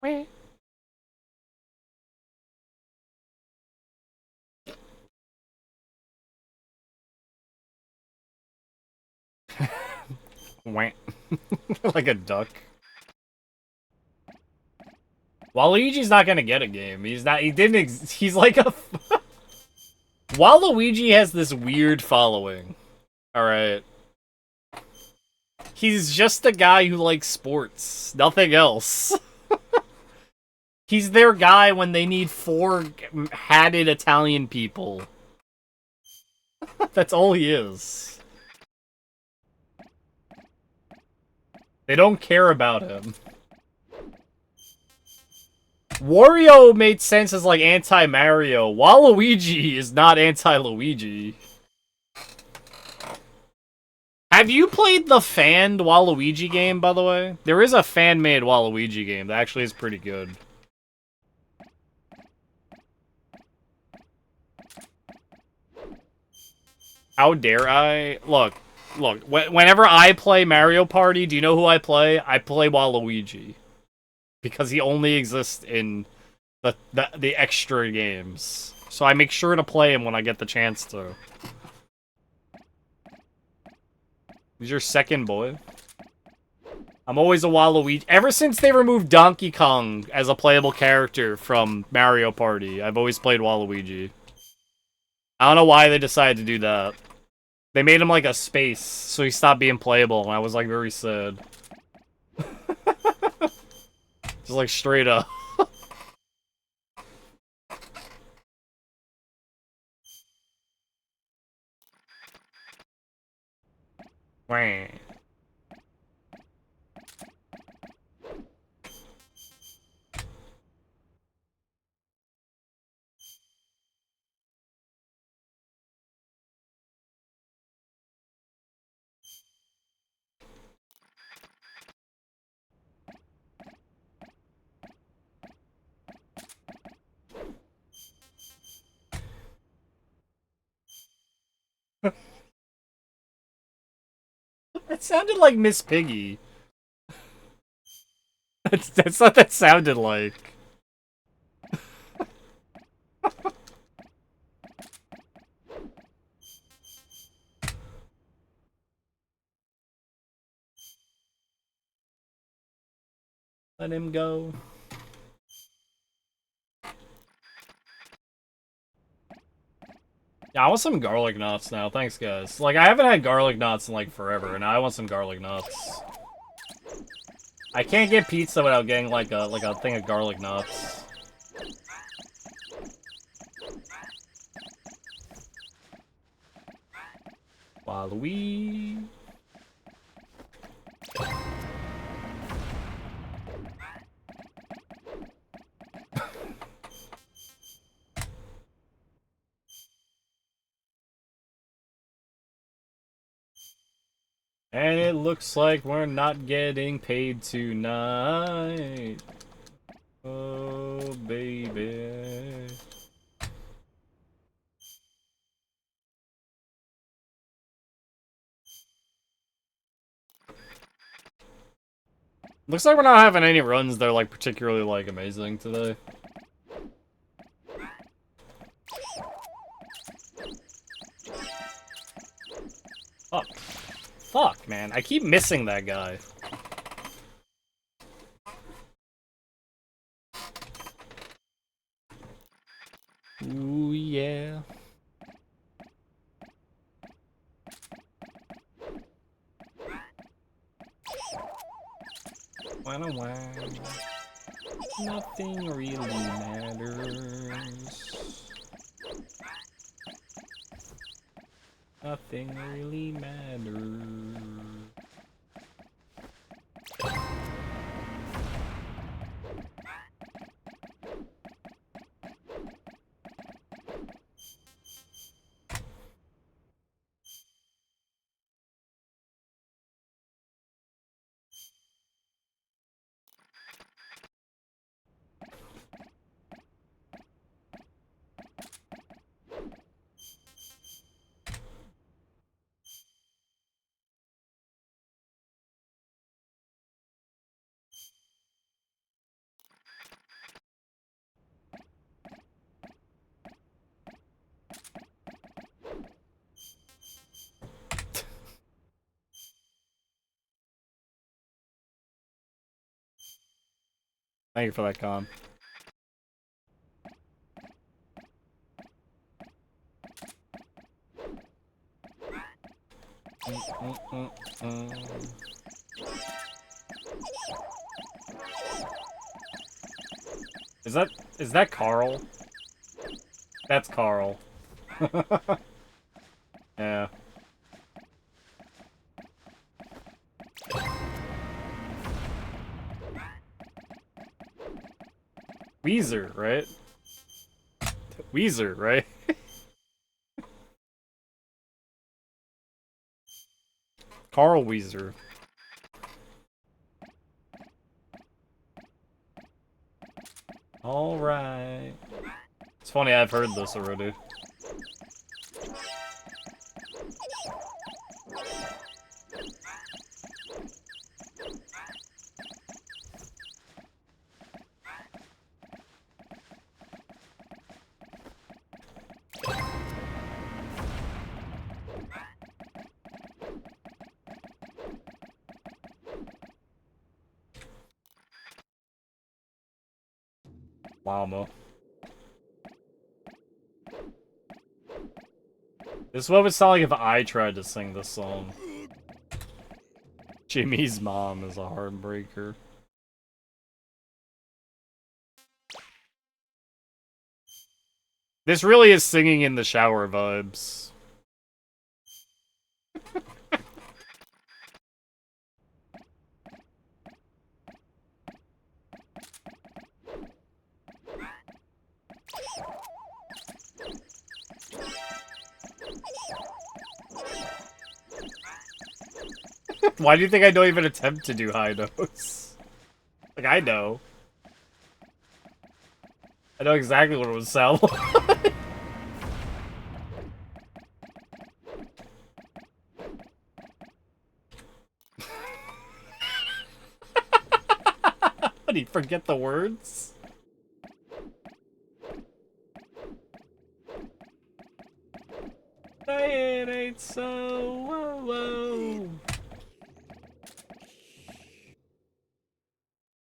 Wah. Wah. Like a duck. Waluigi's not gonna get a game. He's not. He didn't. He's like a. Waluigi has this weird following. All right. He's just a guy who likes sports. Nothing else. He's their guy when they need 4 hatted Italian people. That's all he is. They don't care about him. Wario made sense as, like, anti-Mario. Waluigi is not anti-Luigi. Have you played the fanned Waluigi game, by the way? There is a fan-made Waluigi game that actually is pretty good. How dare I? Look. Whenever I play Mario Party, do you know who I play? I play Waluigi. Because he only exists in the extra games. So I make sure to play him when I get the chance to. He's your second boy. I'm always a Waluigi. Ever since they removed Donkey Kong as a playable character from Mario Party, I've always played Waluigi. I don't know why they decided to do that. They made him like a space, so he stopped being playable, and I was like very sad. Just like straight up. Wah. That sounded like Miss Piggy. That's what that sounded like. Let him go. Yeah, I want some garlic nuts now. Thanks, guys. Like, I haven't had garlic nuts in, like, forever, and now I want some garlic nuts. I can't get pizza without getting, like a thing of garlic nuts. Waluigi. And it looks like we're not getting paid tonight. Oh, baby. Looks like we're not having any runs that are, like, particularly, like, amazing today. Fuck. Fuck, man. I keep missing that guy. Ooh, yeah. Wow. Nothing really matters. Nothing really matters. Thank you for that, Con. Is that Carl? That's Carl. Yeah. Weezer, right? Weezer, right? Carl Weezer. Alright. It's funny, I've heard this already. Llama. This is what it would sound like if I tried to sing this song. Jimmy's mom is a heartbreaker. This really is singing in the shower vibes. Why do you think I don't even attempt to do high notes? Like, I know. I know exactly what it would sound like. What, do you forget the words? It ain't so. Whoa, whoa.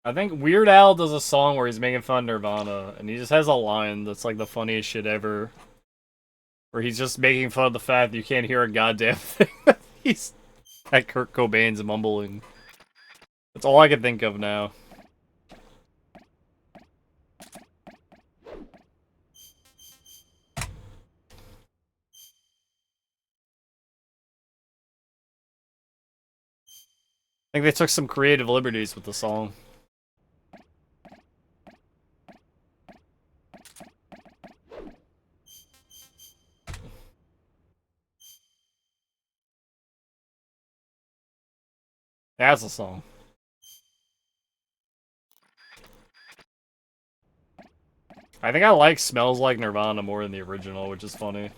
I think Weird Al does a song where he's making fun of Nirvana, and he just has a line that's like the funniest shit ever. Where he's just making fun of the fact that you can't hear a goddamn thing. He's at Kurt Cobain's mumbling. That's all I can think of now. I think they took some creative liberties with the song. That's a song. I think I like Smells Like Nirvana more than the original, which is funny.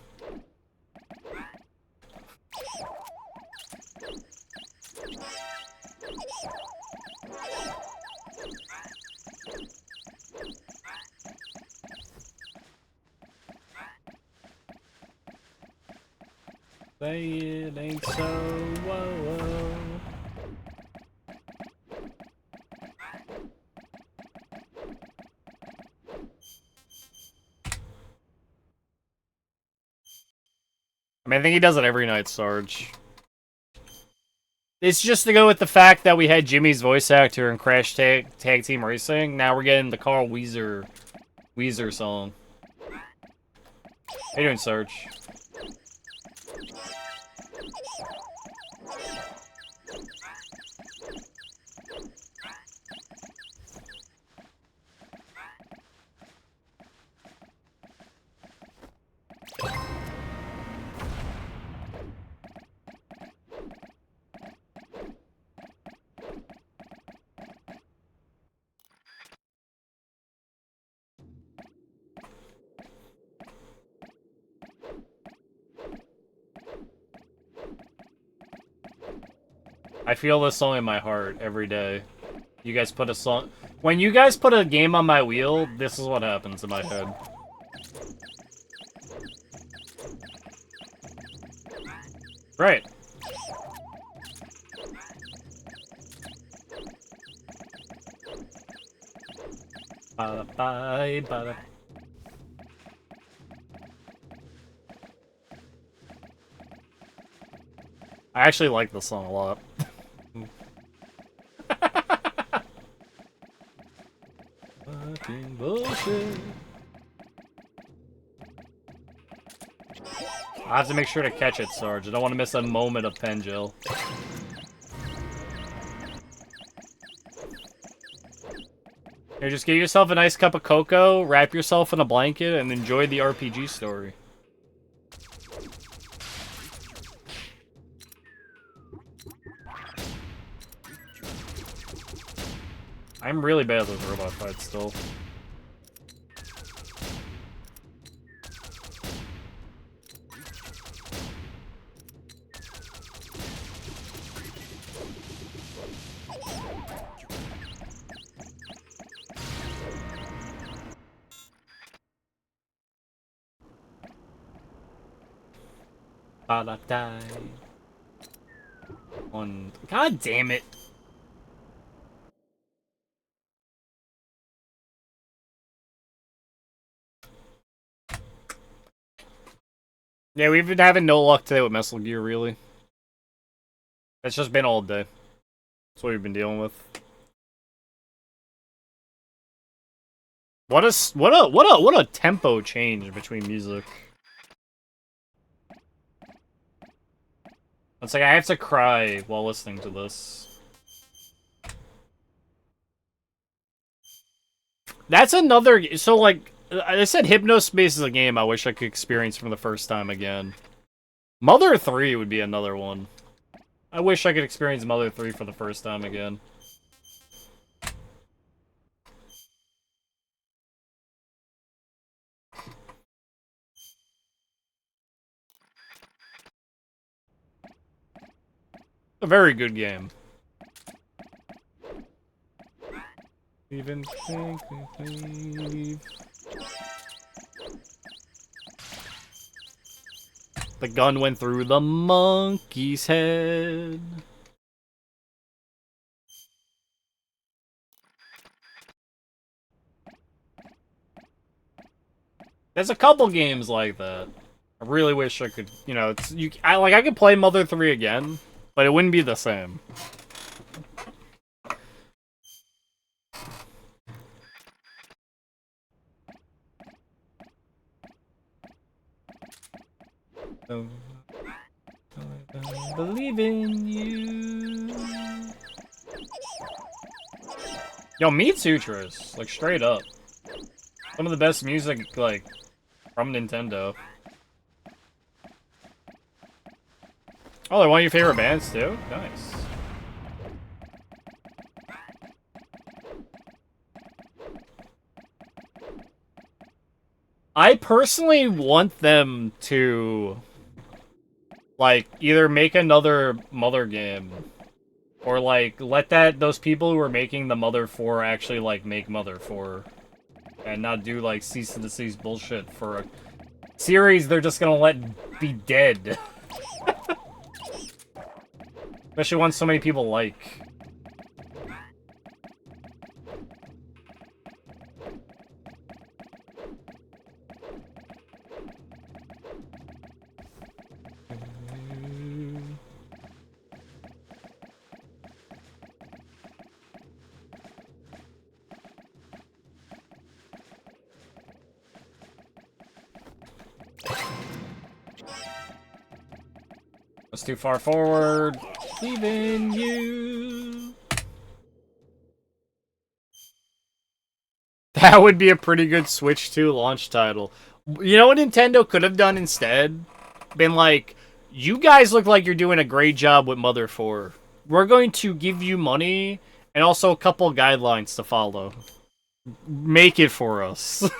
Say it ain't so, whoa, whoa. I mean, I think he does it every night, Sarge. It's just to go with the fact that we had Jimmy's voice actor in Crash Tag Team Racing. Now we're getting the Carl Weezer song. How you doing, Sarge? I feel this song in my heart every day. You guys put a song... When you guys put a game on my wheel, this is what happens in my head. Right. Bye, bye. I actually like this song a lot. Fucking bullshit. I have to make sure to catch it, Sarge. I don't want to miss a moment of pen gel. Here, just get yourself a nice cup of cocoa, wrap yourself in a blanket, and enjoy the RPG story. I'm really bad at those robot fights still. Die. God damn it. Yeah, we've been having no luck today with Mesal gear, really. It's just been all day. That's what we've been dealing with. What a tempo change between music. It's like I have to cry while listening to this. That's another. So like I said, Hypnospace is a game I wish I could experience for the first time again. Mother 3 would be another one. I wish I could experience Mother 3 for the first time again. A very good game. Even think leave. The gun went through the monkey's head. There's a couple games like that. I really wish I could, you know, I could play Mother 3 again, but it wouldn't be the same. I believe in you. Yo, Meat Sutras, like straight up. Some of the best music, like, from Nintendo. Oh, they're one of your favorite bands too? Nice. I personally want them to, like, either make another Mother game, or, like, let those people who are making the Mother 4 actually, like, make Mother 4. And not do, like, cease and desist bullshit for a series they're just gonna let be dead. Especially one so many people like. That's too far forward. Leaving you. That would be a pretty good Switch 2 launch title. You know what Nintendo could have done instead? Been like, you guys look like you're doing a great job with Mother 4. We're going to give you money and also a couple guidelines to follow. Make it for us.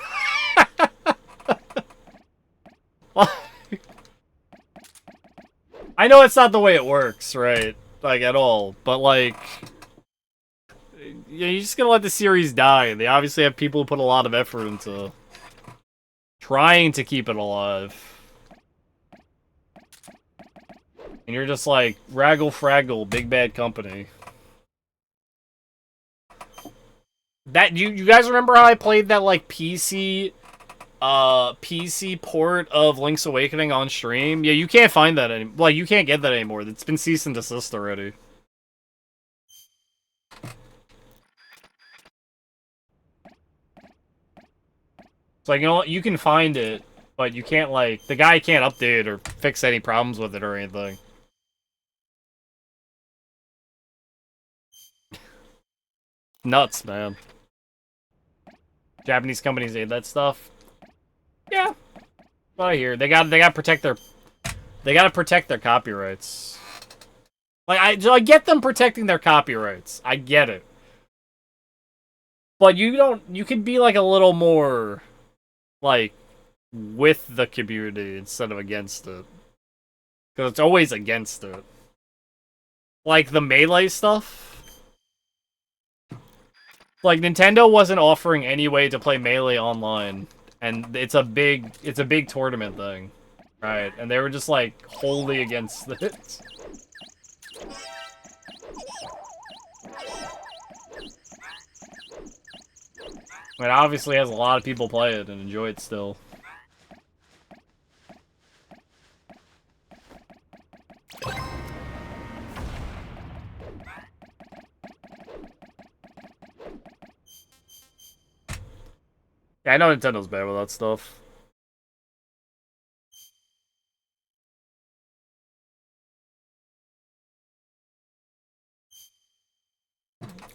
I know it's not the way it works, right? Like, at all. But, like, you're just gonna let the series die. They obviously have people who put a lot of effort into trying to keep it alive. And you're just like, raggle fraggle, big bad company. That, you guys remember how I played that, like, PC port of Link's Awakening on stream? Yeah, you can't find that anymore. Like, you can't get that anymore. It's been cease and desist already. It's like, you know what? You can find it, but you can't, like, the guy can't update or fix any problems with it or anything. Nuts, man. Japanese companies aid that stuff. Yeah. What I hear. They gotta protect their copyrights. Like, I get them protecting their copyrights. I get it. But you could be, like, a little more, like, with the community instead of against it. Because it's always against it. Like, the Melee stuff. Like, Nintendo wasn't offering any way to play Melee online. And it's a big tournament thing. Right, and they were just, like, wholly against it. I mean, obviously has a lot of people play it and enjoy it still. Yeah, I know Nintendo's bad with that stuff.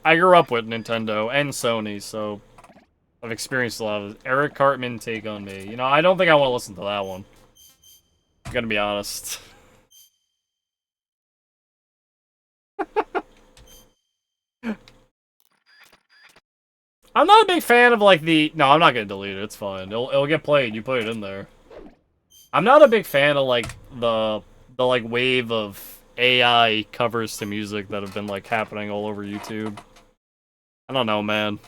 I grew up with Nintendo and Sony, so I've experienced a lot of it. Eric Cartman, Take on Me. You know, I don't think I want to listen to that one. I'm gonna be honest. I'm not a big fan of, like, the... No, I'm not gonna delete it. It's fine. It'll get played. You put it in there. I'm not a big fan of, like, the wave of AI covers to music that have been, like, happening all over YouTube. I don't know, man.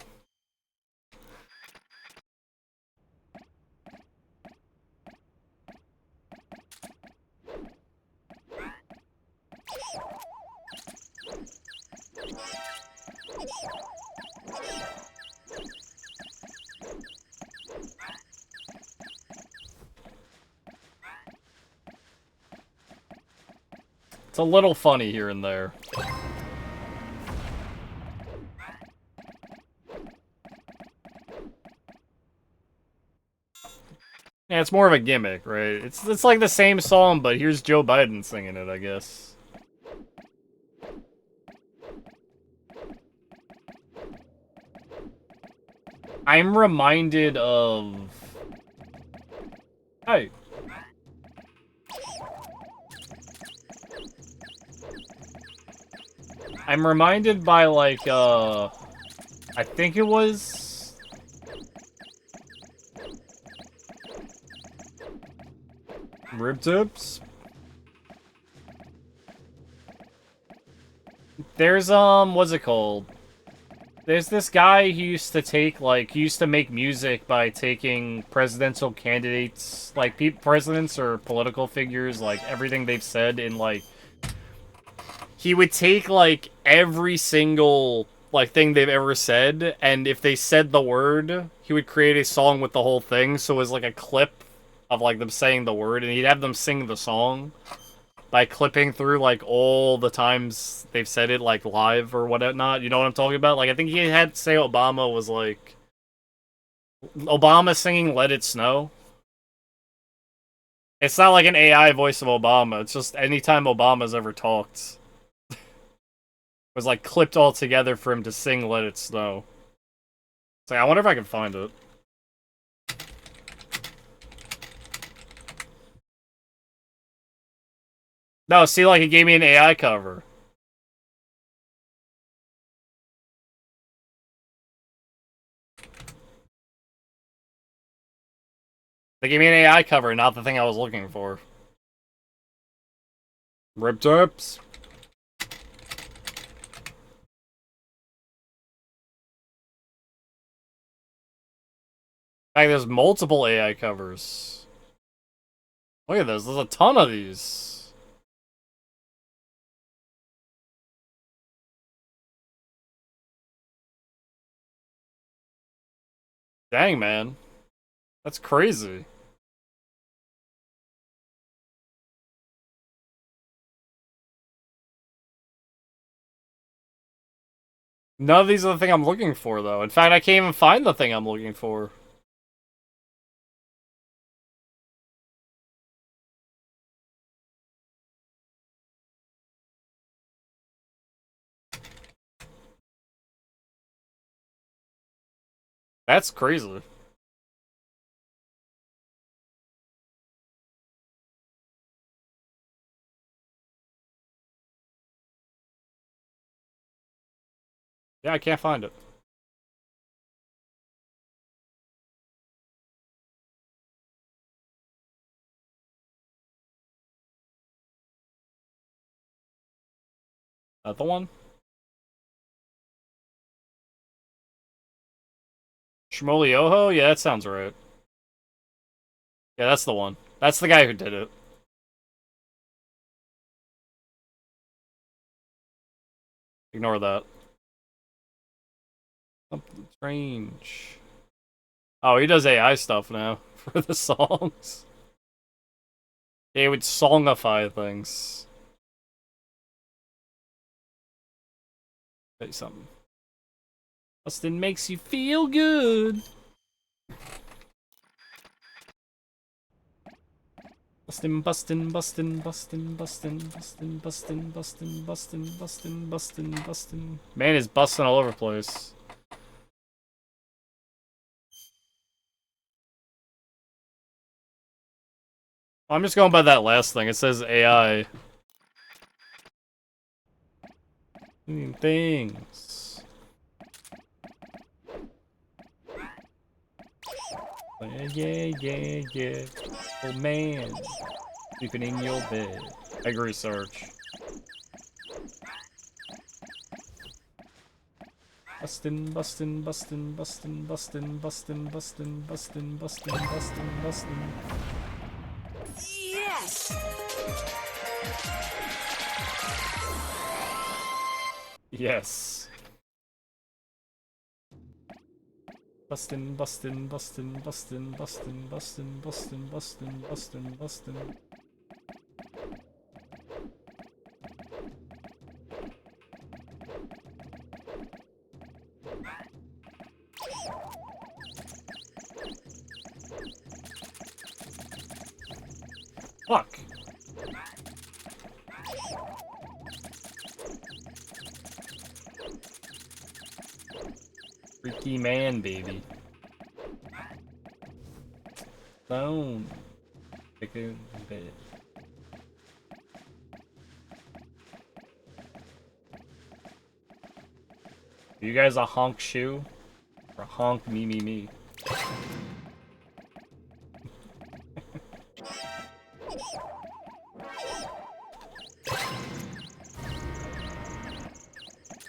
It's a little funny here and there. Yeah, it's more of a gimmick, right? It's like the same song, but here's Joe Biden singing it, I guess. I'm reminded of... Hey. I'm reminded by, like, I think it was... Rib Tips? There's, what's it called? There's this guy who used to take, like, he used to make music by taking presidential candidates, like, presidents or political figures, like, everything they've said in, like... He would take, like, every single, like, thing they've ever said, and if they said the word, he would create a song with the whole thing, so it was, like, a clip of, like, them saying the word, and he'd have them sing the song by clipping through, like, all the times they've said it, like, live or whatnot. You know what I'm talking about? Like, I think he had to say Obama was, like... Obama singing Let It Snow. It's not like an AI voice of Obama. It's just anytime Obama's ever talked. Was, like, clipped all together for him to sing Let It Snow. It's like, I wonder if I can find it. No, see, like, it gave me an AI cover. They gave me an AI cover, not the thing I was looking for. Rip tips. In fact, there's multiple AI covers. Look at this, there's a ton of these. Dang, man. That's crazy. None of these are the thing I'm looking for, though. In fact, I can't even find the thing I'm looking for. That's crazy. Yeah, I can't find it. That the one? Shmolioho? Yeah, that sounds right. Yeah, that's the one. That's the guy who did it. Ignore that. Something strange. Oh, he does AI stuff now for the songs. Yeah, he would songify things. Say something. Austin makes you feel good. Bustin', bustin', bustin', bustin', bustin', bustin', bustin', bustin', bustin', bustin', bustin', bustin'. Man is busting all over the place. I'm just going by that last thing. It says AI. Things. Yeah. Oh man. Sleeping in your bed. Egg research. Bustin', bustin', bustin', bustin', bustin', bustin', bustin', bustin', bustin', bustin', bustin'. Yes! Yes. Bustin', bustin', bustin', bustin', bustin', bustin', bustin', bustin', bustin', bustin'. Fuck. Freaky man, baby. Phone. Pick a bed. Are you guys a honk shoe? Or honk me?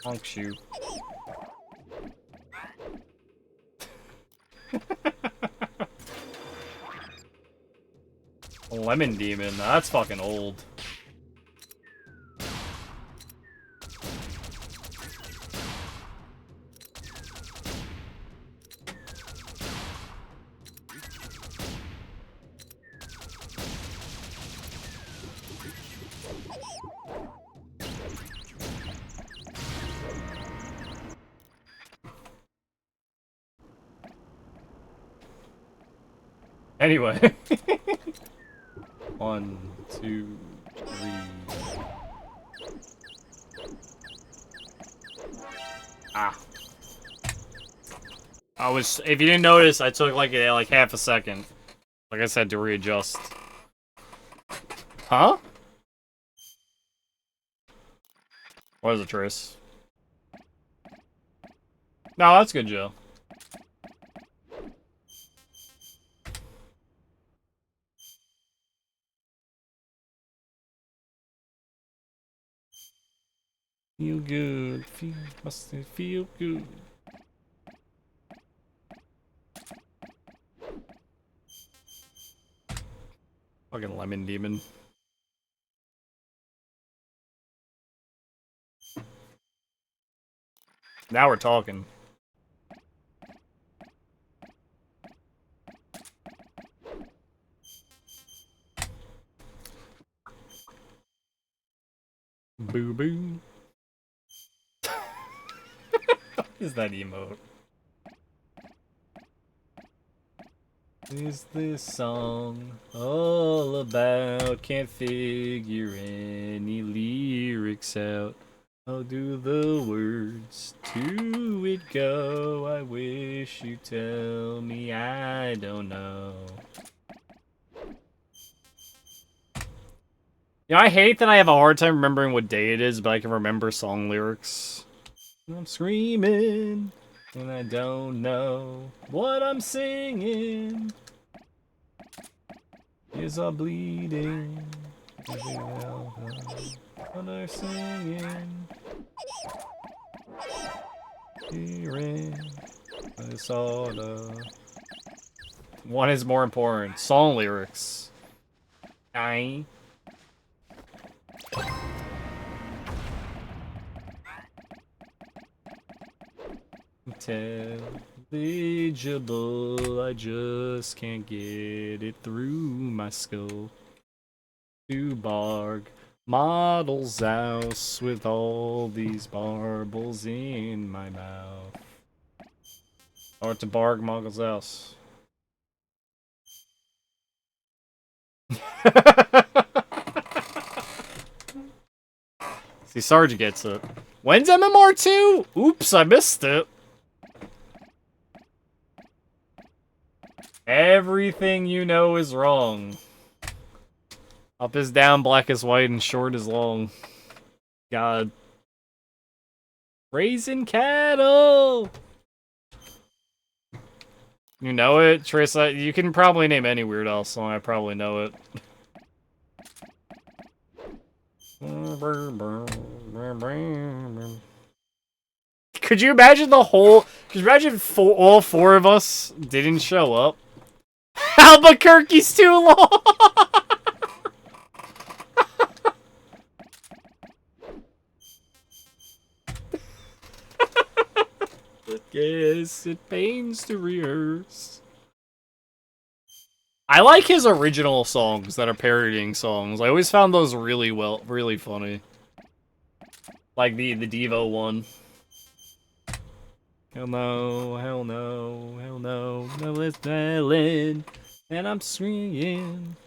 Honk shoe. Lemon demon, that's fucking old. Anyway. 1, 2, 3. Ah. If you didn't notice, I took like half a second. Like I said, to readjust. Huh? What is it, Trace? No, that's good, Joe. Feel good, must feel good. Fucking lemon demon. Now we're talking. Boo boo. What is that emote? Is this song all about? Can't figure any lyrics out. How do the words to it go? I wish you tell me, I don't know. You know, I hate that I have a hard time remembering what day it is, but I can remember song lyrics. I'm screaming, and I don't know what I'm singing. Is all bleeding. What are singing? Hearing. This all the. One is more important. Song lyrics. Aye. Intelligible, I just can't get it through my skull. To barg model's house with all these marbles in my mouth. Or to barg model's house. See, Sarge gets it. When's MMR2? Oops, I missed it. Everything you know is wrong. Up is down, black is white, and short is long. God. Raising cattle! You know it, Trace? You can probably name any Weird Al song, I probably know it. Could you imagine the whole... Could you imagine all four of us didn't show up? Albuquerque's too long! Yes, it pains to rehearse. I like his original songs that are parodying songs. I always found those really funny. Like the Devo one. Hell no, hell no, hell no, no it's Dylan, and I'm swinging.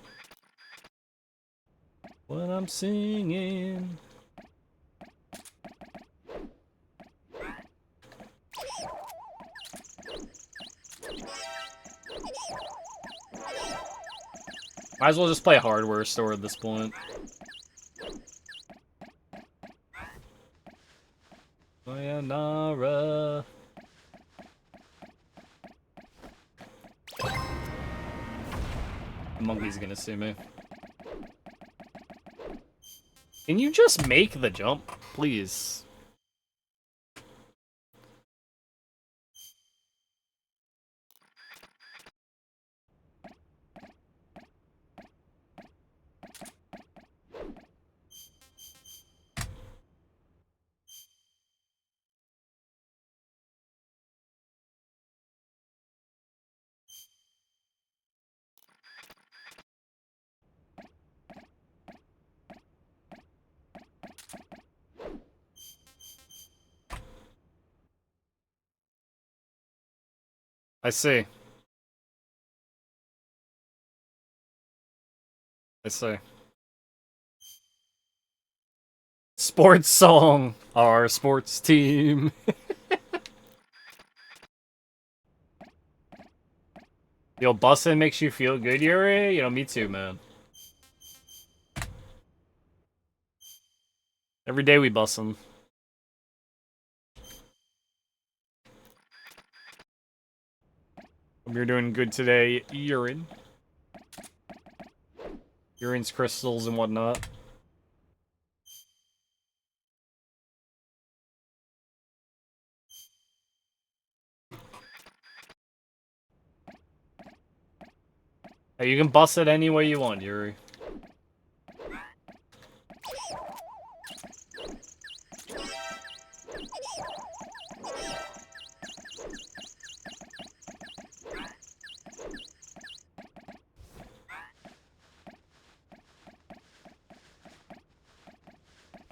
What I'm singing. Might as well just play Hardware Store at this point. Sayonara. The monkey's gonna see me. Can you just make the jump, please? I see. I see. Sports song. Our sports team. Yo, bussin' makes you feel good, Yuri? You know, me too, man. Every day we bussin'. Hope you're doing good today, urine. Urine's crystals and whatnot. Hey, you can bust it any way you want, Yuri.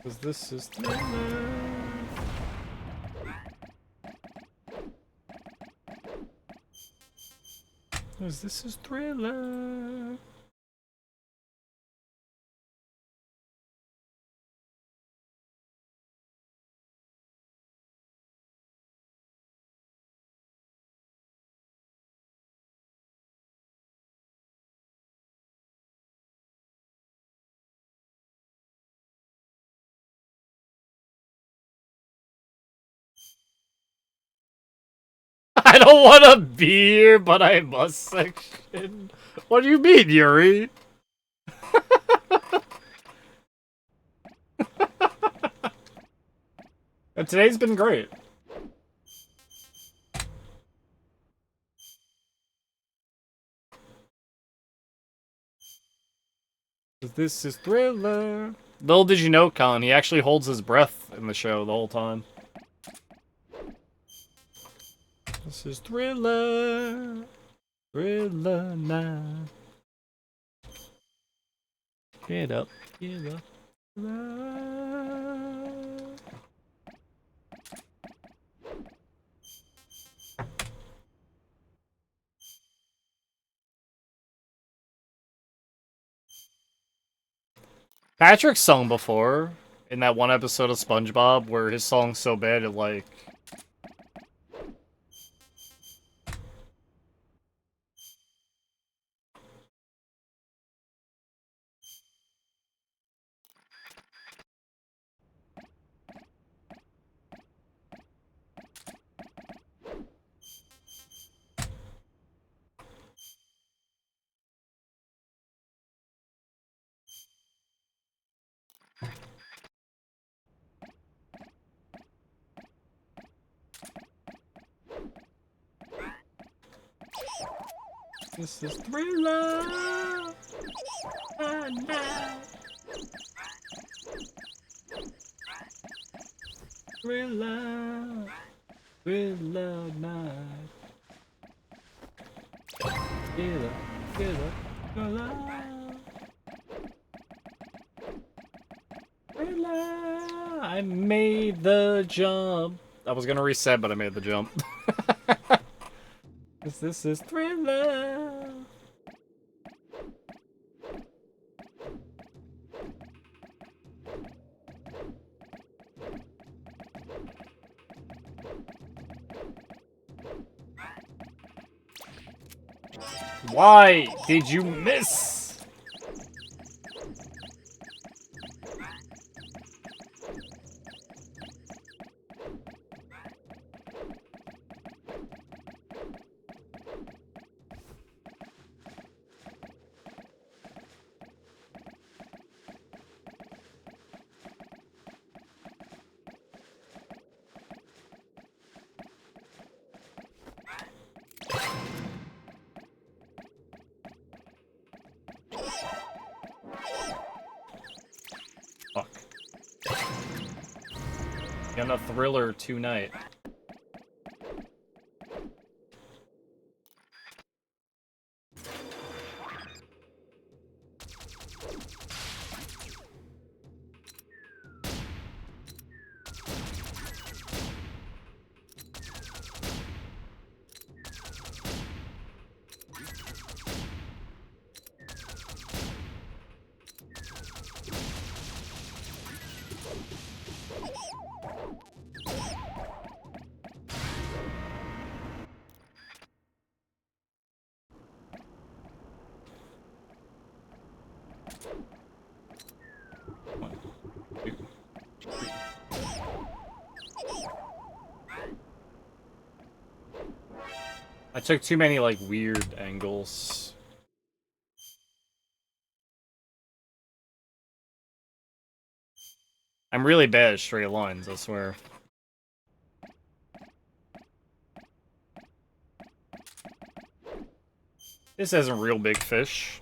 Cause this is Thriller. Cause this is Thriller. I don't want to be here, but I must section. What do you mean, Yuri? Today's been great. This is Thriller. Little did you know, Colin, he actually holds his breath in the show the whole time. This is Thriller. Thriller night. Get up, get up. Patrick's sung before in that one episode of SpongeBob where his song's so bad it like... This is Thriller. Thriller. Thriller night. Get up, get up, Thriller. Thriller. I made the jump. I was gonna reset, but I made the jump. This is Thriller. Why did you miss? Fuck. Gonna Thriller tonight. I took too many, like, weird angles. I'm really bad at straight lines, I swear. This isn't real big fish.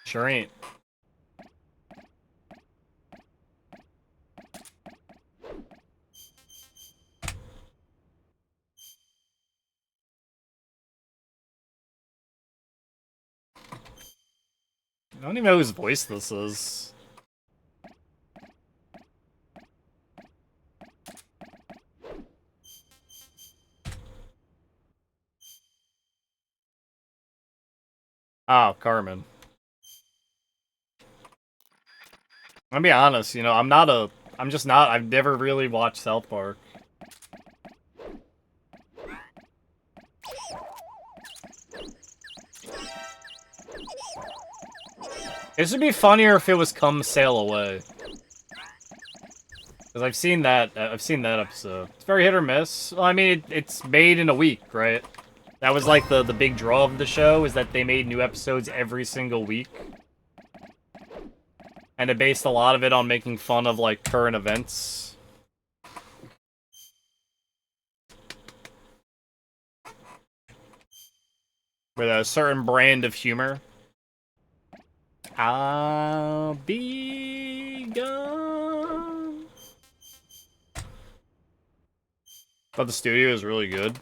Sure ain't. I don't even know whose voice this is. Oh, Carmen. I'll be honest, you know, I'm just not, I've never really watched South Park. This would be funnier if it was Come Sail Away. Because I've seen that episode. It's very hit or miss. Well, I mean, it's made in a week, right? That was like the big draw of the show, is that they made new episodes every single week. And it based a lot of it on making fun of, like, current events. With a certain brand of humor. I'll be gone. But the studio is really good.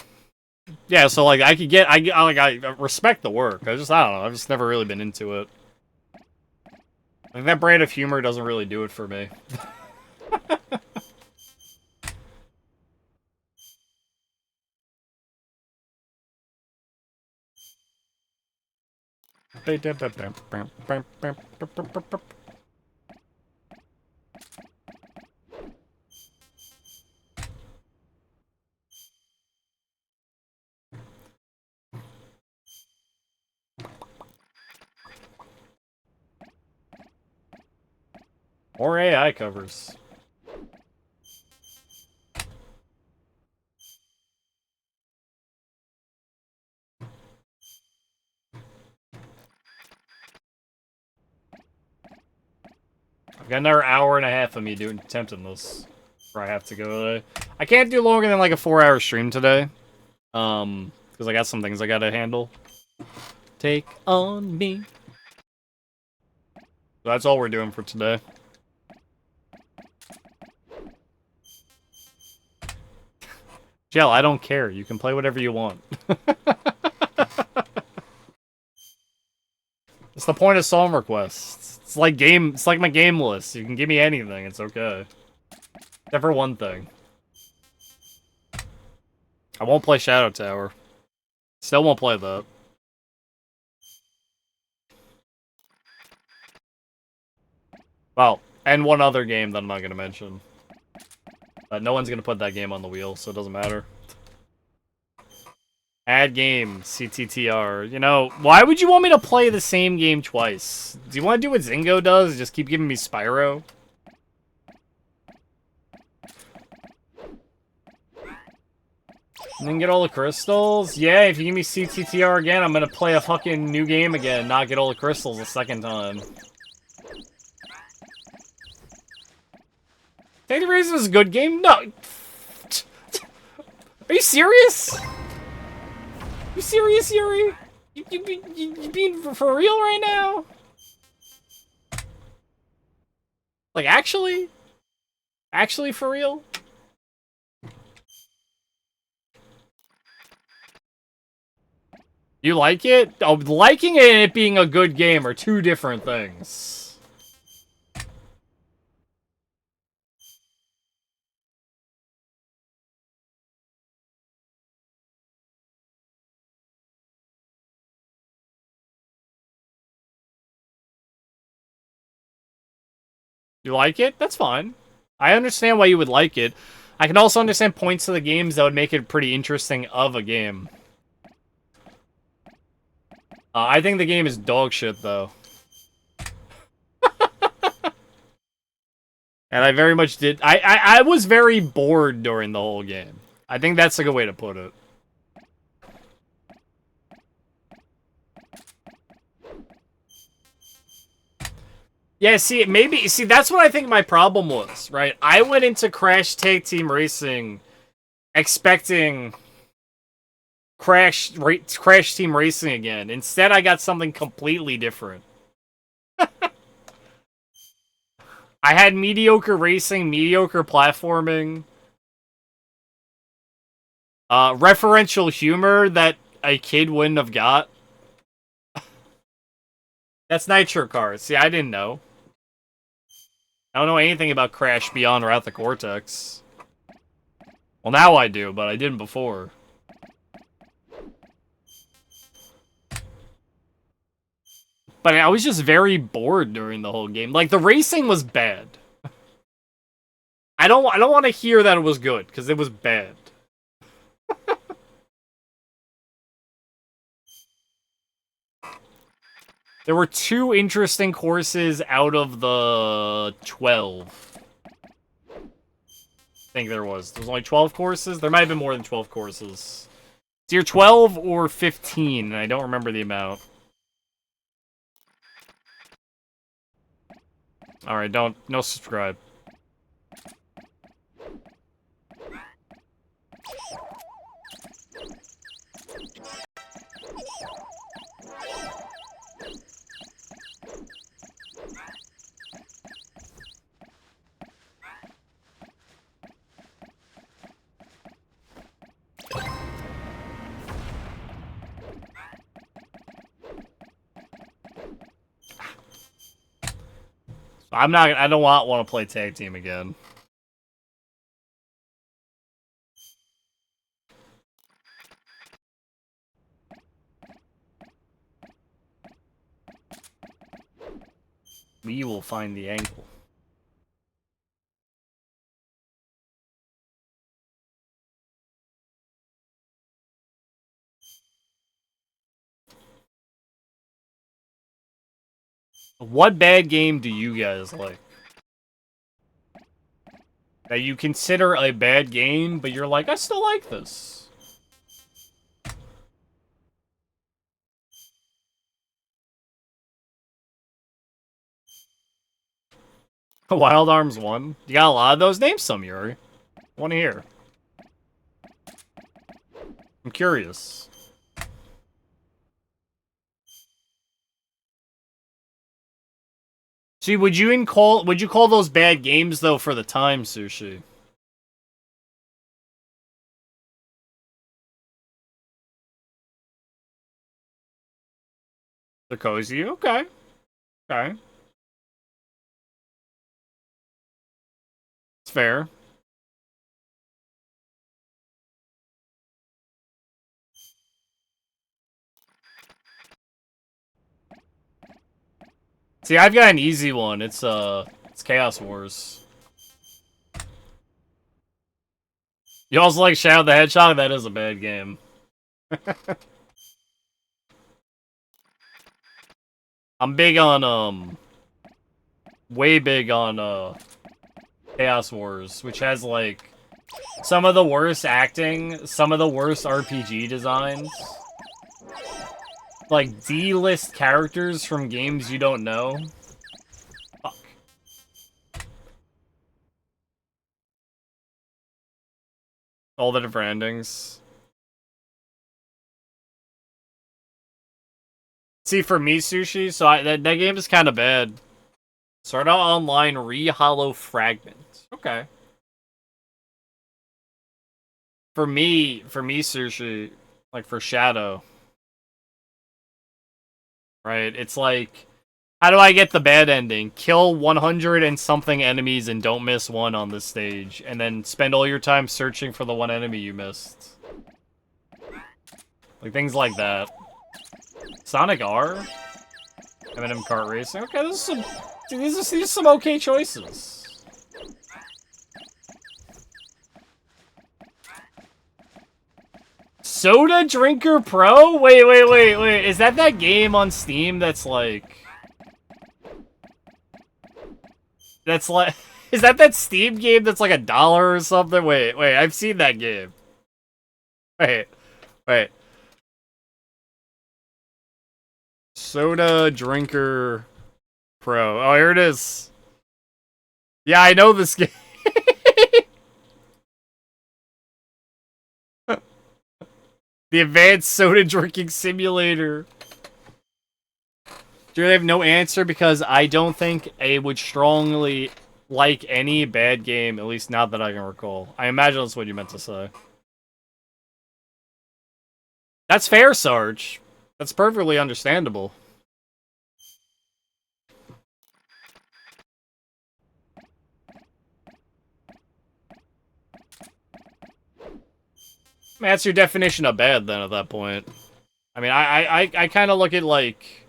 Yeah, so like I respect the work. I don't know. I've just never really been into it. Like that brand of humor doesn't really do it for me. More AI covers. I've got another hour and a half of me attempting this. Where I have to go today. I can't do longer than like a 4-hour stream today. Because I got some things I gotta handle. Take on me. So that's all we're doing for today. Jell, I don't care. You can play whatever you want. It's the point of song requests. It's like my game list. You can give me anything, it's okay. Except for one thing. I won't play Shadow Tower. Still won't play that. Well, and one other game that I'm not gonna mention. But no one's gonna put that game on the wheel, so it doesn't matter. Add game, CTTR. You know, why would you want me to play the same game twice? Do you want to do what Zingo does? Just keep giving me Spyro? And then get all the crystals? Yeah, if you give me CTTR again, I'm gonna play a fucking new game again, not get all the crystals a second time. Take the Reason is a good game? No. Are you serious? You serious, Yuri? You being for real right now? Like, actually? Actually for real? You like it? Oh, liking it and it being a good game are two different things. You like it? That's fine. I understand why you would like it. I can also understand points to the games that would make it pretty interesting of a game. I think the game is dog shit, though. And I very much did... I was very bored during the whole game. I think that's a good way to put it. Yeah, see, maybe... See, that's what I think my problem was, right? I went into Crash Tag Team Racing expecting Crash Team Racing again. Instead, I got something completely different. I had mediocre racing, mediocre platforming, referential humor that a kid wouldn't have got. That's Nitro Cars. See, I didn't know. I don't know anything about Crash beyond Wrath of Cortex. Well, now I do, but I didn't before. But I was just very bored during the whole game. Like, the racing was bad. I don't want to hear that it was good, because it was bad. There were 2 interesting courses out of the 12. I think there was. There was only 12 courses? There might have been more than 12 courses. It's either 12 or 15, and I don't remember the amount. Alright, no subscribe. I don't want to play tag team again. We will find the angle. What bad game do you guys like? That you consider a bad game, but you're like, I still like this. Wild Arms 1? You got a lot of those names, some, Yuri. Want to hear. I'm curious. See, would you call those bad games though for the time, Sushi? They're cozy. Okay. Okay. It's fair. See, I've got an easy one. It's Chaos Wars. You also like Shadow the Hedgehog? That is a bad game. I'm big on way big on Chaos Wars, which has like some of the worst acting, some of the worst RPG designs. Like D-list characters from games you don't know. Fuck. All the different endings. See, for me, Sushi, so that game is kind of bad. Start out online, re-hollow fragment. Okay. For me, Sushi, like for Shadow, right? It's like, how do I get the bad ending? Kill 100 and something enemies and don't miss one on this stage, and then spend all your time searching for the one enemy you missed. Like things like that. Sonic R? M&M Kart Racing? Okay, these are some okay choices. Soda Drinker Pro? Wait. Is that game on Steam that's like... That's like... Is that Steam game that's like $1 or something? Wait, I've seen that game. Wait. Soda Drinker Pro. Oh, here it is. Yeah, I know this game. The Advanced Soda Drinking Simulator. Do they have no answer because I don't think I would strongly like any bad game, at least not that I can recall. I imagine that's what you meant to say. That's fair, Sarge. That's perfectly understandable. I mean, that's your definition of bad then at that point. I mean, I kind of look at like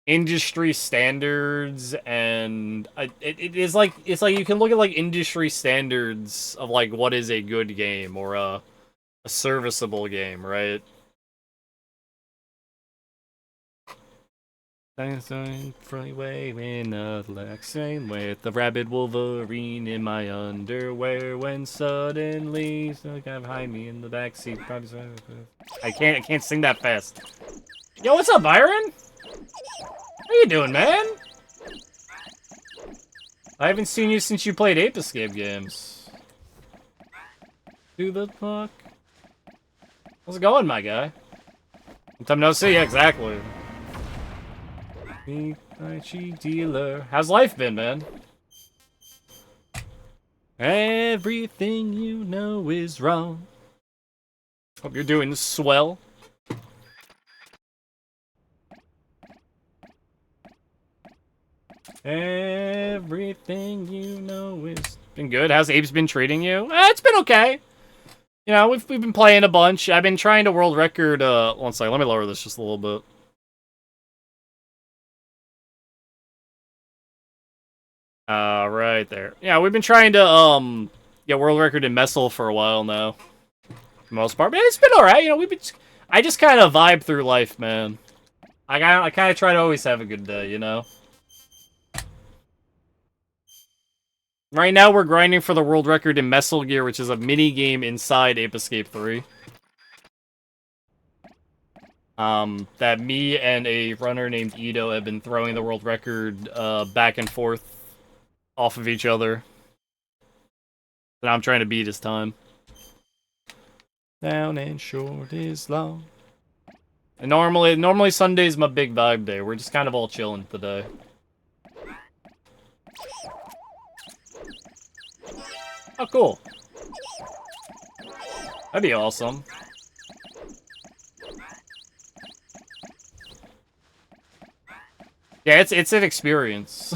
industry standards, and it's like you can look at like industry standards of like what is a good game or a serviceable game, right? Freeway in a same with the rabid Wolverine in my underwear when suddenly some guy behind me in the backseat. I can't sing that fast. Yo, what's up, Byron? How you doing, man? I haven't seen you since you played Ape Escape games. To the fuck? How's it going, my guy? Long time no see, yeah, exactly. Me, my cheap dealer. How's life been, man? Everything you know is wrong. Hope you're doing swell. Everything you know is been good. How's Abe's been treating you? It's been okay. You know, we've been playing a bunch. I've been trying to world record. One second, let me lower this just a little bit. Right there. Yeah, we've been trying to, get world record in Mesal for a while now. For the most part. Man, it's been alright, you know, I just kind of vibe through life, man. I kind of try to always have a good day, you know? Right now, we're grinding for the world record in Mesal Gear, which is a mini game inside Ape Escape 3. That me and a runner named Ito have been throwing the world record, back and forth off of each other. That I'm trying to beat this time. Down and short is long. And normally Sunday's my big vibe day. We're just kind of all chilling today. Oh, cool. That'd be awesome. Yeah, it's an experience.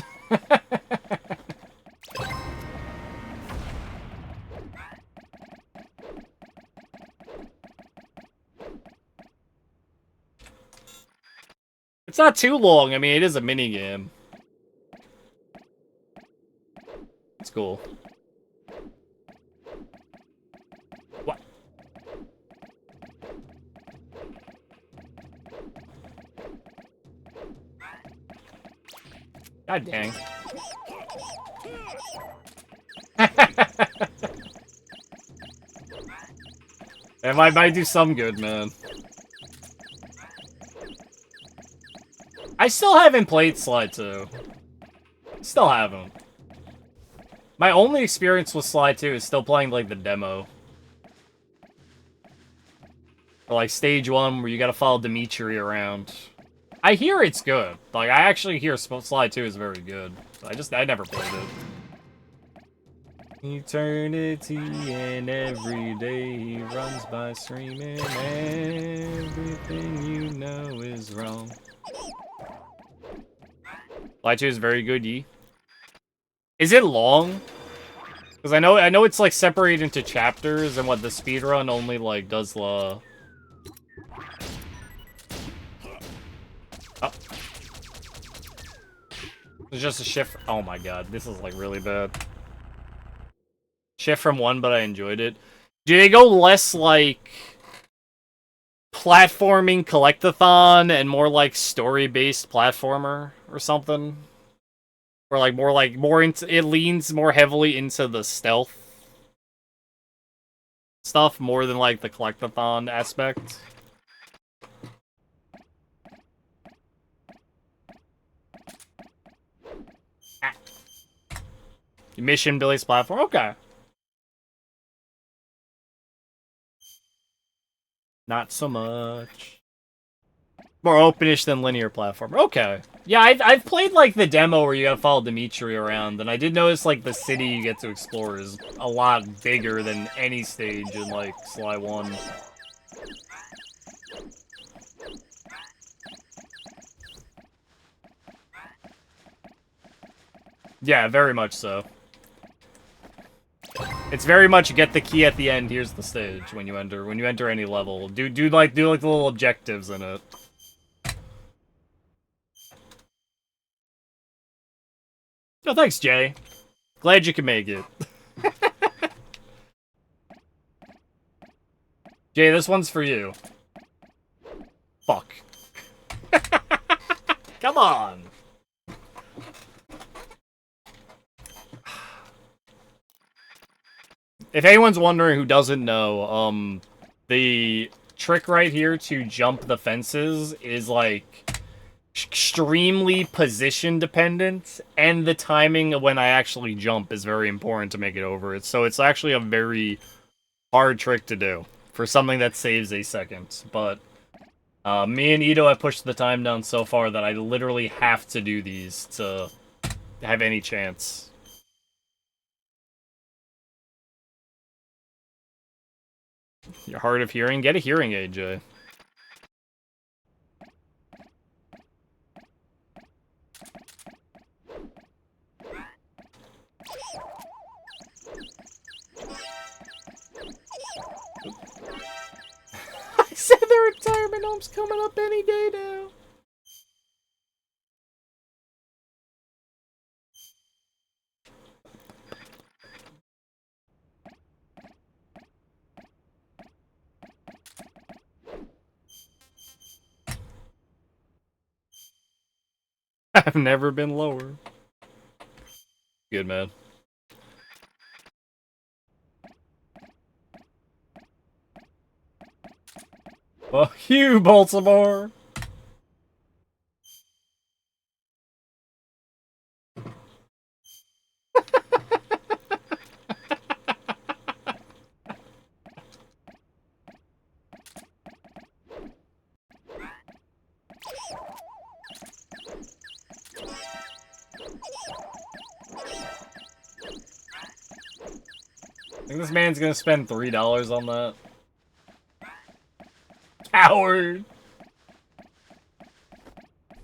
It's not too long. I mean, it is a mini game. It's cool. What? God dang. It might do some good, man. I still haven't played Slide 2. Still haven't. My only experience with Slide 2 is still playing, like, the demo. Or, like, stage 1, where you gotta follow Dimitri around. I hear it's good. Like, I actually hear Slide 2 is very good. I never played it. Eternity and every day he runs by screaming, everything you know is wrong. Slide 2 is very good, Yi. Is it long? Because I know it's like separated into chapters, and what the speedrun only like does the. Oh. It's just a shift. Oh my god, this is like really bad. Shift from 1, but I enjoyed it. Do they go less like platforming collectathon and more like story-based platformer or something? Or like more into it leans more heavily into the stealth stuff more than like the collectathon aspect. Ah. Mission-based platform. Okay. Not so much. More openish than linear platform. Okay. Yeah, I've played, like, the demo where you gotta follow Dimitri around, and I did notice, like, the city you get to explore is a lot bigger than any stage in, like, Sly 1. Yeah, very much so. It's very much get the key at the end, here's the stage when you enter any level. Do like the little objectives in it. Oh, thanks, Jay. Glad you can make it. Jay, this one's for you. Fuck. Come on. If anyone's wondering who doesn't know, the trick right here to jump the fences is, like, extremely position dependent, and the timing of when I actually jump is very important to make it over it. So it's actually a very hard trick to do for something that saves a second. But me and Ito have pushed the time down so far that I literally have to do these to have any chance. You're hard of hearing? Get a hearing aid, Jay. I said the retirement home's coming up any day now. I've never been lower. Good, man. Fuck you, Baltimore! I think this man's gonna spend $3 on that. Coward!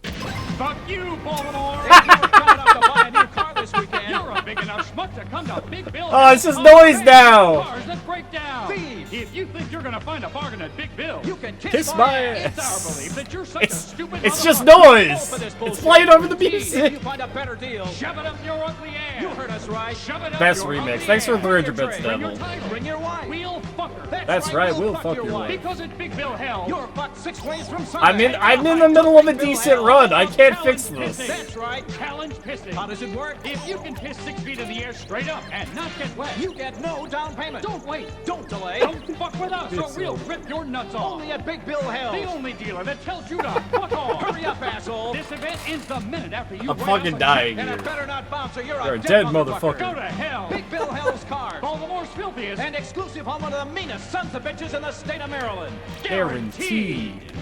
Fuck you, Baltimore! If you were coming up to buy a new car this weekend, you're a big enough schmuck to come to Big Bill. Oh, it's just noise now! Cars that break down. Thief! If you think you're gonna find a bargain at Big Bill, you can Kiss my ass. ass. It's our belief that you're such a stupid It's just motherfucker. noise! Go for this It's bullshit. playing over the If music! you find a better deal, shove it up your ugly ass. You heard us right. Shove it up Best your remix. ugly Thanks for ass. 300 bits, Bring your Devil. type, bring your wife. We'll fuck her. That's right, we'll fuck your wife. Because at Big Bill hell, you're fucked 6 ways from I'm Sunday. in the middle of a decent run. I can't fix this. That's right, challenge pissing. How does it work? If you can piss 6 feet in the air straight up and not get wet, you get no down payment. Don't wait. Don't delay. Don't fuck with us or we'll rip your nuts off. Only at Big Bill Hell. The only dealer that tells you to fuck off. Hurry up, asshole. This event ends the minute after you I'm write fucking up dying and here. it better not bounce or you're You're a dead dead motherfucker. Go to hell. Big Bill Hell's cars. Baltimore's filthiest and exclusive home of the meanest sons of bitches in the state of Maryland. Guaranteed.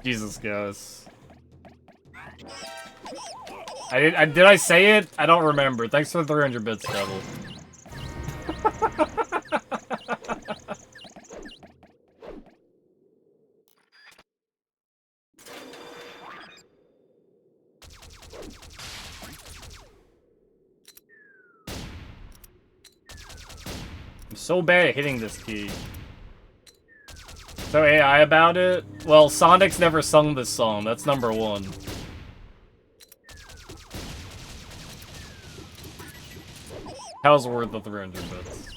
Jesus, guys. Did I say it? I don't remember. Thanks for the 300 bits, Devil. I'm so bad at hitting this key. So AI about it? Well, Sonic's never sung this song. That's number one. How's worth the 300 bits?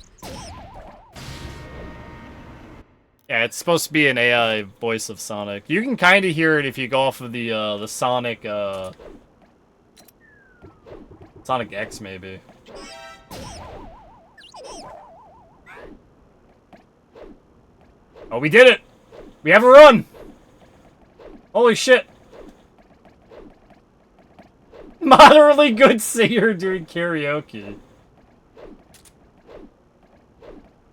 Yeah, it's supposed to be an AI voice of Sonic. You can kind of hear it if you go off of the Sonic, Sonic X, maybe. Oh, we did it! We have a run! Holy shit! Moderately good singer doing karaoke.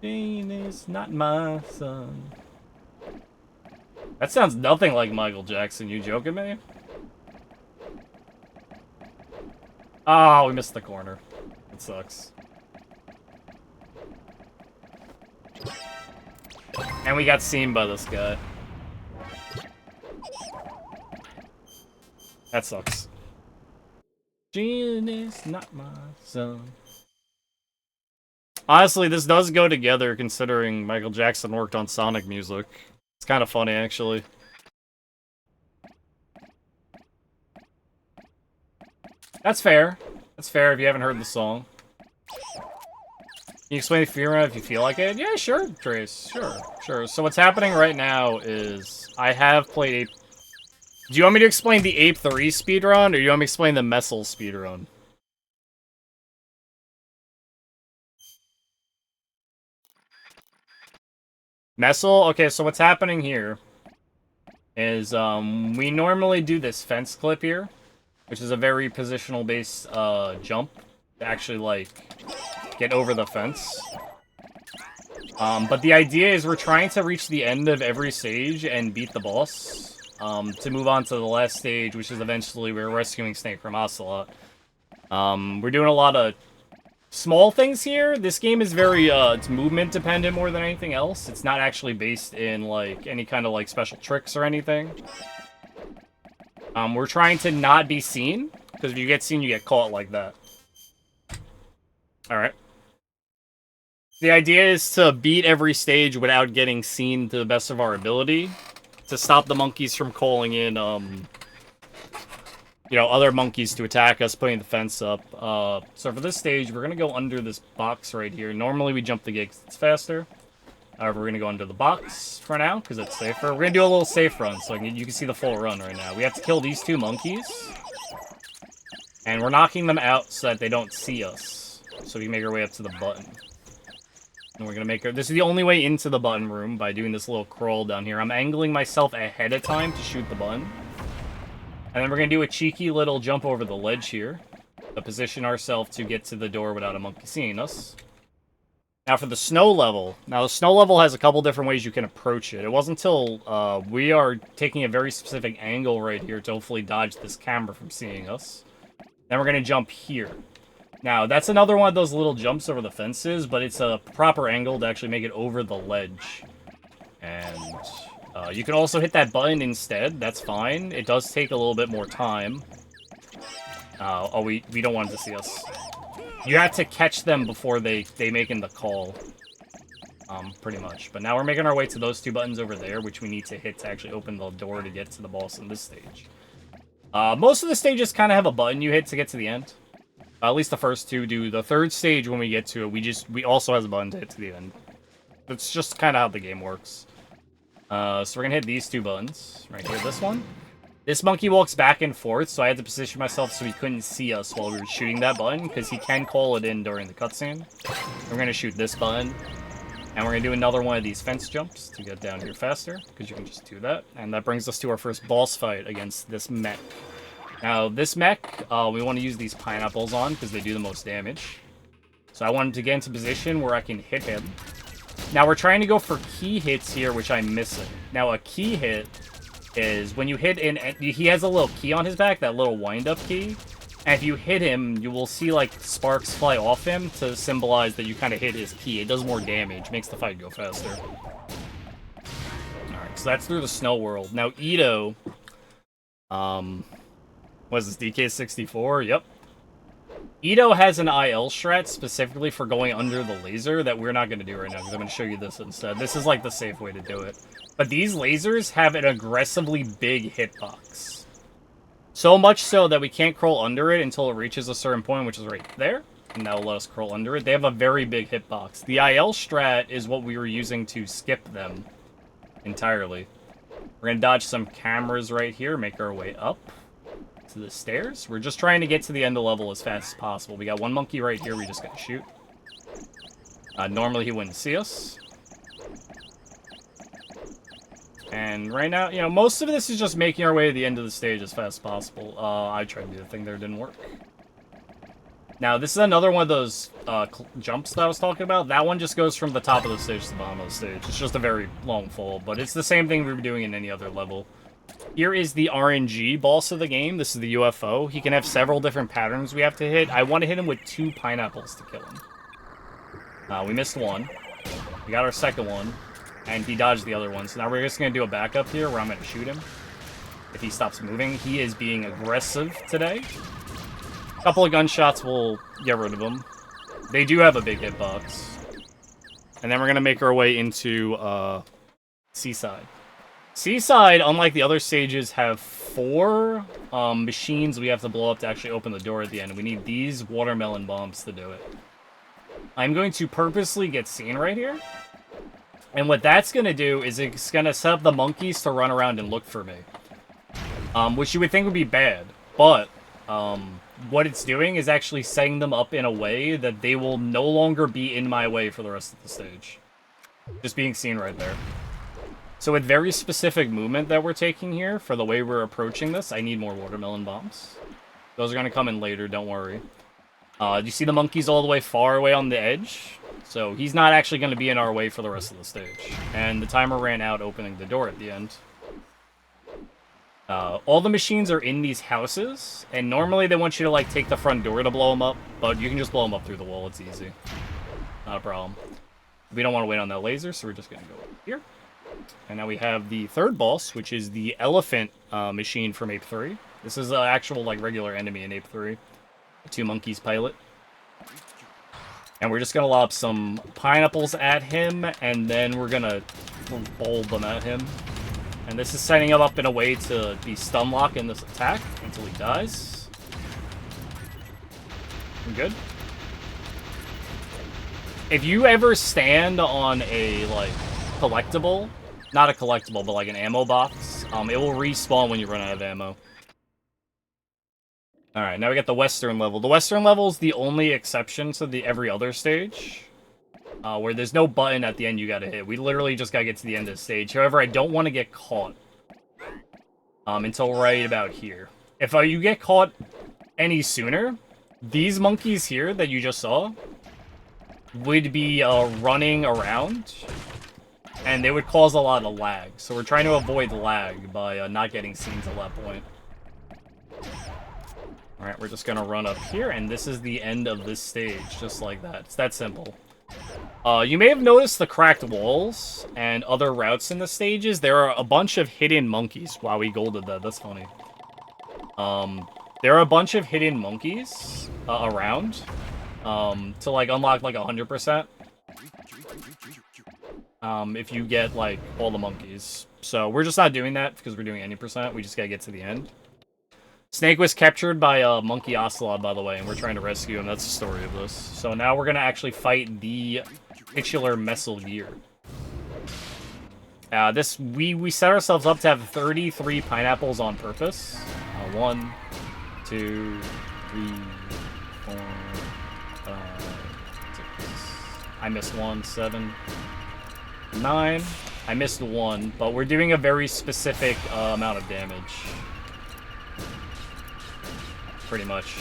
Jane is not my son. That sounds nothing like Michael Jackson. You joking me? Oh, we missed the corner. It sucks. And we got seen by this guy. That sucks. Jane is not my son. Honestly, this does go together considering Michael Jackson worked on Sonic music. It's kind of funny, actually. That's fair. That's fair if you haven't heard the song. Can you explain the fear if you feel like it? Yeah, sure, Trace. Sure. So what's happening right now is I have played Ape. Do you want me to explain the Ape 3 speedrun, or do you want me to explain the Mesal speedrun? Mesal? Okay, so what's happening here is we normally do this fence clip here, which is a very positional-based jump to actually, like, get over the fence. But the idea is we're trying to reach the end of every stage and beat the boss to move on to the last stage, which is eventually we're rescuing Snake from Ocelot. We're doing a lot of small things here. This game is very, it's movement dependent more than anything else. It's not actually based in, like, any kind of, like, special tricks or anything. We're trying to not be seen, because if you get seen, you get caught like that. Alright. The idea is to beat every stage without getting seen to the best of our ability, to stop the monkeys from calling in, you know, other monkeys to attack us, putting the fence up. So for this stage, we're gonna go under this box right here. Normally we jump the gate 'cause it's faster. However, we're going to go into the box for now, because it's safer. We're going to do a little safe run, so you can see the full run right now. We have to kill these 2 monkeys. And we're knocking them out so that they don't see us. So we can make our way up to the button. And we're going to make this is the only way into the button room, by doing this little crawl down here. I'm angling myself ahead of time to shoot the button. And then we're going to do a cheeky little jump over the ledge here. To position ourselves to get to the door without a monkey seeing us. Now for the snow level. Now the snow level has a couple different ways you can approach it. It wasn't until we are taking a very specific angle right here to hopefully dodge this camera from seeing us. Then we're going to jump here. Now that's another one of those little jumps over the fences, but it's a proper angle to actually make it over the ledge. And you can also hit that button instead. That's fine. It does take a little bit more time. Oh, we don't want them to see us. You have to catch them before they make in the call. Pretty much. But now we're making our way to those 2 buttons over there, which we need to hit to actually open the door to get to the boss in this stage. Most of the stages kind of have a button you hit to get to the end. At least the first 2 do. The 3rd stage, when we get to it, we also has a button to hit to the end. That's just kind of how the game works. So we're gonna hit these 2 buttons. Right here, this one. This monkey walks back and forth, so I had to position myself so he couldn't see us while we were shooting that button, because he can call it in during the cutscene. We're going to shoot this button, and we're going to do another one of these fence jumps to get down here faster, because you can just do that. And that brings us to our first boss fight against this mech. Now, this mech, we want to use these pineapples on, because they do the most damage. So I wanted to get into position where I can hit him. Now, we're trying to go for key hits here, which I'm missing. Now, a key hit is when you hit in, he has a little key on his back, that little wind-up key. And if you hit him, you will see, like, sparks fly off him to symbolize that you kind of hit his key. It does more damage, makes the fight go faster. Alright, so that's through the snow world. Now, Ito, what is this, DK64? Yep. Ito has an IL strat specifically for going under the laser that we're not going to do right now, because I'm going to show you this instead. This is, like, the safe way to do it. But these lasers have an aggressively big hitbox. So much so that we can't crawl under it until it reaches a certain point, which is right there. And that'll let us crawl under it. They have a very big hitbox. The IL strat is what we were using to skip them entirely. We're going to dodge some cameras right here, make our way up to the stairs. We're just trying to get to the end of the level as fast as possible. We got 1 monkey right here we just got to shoot. Normally he wouldn't see us. And right now, you know, most of this is just making our way to the end of the stage as fast as possible. I tried to do the thing there, it didn't work. Now, this is another one of those jumps that I was talking about. That one just goes from the top of the stage to the bottom of the stage. It's just a very long fall, but it's the same thing we were doing in any other level. Here is the RNG boss of the game. This is the UFO. He can have several different patterns we have to hit. I want to hit him with 2 pineapples to kill him. We missed 1. We got our second one. And he dodged the other one. So now we're just going to do a backup here where I'm going to shoot him. If he stops moving. He is being aggressive today. A couple of gunshots will get rid of him. They do have a big hitbox. And then we're going to make our way into Seaside. Seaside, unlike the other stages, have 4 machines we have to blow up to actually open the door at the end. We need these watermelon bombs to do it. I'm going to purposely get seen right here. And what that's going to do is it's going to set up the monkeys to run around and look for me. Which you would think would be bad. But what it's doing is actually setting them up in a way that they will no longer be in my way for the rest of the stage. Just being seen right there. So with very specific movement that we're taking here, for the way we're approaching this, I need more watermelon bombs. Those are going to come in later, don't worry. Do you see the monkeys all the way far away on the edge? So he's not actually going to be in our way for the rest of the stage. And the timer ran out opening the door at the end. All the machines are in these houses, and normally they want you to like take the front door to blow them up, but you can just blow them up through the wall, it's easy. Not a problem. We don't want to wait on that laser, so we're just going to go over here. And now we have the third boss, which is the elephant machine from Ape 3. This is an actual like regular enemy in Ape 3. 2 monkeys pilot. And we're just going to lob some pineapples at him, and then we're going to bowl them at him. And this is setting him up in a way to be stun lock in this attack until he dies. I'm good. if you ever stand on a, like, collectible, not a collectible, but like an ammo box, it will respawn when you run out of ammo. Alright, now we got the Western level. The Western level is the only exception to the every other stage, where there's no button at the end you gotta hit. We literally just gotta get to the end of the stage. However, I don't want to get caught until right about here. If you get caught any sooner, these monkeys here that you just saw would be running around, and they would cause a lot of lag. So we're trying to avoid lag by not getting seen till that point. Alright, we're just gonna run up here, and this is the end of this stage, just like that. It's that simple. You may have noticed the cracked walls and other routes in the stages. There are a bunch of hidden monkeys. Wow, we golded that. That's funny. There are a bunch of hidden monkeys around to, like, unlock, like, 100%. If you get, like, all the monkeys. So we're just not doing that because we're doing any percent. We just gotta get to the end. Snake was captured by a monkey ocelot, by the way, and we're trying to rescue him. That's the story of this. So now we're gonna actually fight the titular Mesal gear. We set ourselves up to have 33 pineapples on purpose. 1, 2, 3, 4, 5, 6. I missed 1, 7, 9. I missed 1, but we're doing a very specific amount of damage. Pretty much.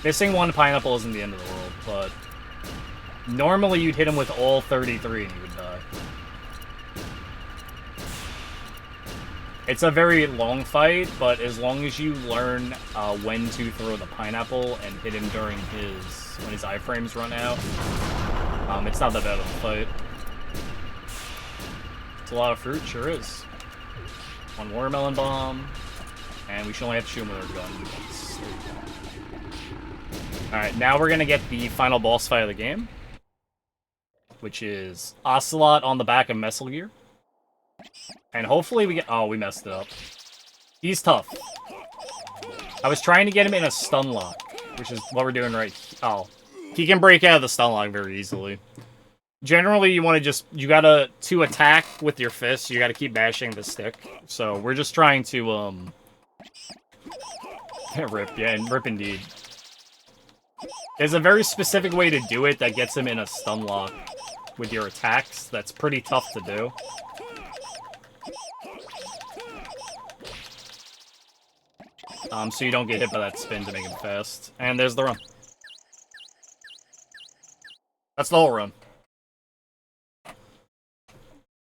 Missing 1 pineapple isn't the end of the world, but normally you'd hit him with all 33 and he would die. It's a very long fight, but as long as you learn when to throw the pineapple and hit him during when his iframes run out, it's not that bad of a fight. It's a lot of fruit, sure is. 1 watermelon bomb, and we should only have to shoot him with our gun once. Alright, now we're gonna get the final boss fight of the game, which is Ocelot on the back of Mesal gear. And hopefully we get... Oh, we messed it up. He's tough. I was trying to get him in a stun lock, which is what we're doing right... Oh. He can break out of the stun lock very easily. Generally, you want to just... To attack with your fists, you gotta keep bashing the stick. So, we're just trying to, rip, yeah, and rip indeed. There's a very specific way to do it that gets him in a stun lock with your attacks. That's pretty tough to do. So you don't get hit by that spin to make him fast. And there's the run. That's the whole run.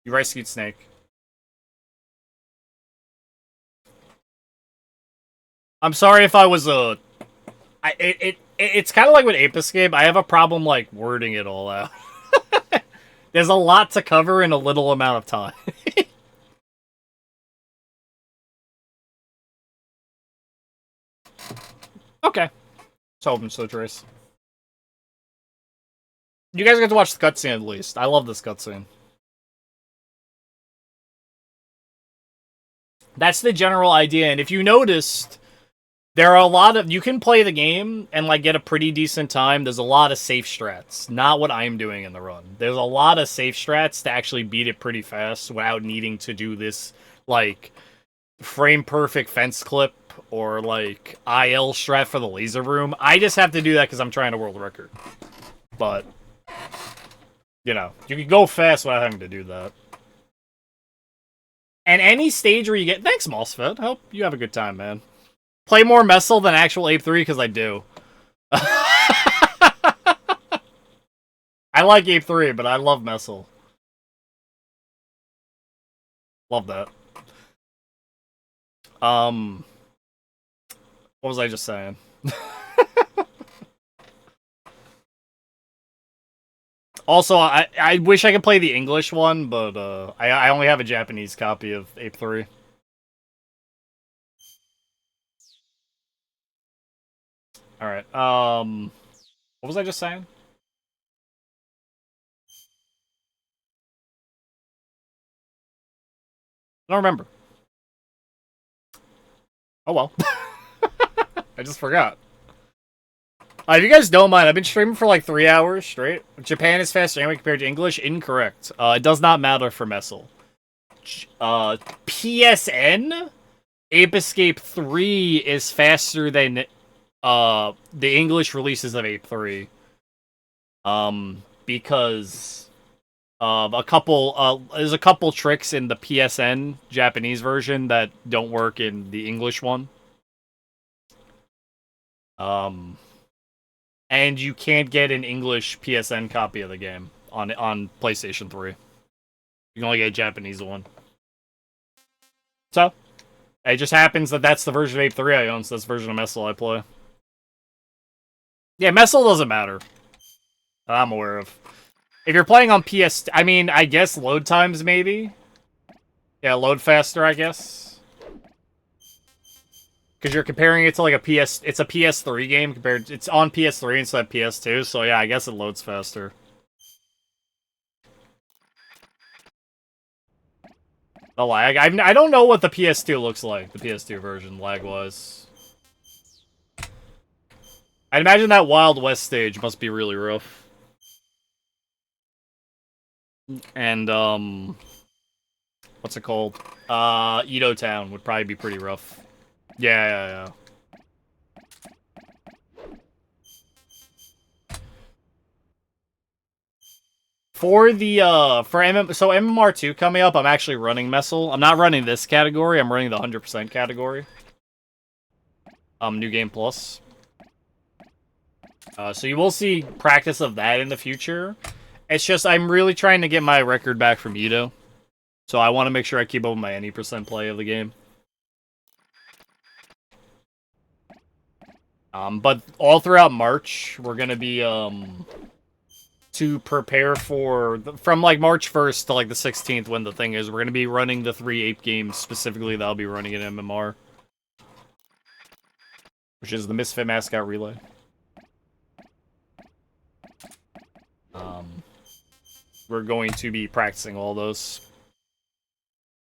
You rescued Snake. I'm sorry if I was it's kind of like with Ape Escape. I have a problem, like, wording it all out. There's a lot to cover in a little amount of time. Okay. So open Switch Race. You guys get to watch the cutscene at least. I love this cutscene. That's the general idea, and if you noticed, there are a lot of... You can play the game and, like, get a pretty decent time. There's a lot of safe strats. Not what I'm doing in the run. There's a lot of safe strats to actually beat it pretty fast without needing to do this, like, frame-perfect fence clip or, like, IL strat for the laser room. I just have to do that because I'm trying to world record. But, you know, you can go fast without having to do that. And any stage where you get... Thanks, Mossfed. Hope you have a good time, man. Play more Mesal than actual Ape 3, because I do. I like Ape 3, but I love Mesal. Love that. What was I just saying? Also, I wish I could play the English one, but I only have a Japanese copy of Ape 3. Alright, what was I just saying? I don't remember. Oh well. I just forgot. If you guys don't mind, I've been streaming for like 3 hours straight. Japan is faster anyway compared to English. Incorrect. It does not matter for Mesal. PSN Ape Escape 3 is faster than the English releases of Ape 3. Because of there's a couple tricks in the PSN Japanese version that don't work in the English one. And you can't get an English PSN copy of the game on PlayStation 3. You can only get a Japanese one. So, it just happens that that's the version of Ape 3 I own, so that's the version of Mesal I play. Yeah, Mesal doesn't matter. That I'm aware of. If you're playing on PS... I mean, I guess load times, maybe? Yeah, load faster, I guess. Because you're comparing it to like a PS... It's a PS3 game compared... It's on PS3 instead of PS2, so yeah, I guess it loads faster. The lag. I don't know what the PS2 looks like, the PS2 version, lag-wise. I'd imagine that Wild West stage must be really rough. And, what's it called? Edo Town would probably be pretty rough. Yeah. For the, so MMR2 coming up, I'm actually running Mesal. I'm not running this category, I'm running the 100% category. New Game Plus. So you will see practice of that in the future. It's just, I'm really trying to get my record back from Edo. So I want to make sure I keep up with my any percent play of the game. But all throughout March, we're gonna be, to prepare for, from, like, March 1st to, like, the 16th, when the thing is, we're gonna be running the 3 Ape games, specifically, that I'll be running in MMR. Which is the Misfit Mascot Relay. We're going to be practicing all those.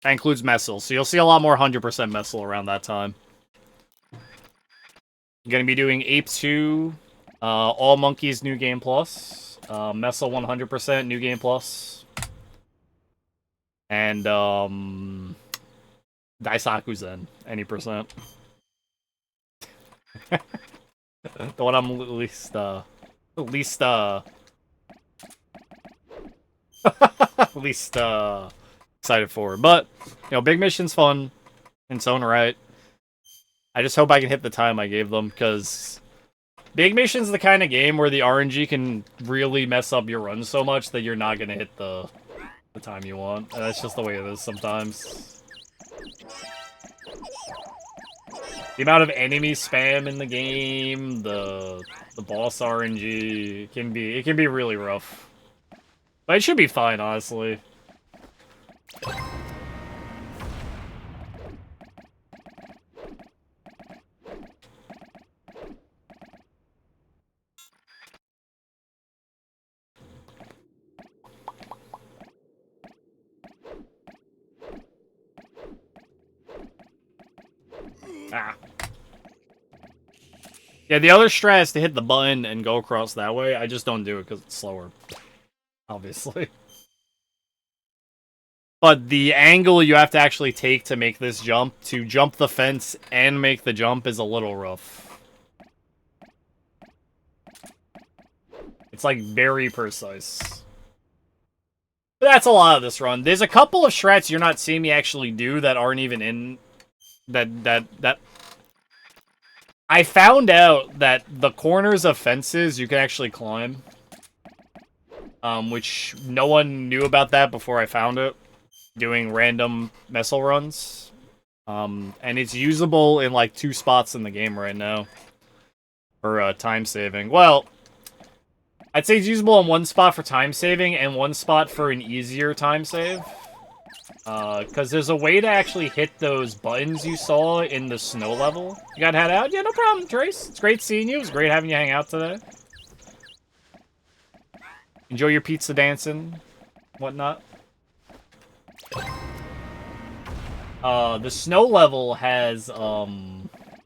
That includes Mesal, so you'll see a lot more 100% Mesal around that time. I'm gonna be doing Ape 2, All Monkeys New Game Plus, Mesal 100% New Game Plus, and Daisaku Zen any percent. The one I'm least excited for. But, you know, big mission's fun in its own right. I just hope I can hit the time I gave them, because big mission's the kind of game where the RNG can really mess up your run so much that you're not going to hit the time you want. And that's just the way it is sometimes. The amount of enemy spam in the game, the boss RNG, it can be really rough. But it should be fine, honestly. Ah. Yeah, the other strat is to hit the button and go across that way. I just don't do it because it's slower. Obviously. But the angle you have to actually take to make this jump, to jump the fence and make the jump, is a little rough. It's, like, very precise. But that's a lot of this run. There's a couple of strats you're not seeing me actually do that aren't even in... That... I found out that the corners of fences you can actually climb. Which no one knew about that before I found it. Doing random Mesal runs. And it's usable in like 2 spots in the game right now. For time saving. Well, I'd say it's usable in 1 spot for time saving and 1 spot for an easier time save. Because there's a way to actually hit those buttons you saw in the snow level. You got head out? Yeah, no problem, Trace. It's great seeing you. It's great having you hang out today. Enjoy your pizza dancing, whatnot. The snow level has,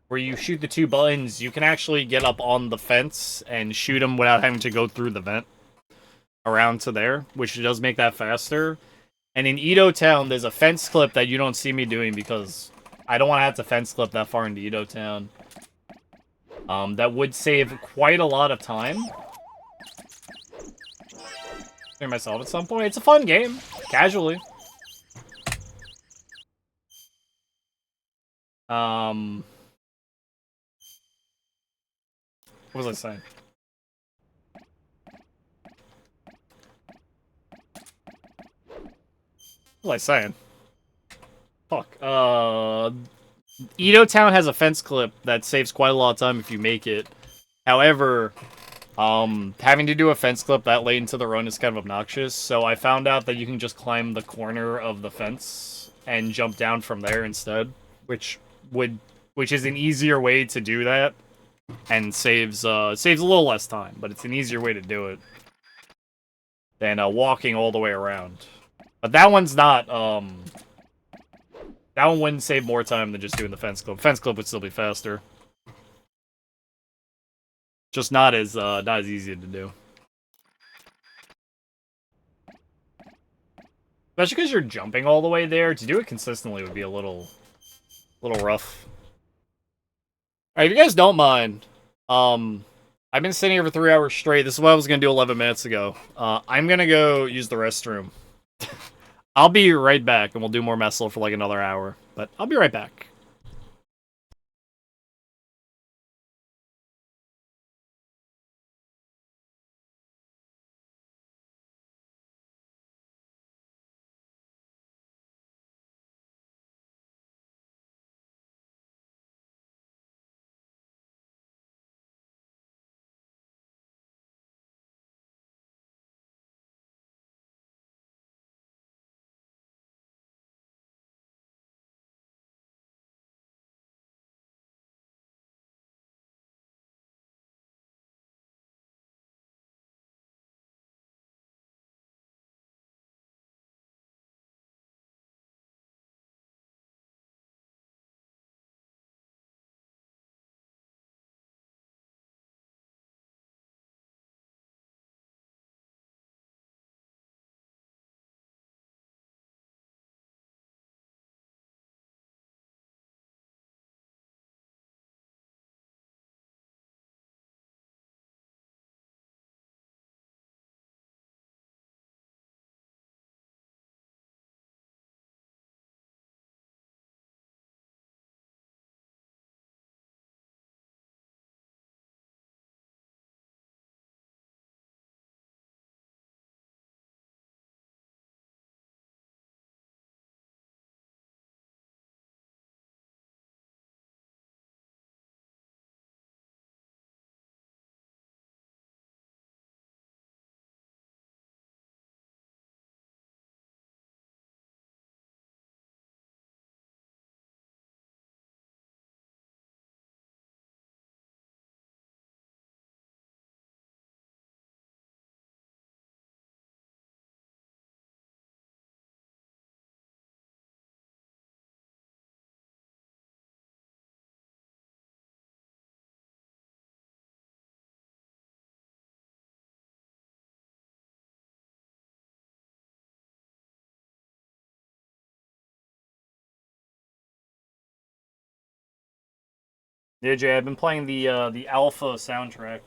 where you shoot the 2 buttons, you can actually get up on the fence and shoot them without having to go through the vent around to there, which does make that faster. And in Edo Town, there's a fence clip that you don't see me doing because I don't want to have to fence clip that far into Edo Town. That would save quite a lot of time. Myself at some point. It's a fun game, casually. What was I saying? What was I saying? Fuck. Edo Town has a fence clip that saves quite a lot of time if you make it. However, having to do a fence clip that late into the run is kind of obnoxious, so I found out that you can just climb the corner of the fence and jump down from there instead, which is an easier way to do that and saves a little less time, but it's an easier way to do it than walking all the way around. But that one's not that one wouldn't save more time than just doing the fence clip. Fence clip would still be faster. Just not as easy to do. Especially because you're jumping all the way there. To do it consistently would be a little rough. Alright, if you guys don't mind, I've been sitting here for 3 hours straight. This is what I was gonna do 11 minutes ago. I'm gonna go use the restroom. I'll be right back, and we'll do more Mesal for like another hour. But I'll be right back. Yeah, Jay, I've been playing the Alpha soundtrack.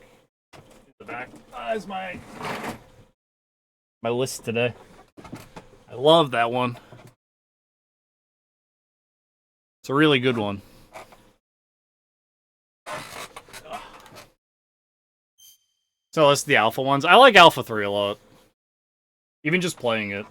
The back is my list today. I love that one. It's a really good one. So that's the Alpha ones. I like Alpha 3 a lot. Even just playing it.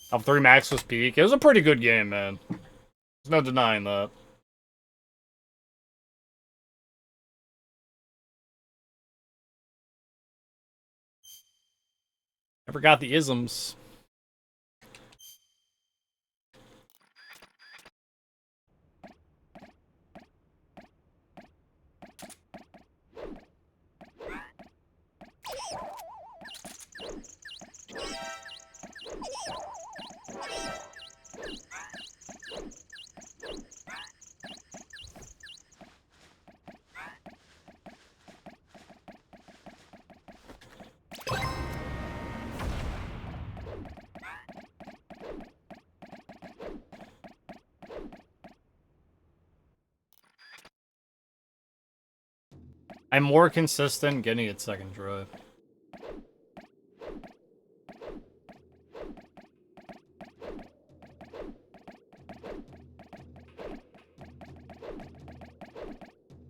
Alpha 3 Max was peak. It was a pretty good game, man. There's no denying that. I forgot the isms. I'm more consistent getting it second try.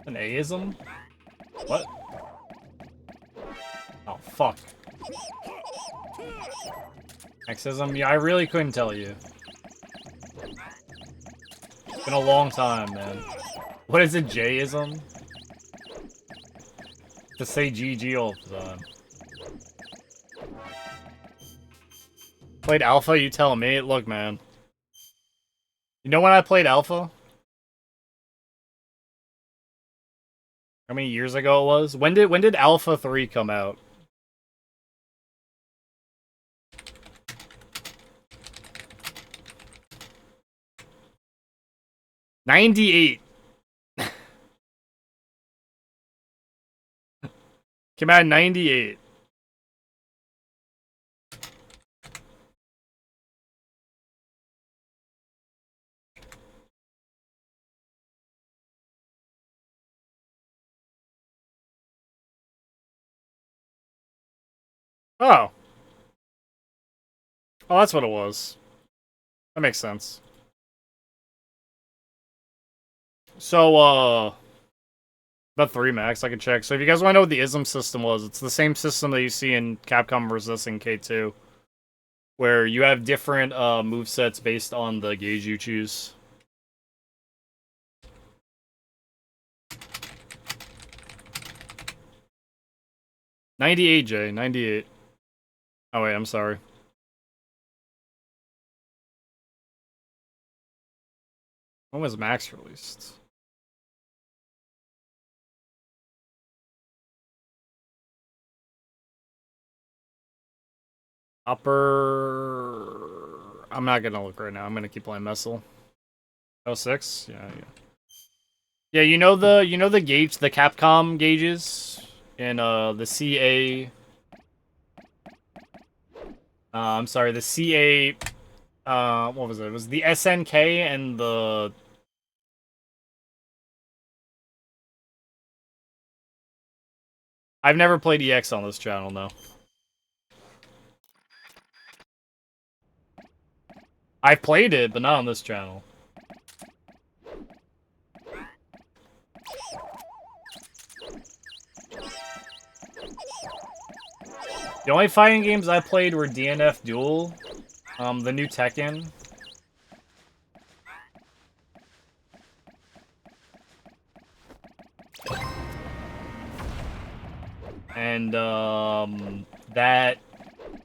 An aism? What? Oh, fuck. Xism? Yeah, I really couldn't tell you. It's been a long time, man. What is it, Jism? To say GG all the time. Played Alpha, you tell me? Look, man. You know when I played Alpha? How many years ago it was? When did Alpha 3 come out? '98. Came out in '98. Oh. Oh, that's what it was. That makes sense. So, about 3 max, I can check. So if you guys want to know what the ISM system was, it's the same system that you see in Capcom vs. SNK2. Where you have different movesets based on the gauge you choose. '98, Jay. '98. Oh, wait, I'm sorry. When was Max released? Upper... I'm not gonna look right now. I'm gonna keep playing Mesal. 06? Yeah. Yeah, you know the gauge, the Capcom gauges in the CA. I'm sorry, the CA. What was it? It was the SNK and the. I've never played EX on this channel, no. I've played it, but not on this channel. The only fighting games I played were DNF Duel, the new Tekken. And, that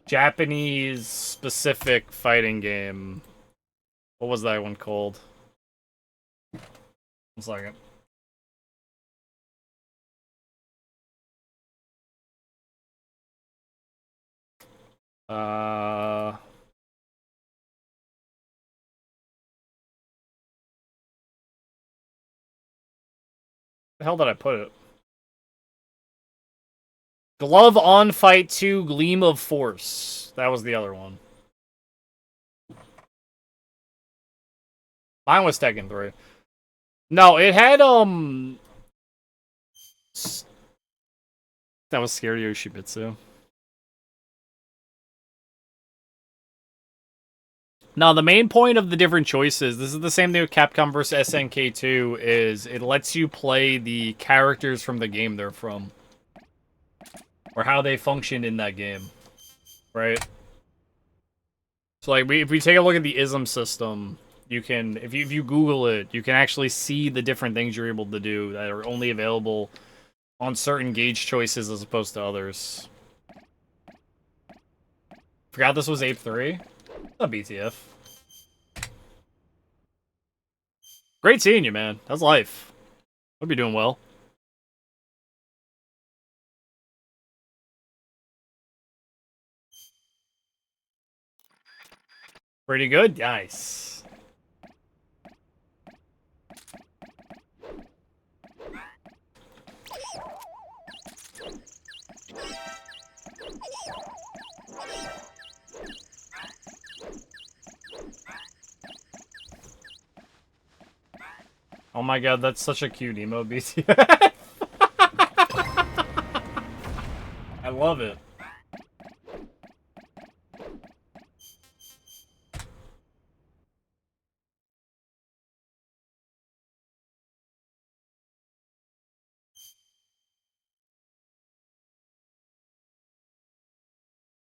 Japanese specific fighting game. What was that one called? 1 second. The hell did I put it? Glove on Fight 2 Gleam of Force. That was the other one. Mine was Tekken 3. No, it had, that was Scary Yoshibitsu. Now, the main point of the different choices, this is the same thing with Capcom vs. SNK2, is it lets you play the characters from the game they're from. Or how they function in that game. Right? So, like, if we take a look at the ISM system, you can, if you Google it, you can actually see the different things you're able to do that are only available on certain gauge choices as opposed to others. Forgot this was Ape 3? A BTF. Great seeing you, man. How's life? Hope you're doing well. Pretty good? Nice. Oh my god, that's such a cute emo BTF. love it.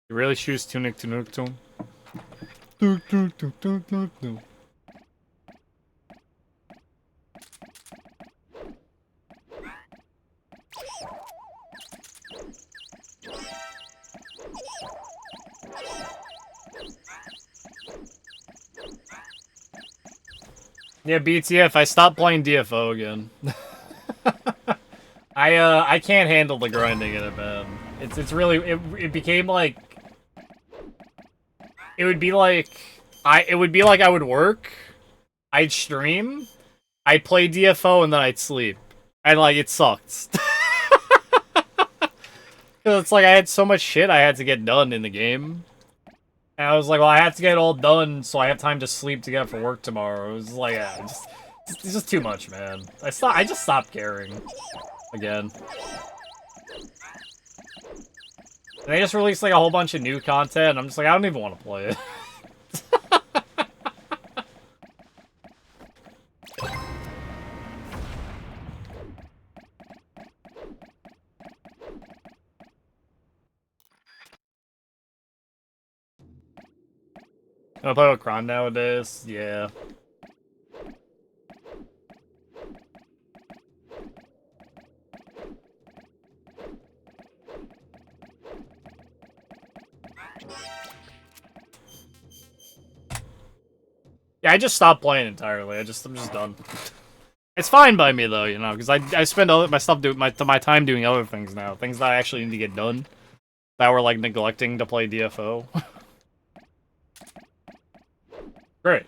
You really choose Tunic to nuke to him? Yeah, BTF, I stopped playing DFO again. I can't handle the grinding in it, man. It's really it became like it would be like I would work, I'd stream, I'd play DFO, and then I'd sleep. And like it sucked. Cause it's like I had so much shit I had to get done in the game. And I was like, well, I have to get it all done so I have time to sleep to get up for work tomorrow. It was like, yeah, it's just too much, man. I just stopped caring. Again. And they just released like a whole bunch of new content, and I'm just like, I don't even want to play it. I play with Kron nowadays? Yeah. Yeah, I just stopped playing entirely. I'm just done. It's fine by me though, you know, because I spend all my stuff doing my time doing other things now, things that I actually need to get done. That were like neglecting to play DFO. Great.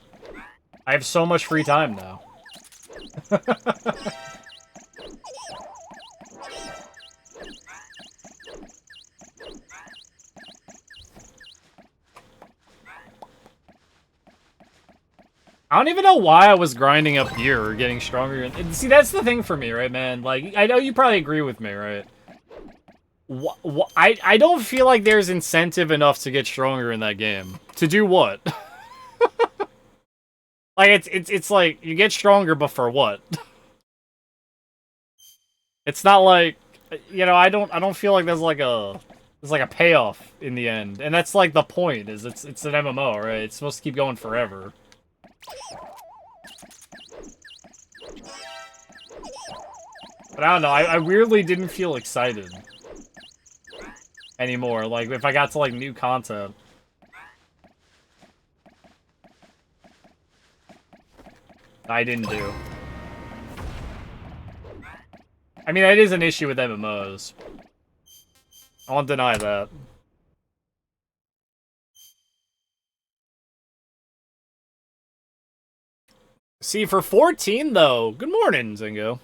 I have so much free time now. I don't even know why I was grinding up here or getting stronger. And see, that's the thing for me, right, man? Like, I know you probably agree with me, right? I don't feel like there's incentive enough to get stronger in that game. To do what? Like, it's like, you get stronger, but for what? It's not like, you know, I don't feel like there's like a payoff in the end. And that's like the point, is it's an MMO, right? It's supposed to keep going forever. But I don't know, I weirdly didn't feel excited anymore, like, if I got to, like, new content. I didn't do. I mean, that is an issue with MMOs. I won't deny that. See, for 14, though... Good morning, Zingo.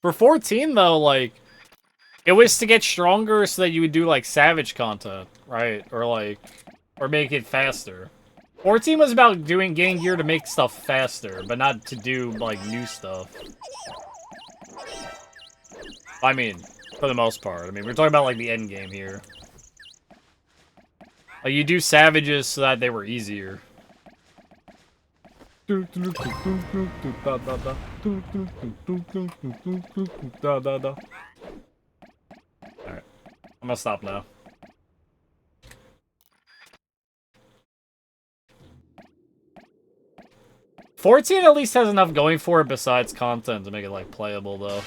For 14, though, like... It was to get stronger so that you would do, like, Savage content, right? Or, like... Or make it faster. 14 was about getting gear to make stuff faster, but not to do, like, new stuff. I mean, for the most part. I mean, we're talking about, like, the end game here. Like, you do Savages so that they were easier. Alright, I'm gonna stop now. $14 at least has enough going for it besides content to make it, like, playable, though.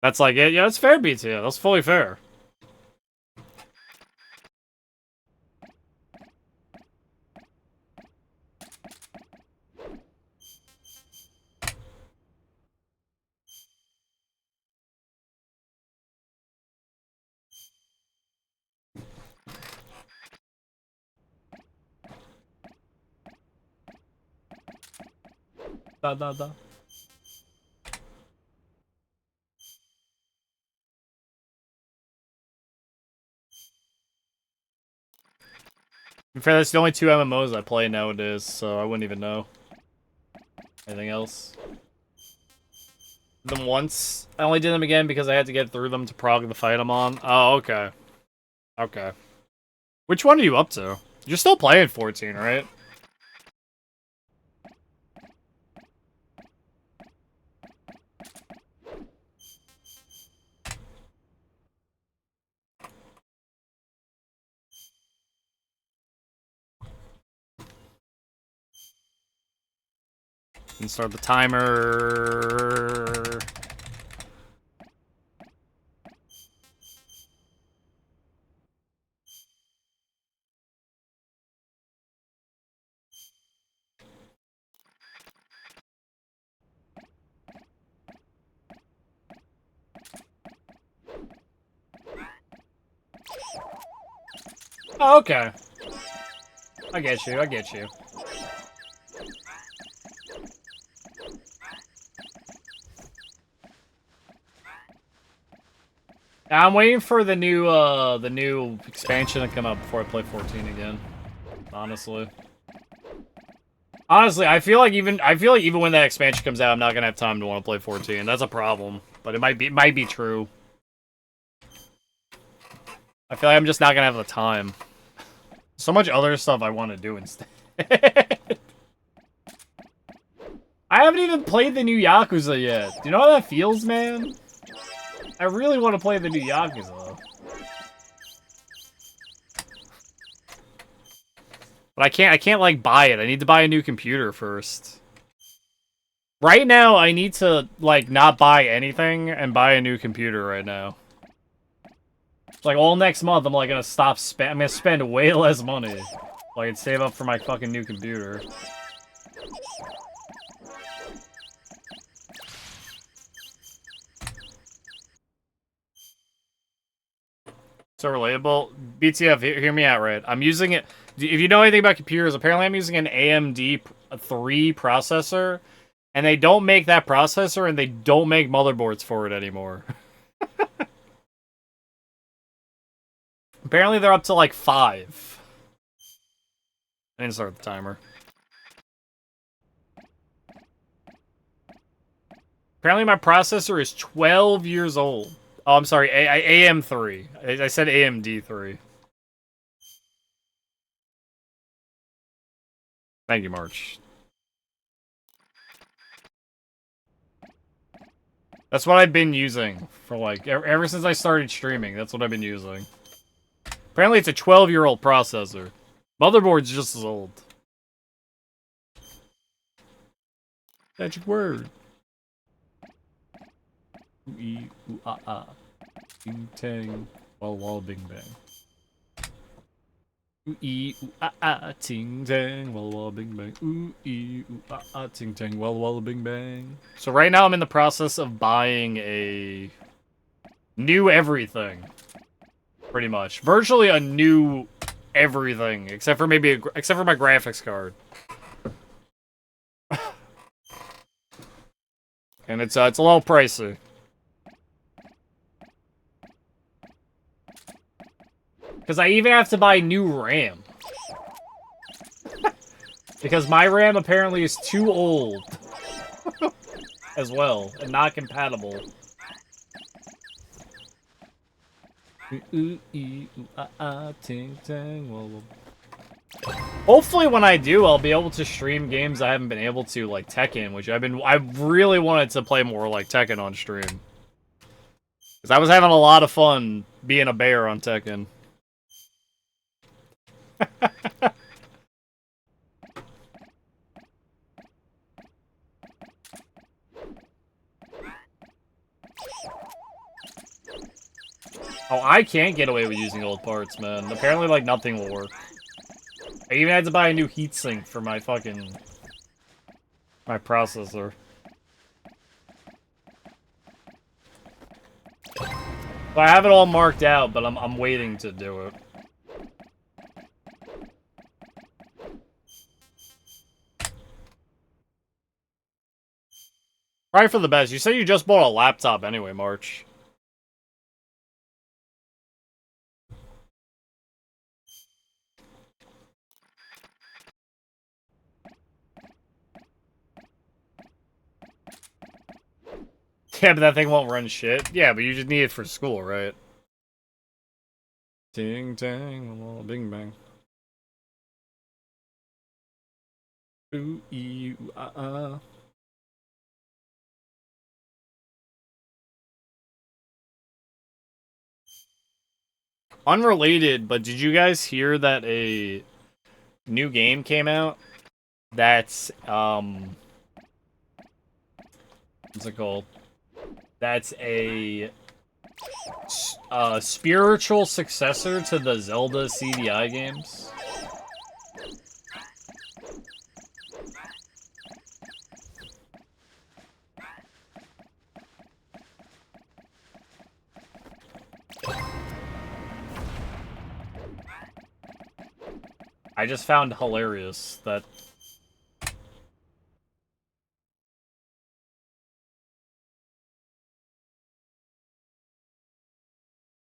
That's like it. Yeah, that's fair, BT. That's fully fair. Da da da. In fact, that's the only two MMOs I play nowadays, so I wouldn't even know anything else. them once. I only did them again because I had to get through them to prog the fight I'm on. Oh, okay. Okay. Which one are you up to? You're still playing 14, right? And start the timer. Oh, okay. I get you, I get you. I'm waiting for the new expansion to come out before I play 14 again. Honestly. Honestly, I feel like even when that expansion comes out, I'm not gonna have time to want to play 14. That's a problem. But it might be true. I feel like I'm just not gonna have the time. So much other stuff I want to do instead. I haven't even played the new Yakuza yet. Do you know how that feels, man? I really want to play the new Yakuza. But I can't like buy it. I need to buy a new computer first. Right now, I need to like not buy anything and buy a new computer right now. Like all next month, I'm like gonna stop spend. I'm gonna spend way less money, like and save up for my fucking new computer. So relatable. BTF, hear me out, right? I'm using it. If you know anything about computers, apparently I'm using an AMD 3 processor, and they don't make that processor, and they don't make motherboards for it anymore. Apparently they're up to like 5. I didn't start the timer. Apparently my processor is 12 years old. Oh, I'm sorry, AM3. I said AMD 3. Thank you, March. That's what I've been using for like ever since I started streaming. That's what I've been using. Apparently it's a 12-year-old processor. Motherboard's just as old. Magic word. Ooh, ooh, ah, ah. Ting, tang. Walla, walla, bing, bang. Ooh, ooh, ah, ah. Ting, tang. Walla, walla, bing, bang. Ooh, ooh, ah, ah. Ting, tang. Walla, walla, bing, bang. So right now I'm in the process of buying a new everything. Pretty much. Virtually a new everything. Except for maybe except for my graphics card. And it's a little pricey. Because I even have to buy new RAM. Because my RAM apparently is too old. As well. And not compatible. Hopefully when I do, I'll be able to stream games I haven't been able to, like Tekken, which I really wanted to play more like Tekken on stream. Because I was having a lot of fun being a bear on Tekken. Oh, I can't get away with using old parts, man. Apparently, like, nothing will work. I even had to buy a new heatsink for my fucking... my processor. So I have it all marked out, but I'm waiting to do it. Probably for the best. You said you just bought a laptop anyway, March. Yeah, but that thing won't run shit. Yeah, but you just need it for school, right? Ting tang, bing bang. Ooh, ee, ooh, Unrelated, but did you guys hear that a new game came out? That's what's it called? That's a spiritual successor to the Zelda CDI games. I just found hilarious that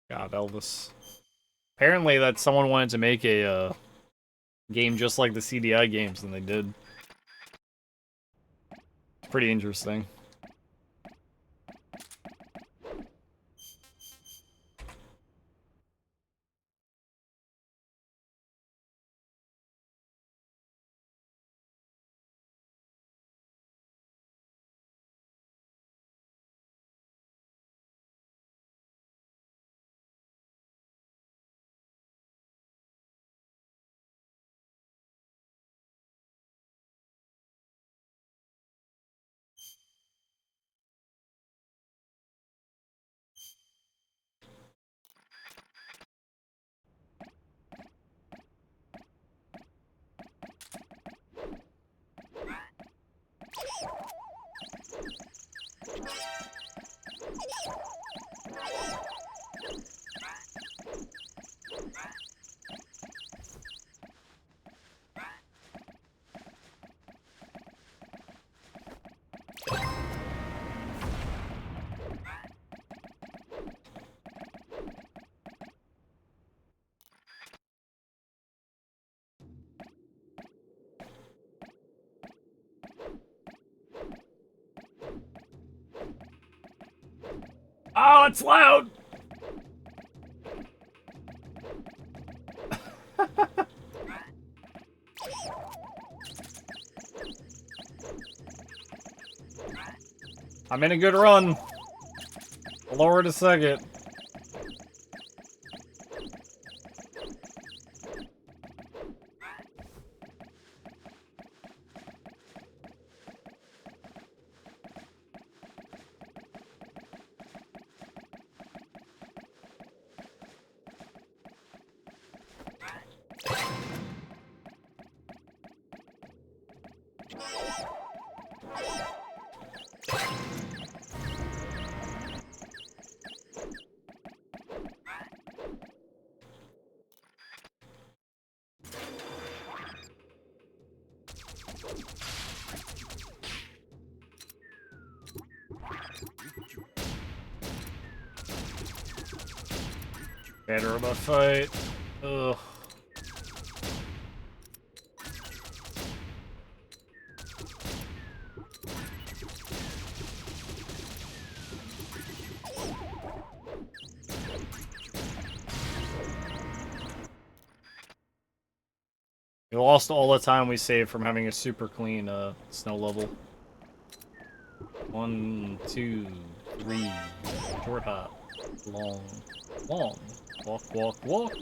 God, Elvis. Apparently that someone wanted to make a game just like the CDI games, and they did. Pretty interesting. Oh, it's loud! I'm in a good run. I'll lower it a second. Better about fight. Ugh. We lost all the time we saved from having a super clean snow level. 1, 2, 3. Short hop. Long. Long. Walk, walk, walk.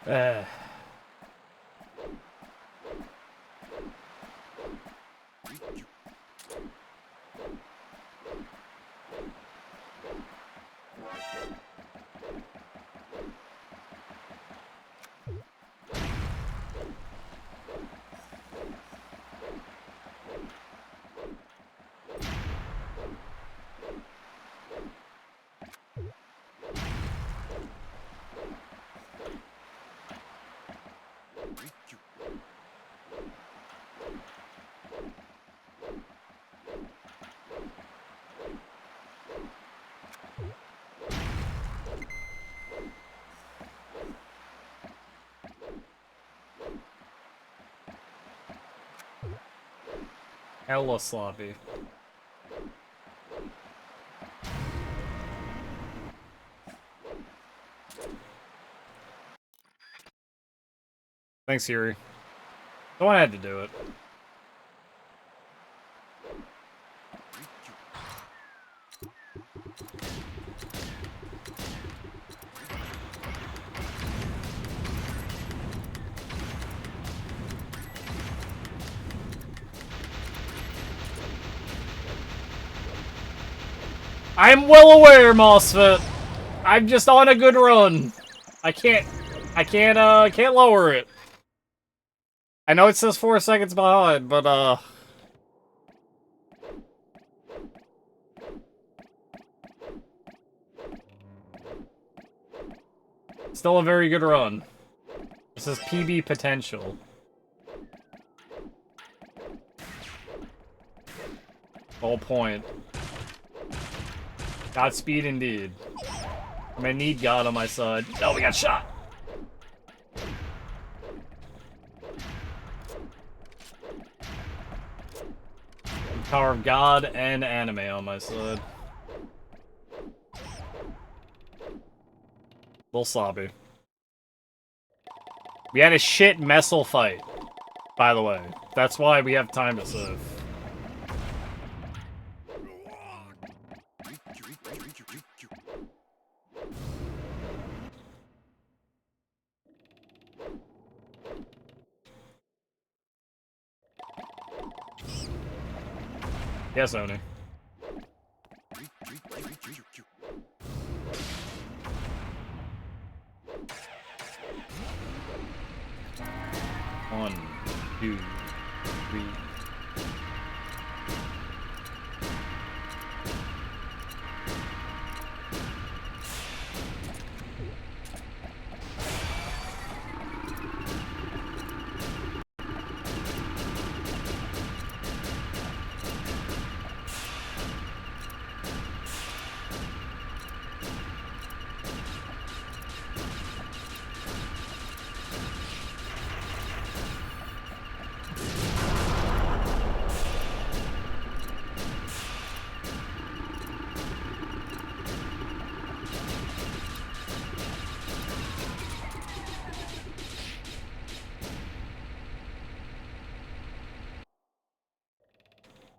Uh. Hella sloppy. Thanks, Siri. Someone had to do it. I'm well aware, MOSFET. I'm just on a good run. I can't lower it. I know it says 4 seconds behind, but, still a very good run. This is PB potential. Whole point. Godspeed indeed. I'm gonna need God on my side. Oh, we got shot! Power of God and anime on my side. Little sloppy. We had a shit Mesal fight, by the way. That's why we have time to save. Yes, Oni. One, two, three.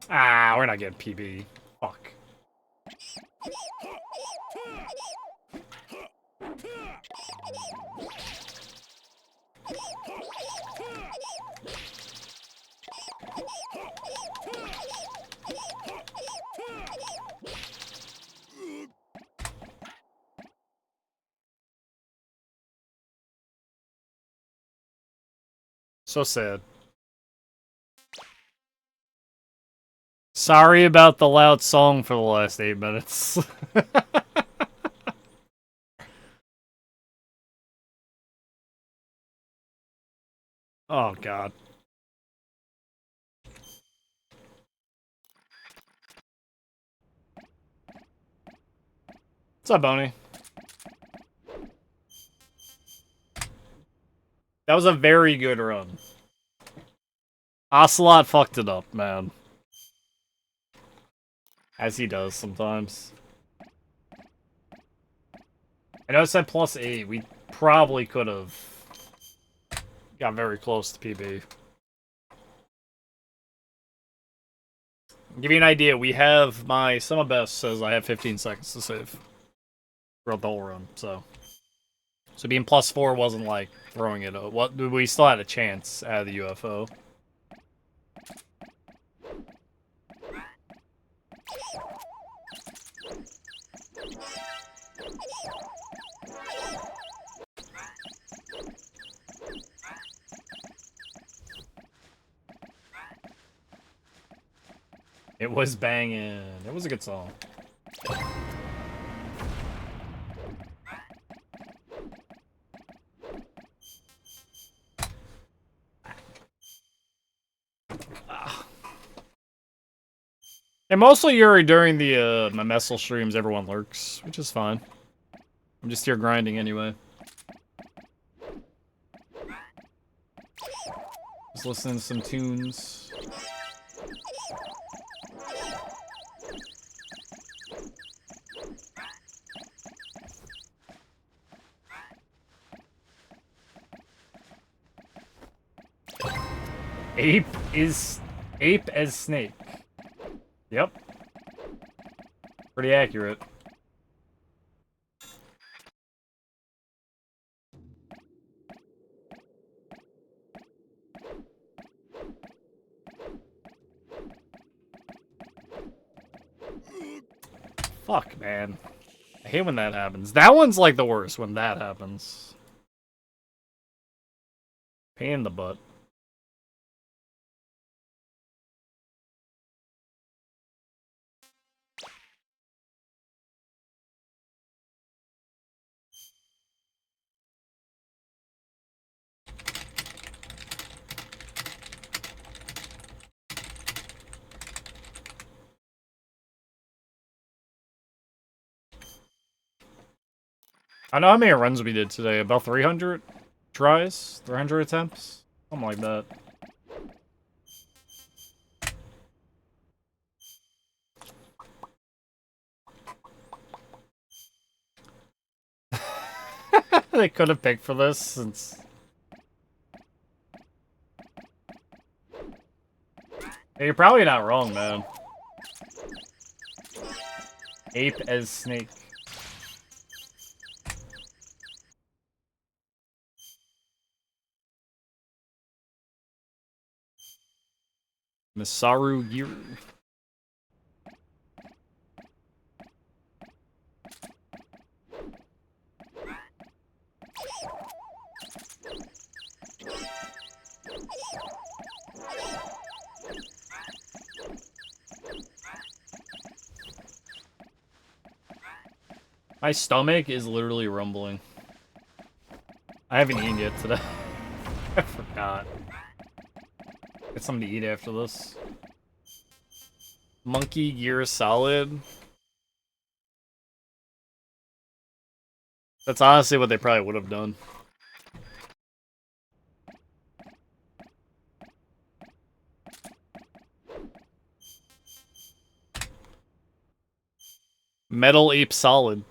Ah, we're not getting PB. Fuck. So sad. Sorry about the loud song for the last 8 minutes. Oh, God. What's up, Boney? That was a very good run. Ocelot fucked it up, man. As he does sometimes. I know it said +8. We probably could have got very close to PB. Give you an idea, we have my sum of best says I have 15 seconds to save throughout the whole run, so So being +4 wasn't like throwing it. What we still had a chance out of the UFO. It was banging. It was a good song. And mostly during the my Mesal streams, everyone lurks, which is fine. I'm just here grinding anyway. Just listening to some tunes. Ape as snake. Yep. Pretty accurate. Fuck, man. I hate when that happens. That one's like the worst when that happens. Pain in the butt. I know how many runs we did today. About 300 tries? 300 attempts? Something like that. They could have picked for this since... Hey, you're probably not wrong, man. Ape as snake. Masaru Giru. My stomach is literally rumbling. I haven't eaten yet today. I forgot. Get something to eat after this. Monkey Gear Solid. That's honestly what they probably would have done. Metal Ape Solid.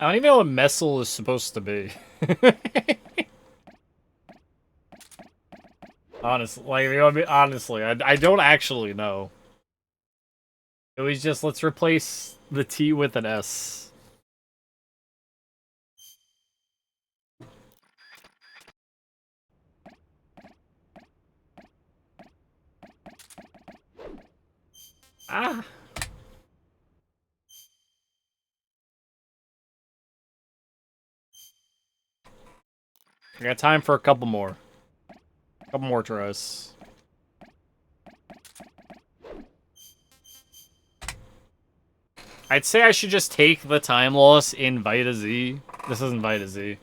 I don't even know what Mesal is supposed to be. Honestly, I don't actually know. It was just, let's replace the T with an S. Ah. I got time for a couple more. Couple more tries. I'd say I should just take the time loss in Vita Z. This isn't Vita Z.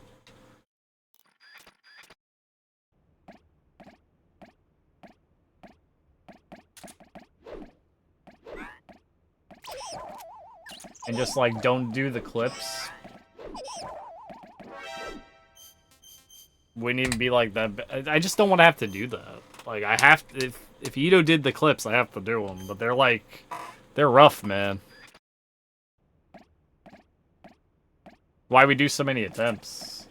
and just, like, don't do the clips. Wouldn't even be like that. I just don't want to have to do that. Like, I have to, if Ito did the clips, I have to do them. But they're like, they're rough, man. Why we do so many attempts?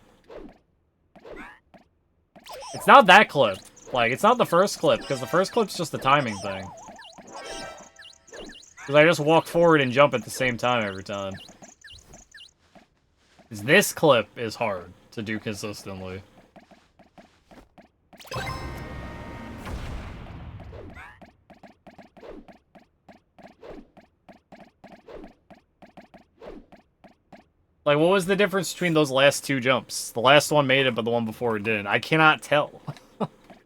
It's not that clip. Like, it's not the first clip, because the first clip's just a timing thing. Because I just walk forward and jump at the same time every time. This clip is hard to do consistently. Like, what was the difference between those last two jumps? The last one made it, but the one before it didn't. I cannot tell.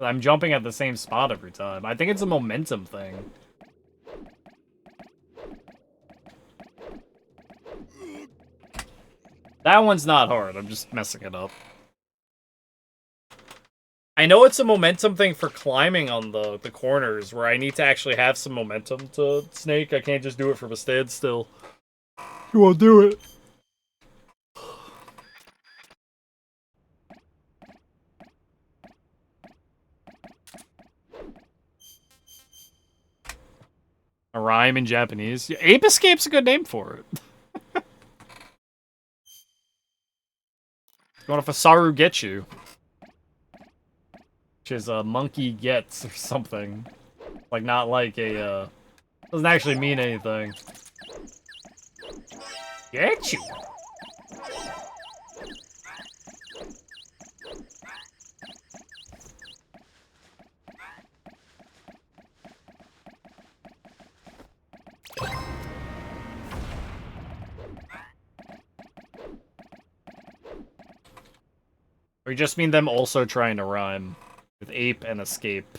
I'm jumping at the same spot every time. I think it's a momentum thing. That one's not hard. I'm just messing it up. I know it's a momentum thing for climbing on the corners, where I need to actually have some momentum to snake. I can't just do it from a standstill. You won't do it. A rhyme in Japanese. Ape Escape's a good name for it. Going off a Saru Get You. Which is a monkey gets or something. Like, not like a, doesn't actually mean anything. Get you! Or you just mean them also trying to rhyme with ape and escape.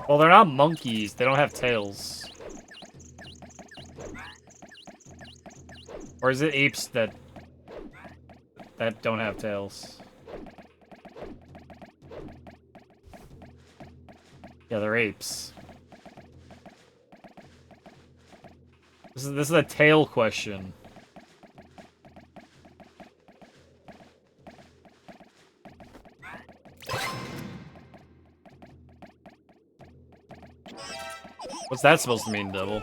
Well, they're not monkeys. They don't have tails. Or is it apes that don't have tails? Yeah, they're apes. This is a tail question. What's that supposed to mean, Devil?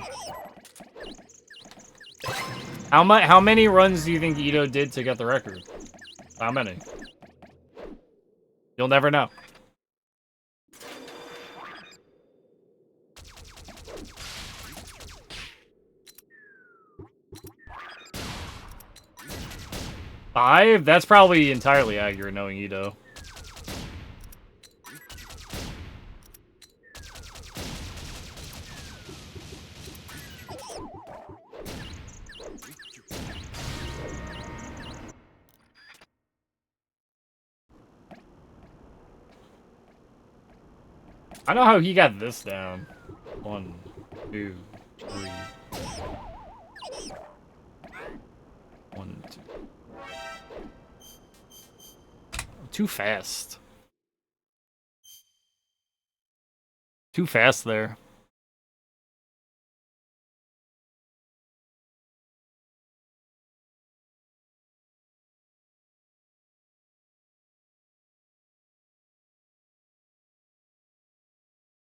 How many runs do you think Ito did to get the record? How many? You'll never know. Five? That's probably entirely accurate, knowing Ito. I know how he got this down. 1, 2, 3. 1, 2. Too fast. Too fast there.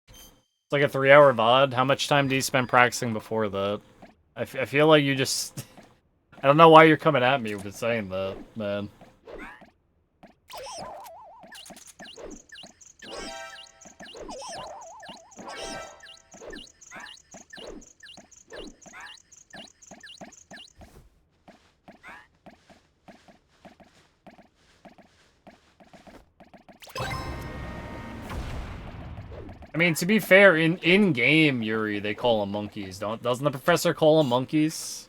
It's like a 3-hour VOD. How much time do you spend practicing before that? I feel like you just... I don't know why you're coming at me with saying that, man. I mean, to be fair, in game, Yuri, they call them monkeys. Doesn't the professor call them monkeys?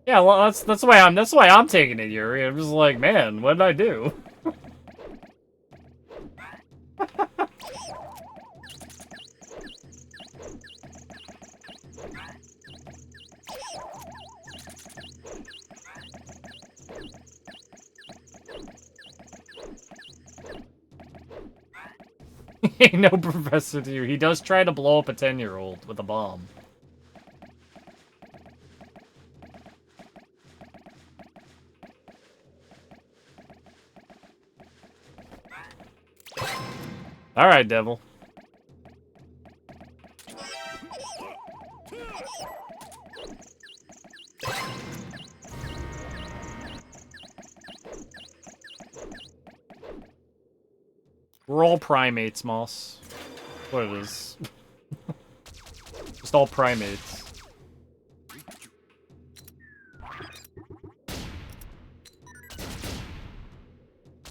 Yeah, well, that's why I'm taking it, Yuri. I'm just like, man, what did I do? Ain't no professor to you. He does try to blow up a 10-year-old with a bomb. Alright, devil. We're all primates, Moss. What it is. Just all primates.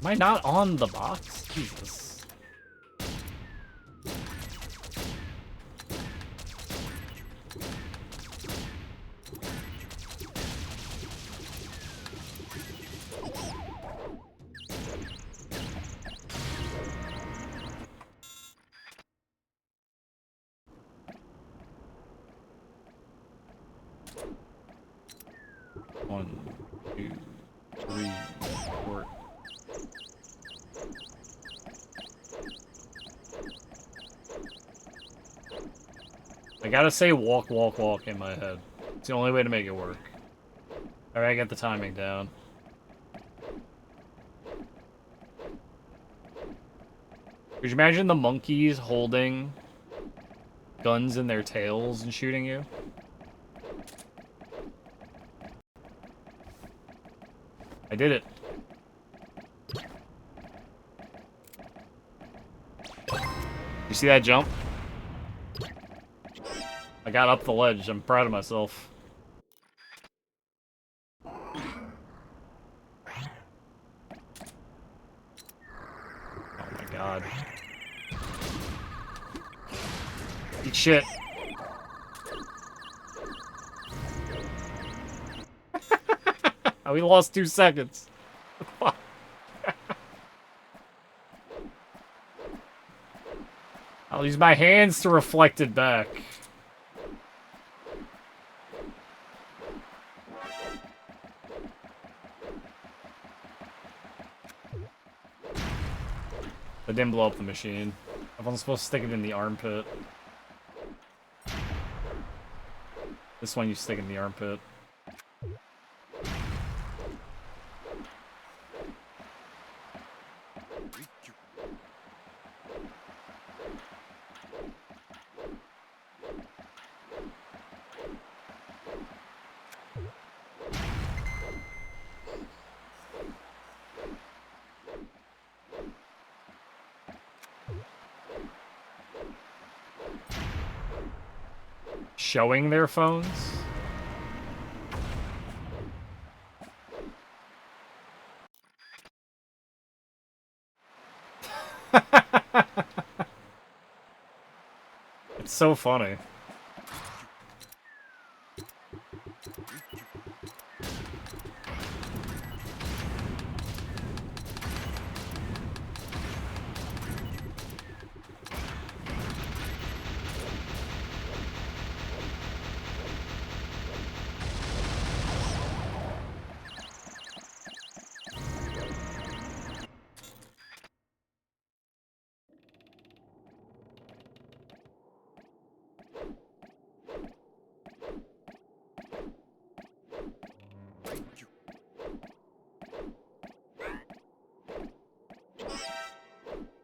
Am I not on the box? Jesus. One, two, three, four. I gotta say walk, walk, walk in my head. It's the only way to make it work. Alright, I got the timing down. Could you imagine the monkeys holding guns in their tails and shooting you? I did it. You see that jump? I got up the ledge. I'm proud of myself. Oh my god. Eat shit. Oh, we lost 2 seconds. Fuck. I'll use my hands to reflect it back. I didn't blow up the machine. I wasn't supposed to stick it in the armpit. This one you stick in the armpit. Showing their phones? It's so funny.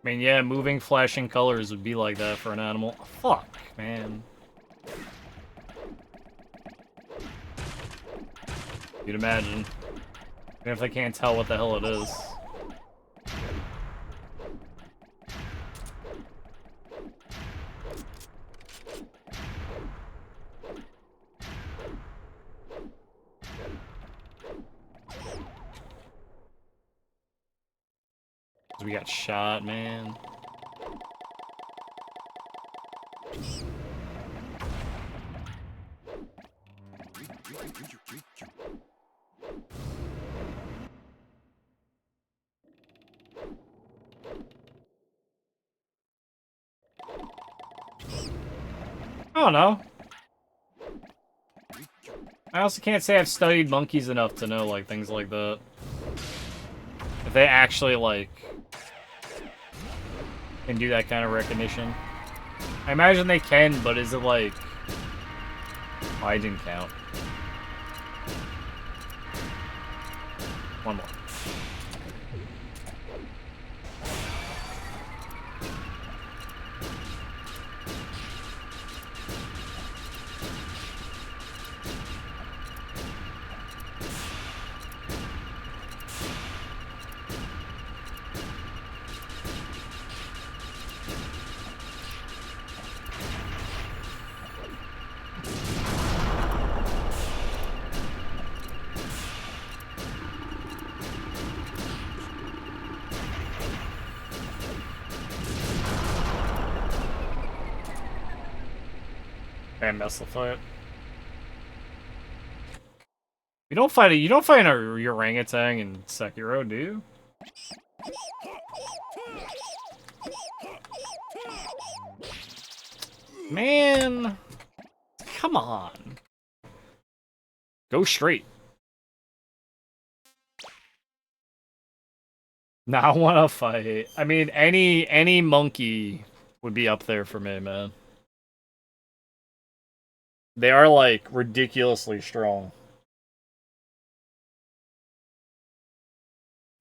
I mean, yeah, moving, flashing colors would be like that for an animal. Fuck, man. You'd imagine. Even if they can't tell what the hell it is. We got shot, man. I don't know. I also can't say I've studied monkeys enough to know, like, things like that. If they actually, like... can do that kind of recognition. I imagine they can, but is it like... Oh, I didn't count. One more. And Mesal fight. You don't fight a orangutan in Sekiro, do you? Man, come on. Go straight. Now I want to fight. I mean, any monkey would be up there for me, man. They are, like, ridiculously strong.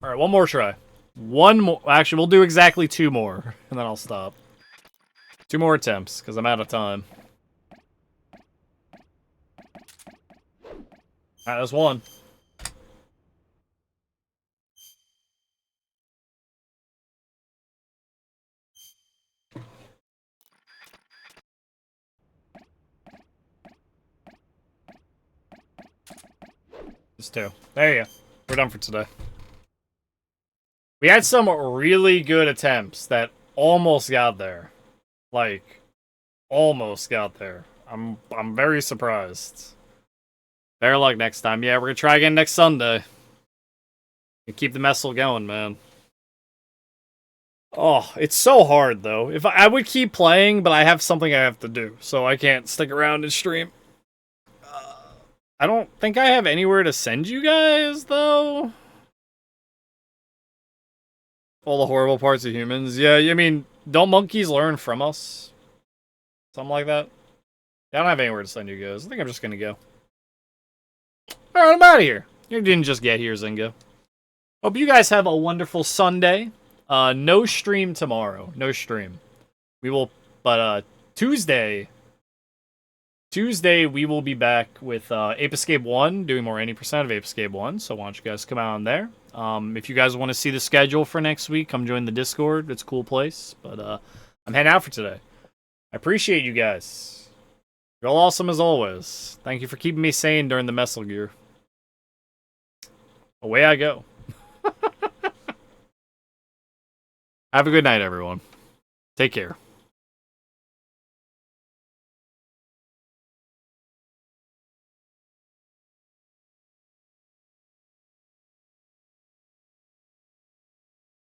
Alright, one more try. One more. Actually, we'll do exactly 2 more, and then I'll stop. 2 more attempts, because I'm out of time. Alright, that's 1. Just 2. There you go. We're done for today. We had some really good attempts that almost got there. Like, almost got there. I'm very surprised. Better luck next time. Yeah, we're gonna try again next Sunday. And keep the Mesal going, man. Oh, it's so hard, though. If I would keep playing, but I have something I have to do, so I can't stick around and stream. I don't think I have anywhere to send you guys, though. All the horrible parts of humans. Yeah, I mean, don't monkeys learn from us? Something like that. Yeah, I don't have anywhere to send you guys. I think I'm just gonna go. Alright, I'm out of here. You didn't just get here, Zynga. Hope you guys have a wonderful Sunday. No stream tomorrow. No stream. We will, but Tuesday we will be back with Ape Escape 1, doing more 80% of Ape Escape 1, so why don't you guys come out on there. If you guys want to see the schedule for next week, come join the Discord. It's a cool place, but I'm heading out for today. I appreciate you guys. You're all awesome as always. Thank you for keeping me sane during the Mesal gear. Away I go. Have a good night, everyone. Take care.